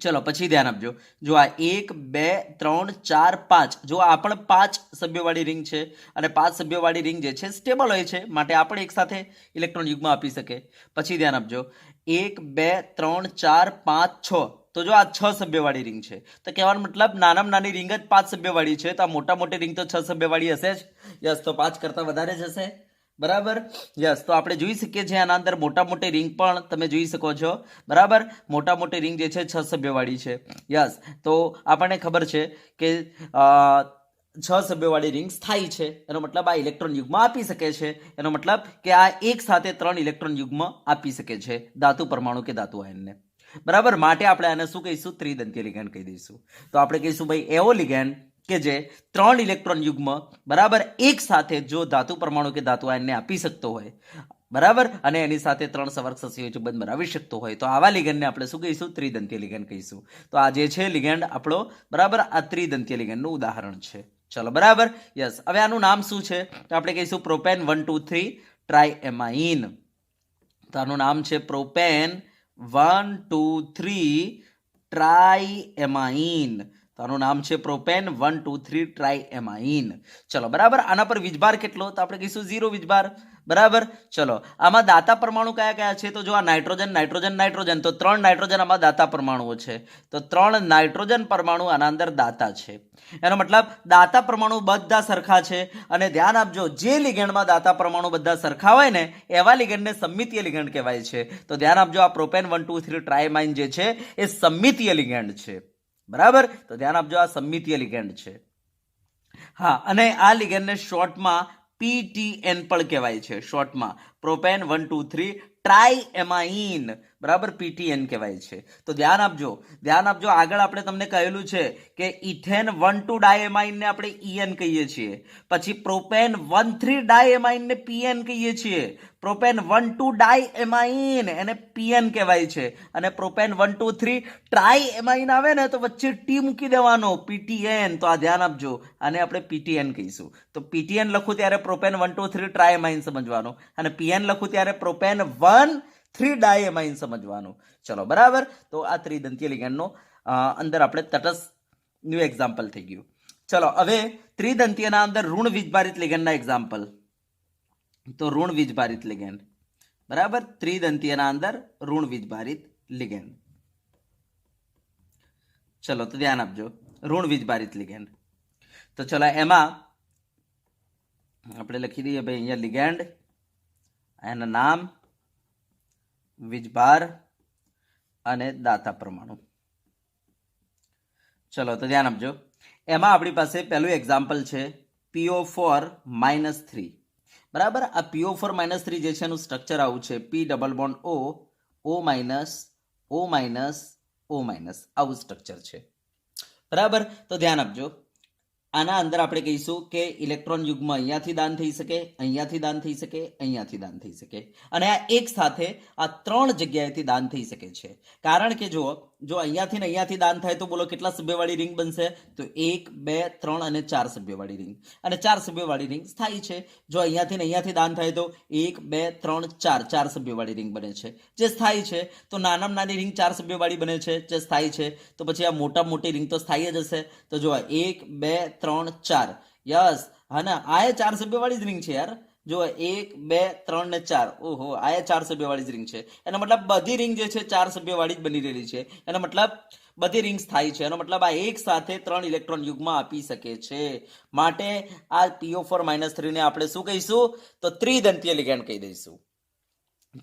ચલો પછી ધ્યાન આપજો જો આ 1 2 3 4 5 જો આ પણ 5 સભ્યવાળી રિંગ છે અને 5 સભ્યવાળી રિંગ જે છે સ્ટેબલ હોય છે માટે આપણે એક સાથે ઇલેક્ટ્રોન યુગ્મ આપી શકે પછી ધ્યાન આપજો 1 2 3 4 5 6 તો જો આ 6 સભ્યવાળી રિંગ છે તો કહેવાનો મતલબ નાનામાં નાની રિંગ જ 5 સભ્યવાળી છે તો આ મોટા મોટી રિંગ તો 6 સભ્યવાળી હશે જ યસ તો 5 કરતાં વધારે જ હશે બરાબર યસ તો આપણે જોઈ શકીએ છીએ આના અંદર મોટા મોટી રિંગ પણ તમે જોઈ શકો છો બરાબર મોટા મોટી રિંગ જે છે 6 સભ્યવાળી છે યસ તો આપણને ખબર છે કે 6 સભ્યવાળી રિંગ સ્થાયી છે એનો મતલબ આ ઇલેક્ટ્રોન યુગ્મ આપી શકે છે એનો મતલબ કે આ એક સાથે 3 ઇલેક્ટ્રોન યુગ્મ આપી શકે છે ધાતુ પરમાણુ કે ધાતુ આયનને બરાબર માટે આપણે આને શું કહીશું ત્રિદંતીય લિગેન્ડ કહી દઈશું તો આપણે કહીશું ભાઈ એવો લિગેન્ડ કે જે 3 ઇલેક્ટ્રોન યુગ્મ બરાબર એક સાથે જો ધાતુ પરમાણુ કે ધાતુ આયનને આપી શકતો હોય બરાબર, અને એની સાથે 3 સંવર્ગ સહસંયોજક બંધ બનાવી શકતો હોય તો આવા લિગેન્ડને આપણે શું કહીશું? ત્રિદંતીય લિગેન્ડ કહીશું. તો આ જે છે લિગેન્ડ આપણો, બરાબર, આ ત્રિદંતીય લિગેન્ડનું ઉદાહરણ છે. ચલો, બરાબર, યસ. હવે આનું નામ શું છે? તો આપણે કહીશું પ્રોપેન 1 2 3 ટ્રાયએમાઇન. તો આનું નામ છે પ્રોપેન 1 2 3 ટ્રાયએમાઇન. તો આનું નામ છે પ્રોપેન 1 2 3 ટ્રાયએમાઇન. ચલો, બરાબર. આના પર વીજભાર કેટલો? તો આપણે કહીશું 0 વીજભાર. બરાબર. ચલો, આમાં દાતા પરમાણુ કયા કયા છે? તો જો આ નાઇટ્રોજન, નાઇટ્રોજન, નાઇટ્રોજન, તો 3 નાઇટ્રોજન આમાં દાતા પરમાણુઓ છે. તો 3 નાઇટ્રોજન પરમાણુ આના અંદર દાતા છે. એનો મતલબ દાતા પરમાણુ બધા સરખા છે. અને ધ્યાન આપજો, જે લિગેન્ડમાં દાતા પરમાણુ બધા સરખા હોય ને એવા લિગેન્ડને સમમિતીય લિગેન્ડ કહેવાય છે. તો ધ્યાન આપજો, આ પ્રોપેન 1 2 3 ટ્રાયમાઇન જે છે એ સમમિતીય લિગેન્ડ છે. બરાબર, તો ધ્યાન આપજો, આ સમમિતીય લિગેન્ડ છે. હા, અને આ લિગેન્ડને શોર્ટમાં PTN પણ કહેવાય છે. શોર્ટમાં પ્રોપેન 1 2 3 ટ્રાયએમાઇન, બરાબર, PTN કહેવાય છે. તો ધ્યાન આપજો, આગળ આપણે તમને કહેલું છે કે ઇથેન 1 2 ડાયએમાઇન ને આપણે EN કહીએ છીએ. પછી પ્રોપેન 1 3 ડાયએમાઇન ને PN કહીએ છીએ. પ્રોપેન 1 2 ડાયએમાઇન એને PN કહેવાય છે. અને પ્રોપેન 1 2 3 ટ્રાયએમાઇન આવે ને તો વચ્ચે T મૂકી દેવાનો, PTN. તો આ ધ્યાન આપજો, આને આપણે PTN કહીશું. તો PTN લખું ત્યારે પ્રોપેન 1 2 3 ટ્રાયએમાઇન સમજવાનું, અને PN લખું ત્યારે પ્રોપેન 1 3 ડાયએમાઇન સમજવાનું. ચલો, બરાબર. તો આ ત્રિદંતીય લિગેન્ડનો અંદર આપણે તટસ્થનું એક્ઝામ્પલ થઈ ગયું. ચલો, હવે ત્રિદંતીયના અંદર ઋણ વીજભારિત લિગેન્ડના એક્ઝામ્પલ. તો ઋણ વીજભારિત લિગેન્ડ, બરાબર, ત્રિદંતીયના અંદર ઋણ વીજભારિત લિગેન્ડ. ચલો, તો ધ્યાન આપજો, ઋણ વીજભારિત લિગેન્ડ. તો ચલો, એમાં આપણે લખી દઈએ ભાઈ અહીંયા લિગેન્ડ, એના નામ, વીજભાર અને દાતા પરમાણુ. ચલો, તો ધ્યાન આપજો, એમાં આપણી પાસે પહેલું એક્ઝામ્પલ છે PO4 -3. બરાબર, આ PO4 -3 જે છે એનું સ્ટ્રક્ચર આવું છે, P double bond O, O minus, O minus, O minus, આવું સ્ટ્રક્ચર છે. બરાબર, તો ધ્યાન આપજો, આના અંદર આપણે કહીશું કે ઇલેક્ટ્રોન યુગ્મ અહીંયાથી દાન થઈ શકે, અહીંયાથી દાન થઈ શકે, અહીંયાથી દાન થઈ શકે, અને આ એક સાથે આ 3 જગ્યાએથી દાન થઈ શકે છે. કારણ કે જો અહીંયાથી ને અહીંયાથી દાન થાય તો બોલો કેટલા સભ્યવાળી રિંગ બનશે? તો 1 2 3 અને 4 સભ્યવાળી રિંગ. અને 4 સભ્યવાળી રિંગ સ્થાયી છે. જો અહીંયાથી ને અહીંયાથી દાન થાય તો 1 2 3 4 4 સભ્યવાળી રિંગ બને છે, જે સ્થાયી છે. તો નાનામાં નાની રિંગ 4 સભ્યવાળી બને છે, જે સ્થાયી છે. તો પછી આ મોટામાં મોટી રિંગ તો સ્થાયી જ હશે. તો જો 1 2 3 4, યસ, હા ને, આ 4 સભ્યવાળી જ રિંગ છે યાર. જો 1 2 3 ને 4, ઓહો, આ 4 સભ્યવાળી જ રિંગ છે. એનો મતલબ બધી રિંગ જે છે 4 સભ્યવાળી જ બની રહેલી છે. એનો મતલબ બધી રિંગ સ્થાયી છે. એનો મતલબ આ એક સાથે 3 ઇલેક્ટ્રોન યુગ્મ આપી શકે છે. માટે આ PO4 -3 ને આપણે શું કહીશું? તો ત્રિદંતીય લિગેન્ડ કહી દઈશું.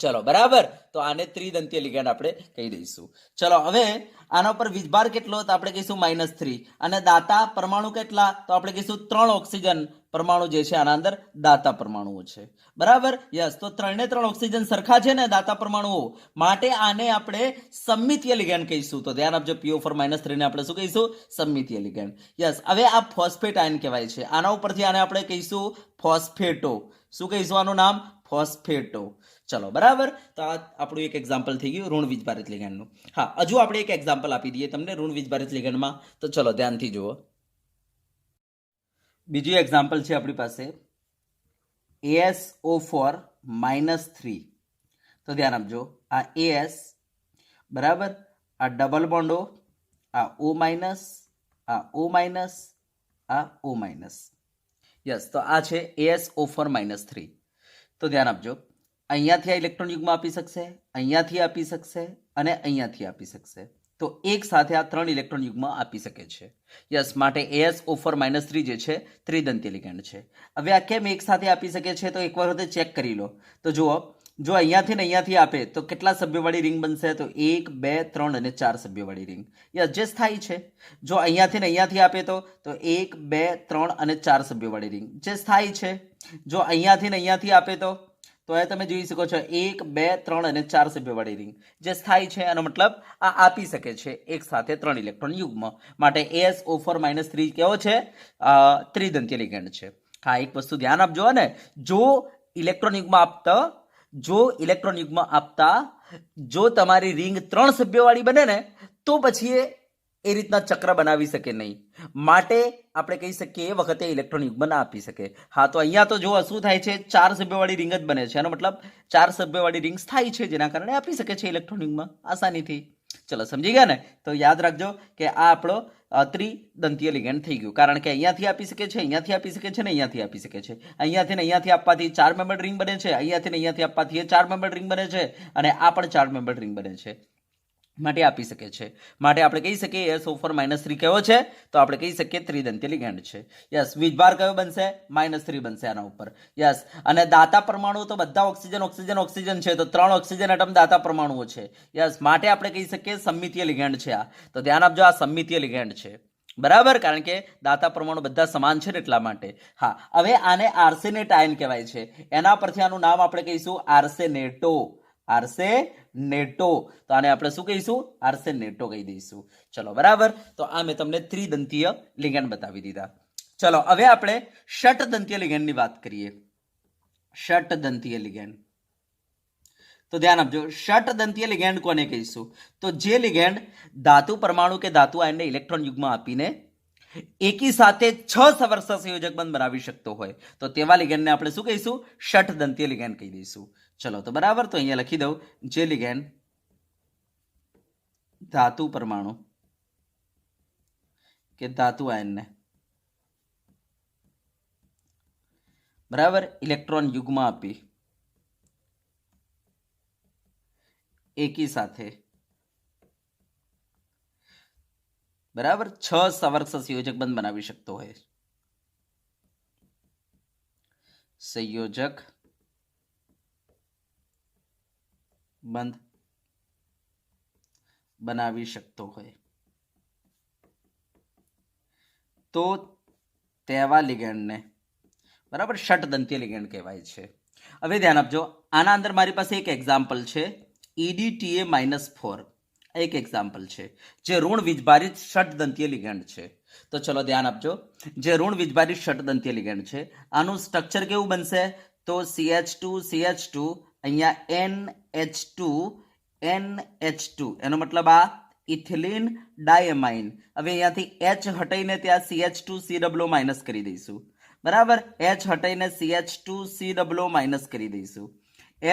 ચલો, બરાબર, તો આને ત્રિદંતીય લિગેન્ડ આપણે કહી દઈશું. ચલો, હવે આના પર વીજભાર કેટલો? તો આપણે કહીશું -3. અને દાતા પરમાણુ કેટલા? તો આપણે કહીશું 3 ઓક્સિજન પરમાણુ જે છે આના અંદર દાતા પરમાણુઓ છે. બરાબર, યસ. તો 3 ઓક્સિજન સરખા છે ને દાતા પરમાણુઓ, માટે આને આપણે સમમિતીય લિગેન્ડ કહીશું. તો ધ્યાન આપજો, PO4 -3 ને આપણે શું કહીશું? સમમિતીય લિગેન્ડ. યસ. હવે આ ફોસ્ફેટ આયન કહેવાય છે. આના ઉપરથી આને આપણે કહીશું ફોસ્ફેટો. શું કહીશું આનું નામ? ફોસ્ફેટો. ચલો, બરાબર. તો આ આપણું એક એક્ઝામ્પલ થઈ ગયું ઋણ વીજભારિત લિગેન્ડનું. હા, હજુ આપણે એક એક્ઝામ્પલ આપી દઈએ તમને ઋણ વીજભારિત લિગેન્ડમાં. તો ચલો, ધ્યાનથી જુઓ. બીજું એક્ઝામ્પલ છે આપણી પાસે AsO4 -3. તો ધ્યાન આપજો, આ AS, બરાબર, આ ડબલ બોન્ડ O, આ O માઇનસ, આ O માઇનસ, આ O માઇનસ. યસ. તો આ છે AsO4 -3. તો ધ્યાન આપજો, અહીંયાથી આ ઇલેક્ટ્રોન યુગ્મ આપી શકશે, અહીંયાથી આપી શકશે, અને અહીંયાથી આપી શકશે. તો એક સાથે આ 3 ઇલેક્ટ્રોન યુગ્મ આપી શકે છે. યસ. માટે AsO4 -3 જે છે ત્રિદંતીય લિગેન્ડ છે. હવે આ કેમ એક સાથે આપી શકે છે? તો એક વખતે ચેક કરી લો. તો જુઓ, જો અહીંયાથી ને અહીંયાથી આપે તો કેટલા સભ્યવાળી રિંગ બનશે? તો 1 2 3 અને 4 સભ્યવાળી રિંગ. યસ, જે સ્થાયી છે. જો અહીંયાથી ને અહીંયાથી આપે તો 1 2 3 અને 4 સભ્યવાળી રિંગ, જે સ્થાયી છે. જો અહીંયાથી ને અહીંયાથી આપે તો એ તમે જોઈ શકો છો 1 2 3 અને 4 સભ્યવાળી રિંગ, જે સ્થાયી છે. એનો મતલબ આ આપી શકે છે એક સાથે 3 ઇલેક્ટ્રોન યુગ્મ. માટે AsO4 -3 કેવો છે? ત્રિદંતીય લિગેન્ડ છે. હા, એક વસ્તુ ધ્યાન આપજો ને, જો ઇલેક્ટ્રોન યુગ્મ આપતા જો ઇલેક્ટ્રોન યુગ્મ આપતા જો તમારી રિંગ 3 સભ્યોવાળી બને ને તો પછી એ રીતના ચક્ર બનાવી શકે નહીં. માટે આપણે કહી શકીએ એ વખતે ઇલેક્ટ્રોન યુગ્મ ના આપી શકે. હા, તો અહીંયા તો જો શું થાય છે, 4 સભ્યોવાળી રિંગ જ બને છે. એનો મતલબ 4 સભ્યોવાળી રિંગ્સ થાય છે, જેના કારણે આપી શકે છે ઇલેક્ટ્રોન યુગ્મ આસાનીથી. ચલો, સમજી ગયા ને? તો યાદ રાખજો કે આ આપણો ત્રિદંતીય લિગેન્ડ થઈ ગયું, કારણ કે અહીંયાથી આપી શકે છે, અહીંયાથી આપી શકે છે ને અહીંયાથી આપી શકે છે. અહીંયાથી ને અહીંયાથી આપવાથી 4 મેમ્બર્ડ રિંગ બને છે, અહીંયાથી ને અહીંયાથી આપવાથી એ 4 મેમ્બર્ડ રિંગ બને છે, અને આ પણ 4 મેમ્બર્ડ રિંગ બને છે. માટે આપી શકે છે. માટે આપણે કહી શકીએ SO4-3 કયો છે? તો આપણે કહી શકીએ ત્રિદંતીય લિગેન્ડ છે. યસ. વીજભાર કયો બનશે? -3 બનશે આના ઉપર. યસ. અને દાતા પરમાણુ તો બધા ઓક્સિજન છે, તો 3 ઓક્સિજન એટમ દાતા પરમાણુઓ છે. યસ. માટે આપણે કહી શકીએ સમમિતીય લિગેન્ડ છે આ. તો ધ્યાન આપજો, આ સમમિતીય લિગેન્ડ છે. બરાબર, કારણ કે દાતા પરમાણુ બધા સમાન છે ને એટલા માટે. હા, હવે આને આર્સેનેટ આયન કહેવાય છે. એના પરથી આનું નામ આપણે કહીશું આર્સેનેટો. આર્સેનેટો. તો આને આપણે શું કહીશું? આર્સેનેટો કહી દઈશું. ચલો, બરાબર. તો આ મેં તમને ત્રિદંતીય લિગેન્ડ બતાવી દીધા. ચલો, હવે આપણે ષટદંતીય લિગેન્ડની વાત કરીએ. ષટદંતીય લિગેન્ડ. તો ધ્યાન આપજો, ષટદંતીય લિગેન્ડ કોને કહીશું? તો જે લિગેન્ડ ધાતુ પરમાણુ કે ધાતુ આયનને ઇલેક્ટ્રોન યુગ્મ આપીને એકી સાથે 6 સવર્ષ સંયોજક બંધ બનાવી શકતો હોય તો તેવા લિગેન્ડને આપણે શું કહીશું? ષટદંતીય લિગેન્ડ કહી દઈશું. ચલો, તો બરાબર. તો અહીંયા લખી દઉં, જે લિગેન્ડ ધાતુ પરમાણુ કે ધાતુ આયનને બરાબર ઇલેક્ટ્રોન યુગ્મ આપી એકી સાથે બરાબર 6 સવર્ષ સંયોજક બંધ બનાવી શકતો હોય. સંયોજક બંધ બનાવી શકતો હોય તો તેવા લિગેન્ડને બરાબર ષટદંતીય લિગેન્ડ કહેવાય છે. હવે ધ્યાન આપજો, આના અંદર મારી પાસે એક એક્ઝામ્પલ છે, EDTA-4. એક એક્ઝામ્પલ છે જે ઋણ વીજભારિત ષટદંતીય લિગેન્ડ છે. તો ચલો ધ્યાન આપજો, જે ઋણ વીજભારિત ષટદંતીય લિગેન્ડ છે આનું સ્ટ્રક્ચર કેવું બનશે? તો CH2 અહીંયા NH2 એનો મતલબ આ ઇથિલિન ડાયમાઇન. હવે અહીંયાથી H હટાઈને ત્યાં CH2COO માઇનસ કરી દઈશું. બરાબર, H હટાઈને CH2COO માઇનસ કરી દઈશું.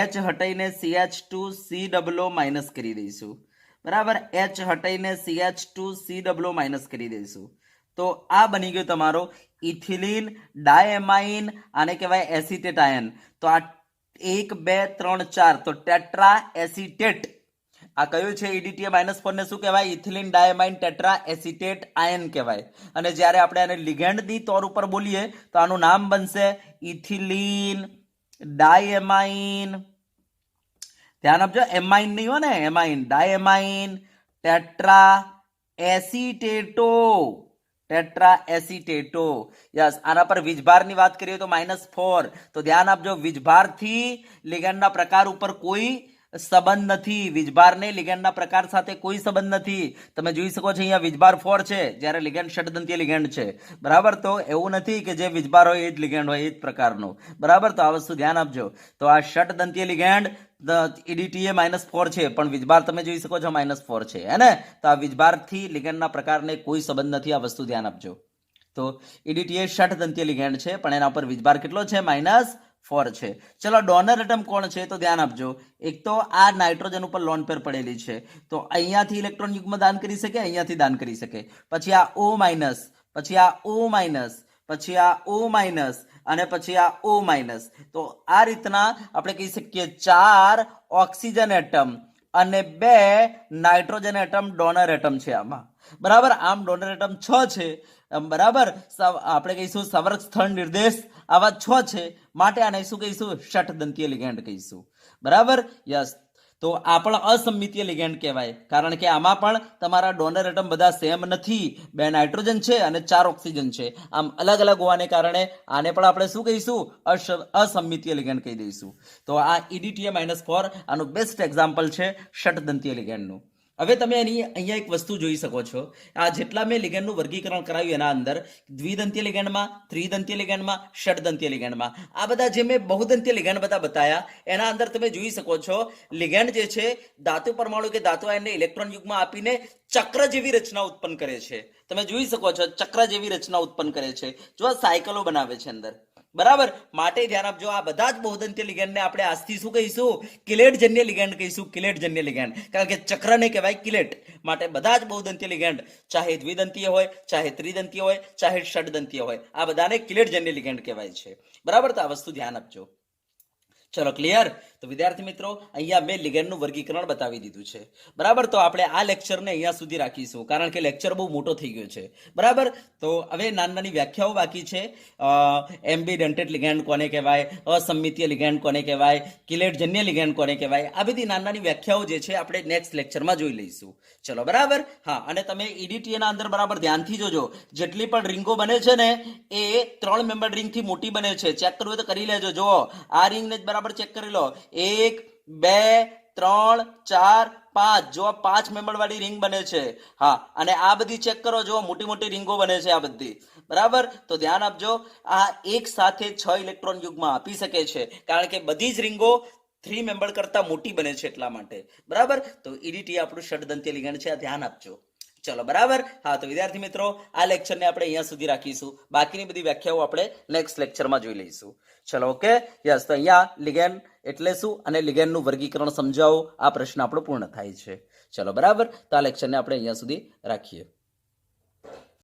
H હટાઈને CH2COO માઇનસ કરી દઈશું. બરાબર, H હટાઈને CH2COO માઇનસ કરી દઈશું. તો આ બની ગયો તમારો ઇથિલિન ડાયમાઇન, આને કહેવાય એસિટેટ આયન. તો આ 1 2 3 4 તો ટેટ્રા એસિટેટ. આ કયું છે? EDTA-4 ને શું કહેવાય? ઇથિલિન ડાયમાઇન ટેટ્રા એસિટેટ આયન કહેવાય. અને જ્યારે આપણે આને લિગેન્ડની તौर ઉપર બોલીએ તો આનું નામ બનશે ઇથિલિન ડાયમાઇન. ધ્યાન આપજો, એમાઇન નહીં હો ને, એમાઇન, ડાયમાઇન ટેટ્રા એસિટેટો. ટેટ્રા એસિટેટો. યસ. આના પર વીજભારની વાત કરીએ તો -4. તો ધ્યાન આપજો, વીજભારથી લિગેન્ડના પ્રકાર ઉપર કોઈ સંબંધ નથી. વીજભારને લિગેન્ડના પ્રકાર સાથે કોઈ સંબંધ નથી. તમે જોઈ શકો છો અહીંયા વીજભાર 4 છે, જ્યારે લિગેન્ડ ષટદંતીય લિગેન્ડ છે. બરાબર, તો એવું નથી કે જે વીજભાર હોય એ જ લિગેન્ડ હોય, એ જ પ્રકારનો. બરાબર, તો આ વસ્તુ ધ્યાન આપજો. તો આ ષટદંતીય લિગેન્ડ EDTA-4 છે, પણ વીજભાર તમે જોઈ શકો છો -4 છે, હે ને? તો આ વીજભારથી લિગેન્ડના પ્રકારને કોઈ સંબંધ નથી. આ વસ્તુ ધ્યાન આપજો. તો EDTA ષટદંતીય લિગેન્ડ છે, પણ એના પર વીજભાર કેટલો છે? -4 છે. ચલો, ડોનર એટમ કોણ છે? તો ધ્યાન આપજો, એક તો આ નાઇટ્રોજન ઉપર લોન પેર પડેલી છે, તો અહીંયાથી ઇલેક્ટ્રોન યુગ્મ દાન કરી શકે, અહીંયાથી દાન કરી શકે. પછી આ O-, પછી આ O-, પછી આ O-, અને પછી આ O-. તો આ રીતના આપણે કહી શકીએ 4 ઓક્સિજન એટમ અને 2 નાઇટ્રોજન એટમ ડોનર એટમ છે આમાં. બરાબર, આમ ડોનર એટમ 6 છે. બરાબર, આપણે કહીશું સંવર્ગ સ્થળ નિર્દેશ આવા 6 છે. માટે આને શું કહીશું? ષટદંતીય લિગેન્ડ કહીશું. બરાબર, યસ. તો આ પણ અસમિતીય લિગેન્ડ કહેવાય, કારણ કે આમાં પણ તમારા ડોનર એટમ બધા સેમ નથી. 2 નાઇટ્રોજન છે અને 4 ઓક્સિજન છે. આમ અલગ અલગ હોવાને કારણે આને પણ આપણે શું કહીશું? અસમિતીય લિગેન્ડ કહી દઈશું. તો આ EDTA-4 આનું બેસ્ટ એક્ઝામ્પલ છે ષટદંતીય લિગેન્ડનું. હવે તમે અહીંયા એક વસ્તુ જોઈ શકો છો, આ જેટલા મેં લિગેન્ડનું વર્ગીકરણ કરાવ્યું એના અંદર દ્વિદંતીય લિગેન્ડમાં, ત્રિદંતીય લિગેન્ડમાં, ષડદંતીય લિગેન્ડમાં, આ બધા જે મેં બહુદંતીય લિગેન્ડ બધા બતાયા એના અંદર તમે જોઈ શકો છો લિગેન્ડ જે છે ધાતુ પરમાણુ કે ધાતુ આયનને ઇલેક્ટ્રોન યુગમાં આપીને ચક્ર જેવી રચના ઉત્પન્ન કરે છે. તમે જોઈ શકો છો ચક્ર જેવી રચના ઉત્પન્ન કરે છે, જો આ સાયકલો બનાવે છે અંદર. બરાબર, માટે ધ્યાન આપજો, આ બધા જ બહુદંતીય લિગેન્ડને આપણે આજથી શું કહીશું? કિલેટજન્ય લિગેન્ડ કહીશું, કિલેટજન્ય લિગેન્ડ, કારણ કે ચક્રને કહેવાય કિલેટ. માટે બધા જ બહુદંતીય લિગેન્ડ, ચાહે દ્વિદંતીય હોય, ચાહે ત્રિદંતીય હોય, ચાહે ષડદંતીય હોય, આ બધાને કિલેટજન્ય લિગેન્ડ કહેવાય છે. બરાબર, તો આ વસ્તુ ધ્યાન આપજો. ચલો, ક્લિયર? તો વિદ્યાર્થી મિત્રો, અહીંયા મેં લિગેન્ડનું વર્ગીકરણ બતાવી દીધું છે. બરાબર, તો આપણે આ લેક્ચરને અહીંયા સુધી રાખીશું, કારણ કે લેક્ચર બહુ મોટો થઈ ગયો છે. બરાબર, તો હવે નાની નાની વ્યાખ્યાઓ બાકી છે. એમ્બિડન્ટેડ લિગેન્ડ કોને કહેવાય, અસંમિતીય લિગેન્ડ કોને કહેવાય, કિલેટજન્ય લિગેન્ડ કોને કહેવાય, આ બધી નાની નાની વ્યાખ્યાઓ જે છે આપણે નેક્સ્ટ લેક્ચરમાં જોઈ લઈશું. ચલો, બરાબર. હા, અને તમે EDTA ના અંદર બરાબર ધ્યાનથી જોજો, જેટલી પણ રિંગો બને છે ને એ 3 મેમ્બર રિંગથી મોટી બને છે. ચેક કરવું તો કરી લેજો. જો આ રિંગને જ બરાબર ચેક કરી લો. 1 2 3 4 5, જો 5 મેમ્બર વાળી રિંગ બને છે. હા, અને આ બધી ચેક કરો, જો મોટી મોટી રિંગો બને છે આ બધી. બરાબર, તો ધ્યાન આપજો, આ એક સાથે 6 ઇલેક્ટ્રોન યુગમાં આપી શકે છે, કારણ કે બધી જ રિંગો 3 મેમ્બર કરતા મોટી બને છે એટલા માટે. બરાબર, તો EDTA આપણું ષડદંતીય લિગેન્ડ છે, આ ધ્યાન આપજો. ચલો, બરાબર. હા, તો વિદ્યાર્થી મિત્રો, આ લેક્ચરને આપણે અહીંયા સુધી રાખીશું, બાકીની બધી વ્યાખ્યાઓ આપણે નેક્સ્ટ લેક્ચરમાં જોઈ લઈશું. ચલો, ઓકે, યસ. તો અહીંયા લિગેન્ડ એટલે શું અને લિગેન્ડનું વર્ગીકરણ સમજાવો, આ પ્રશ્ન આપણો પૂર્ણ થાય છે. ચલો, બરાબર, તો આ લેક્ચરને આપણે અહીંયા સુધી રાખીએ.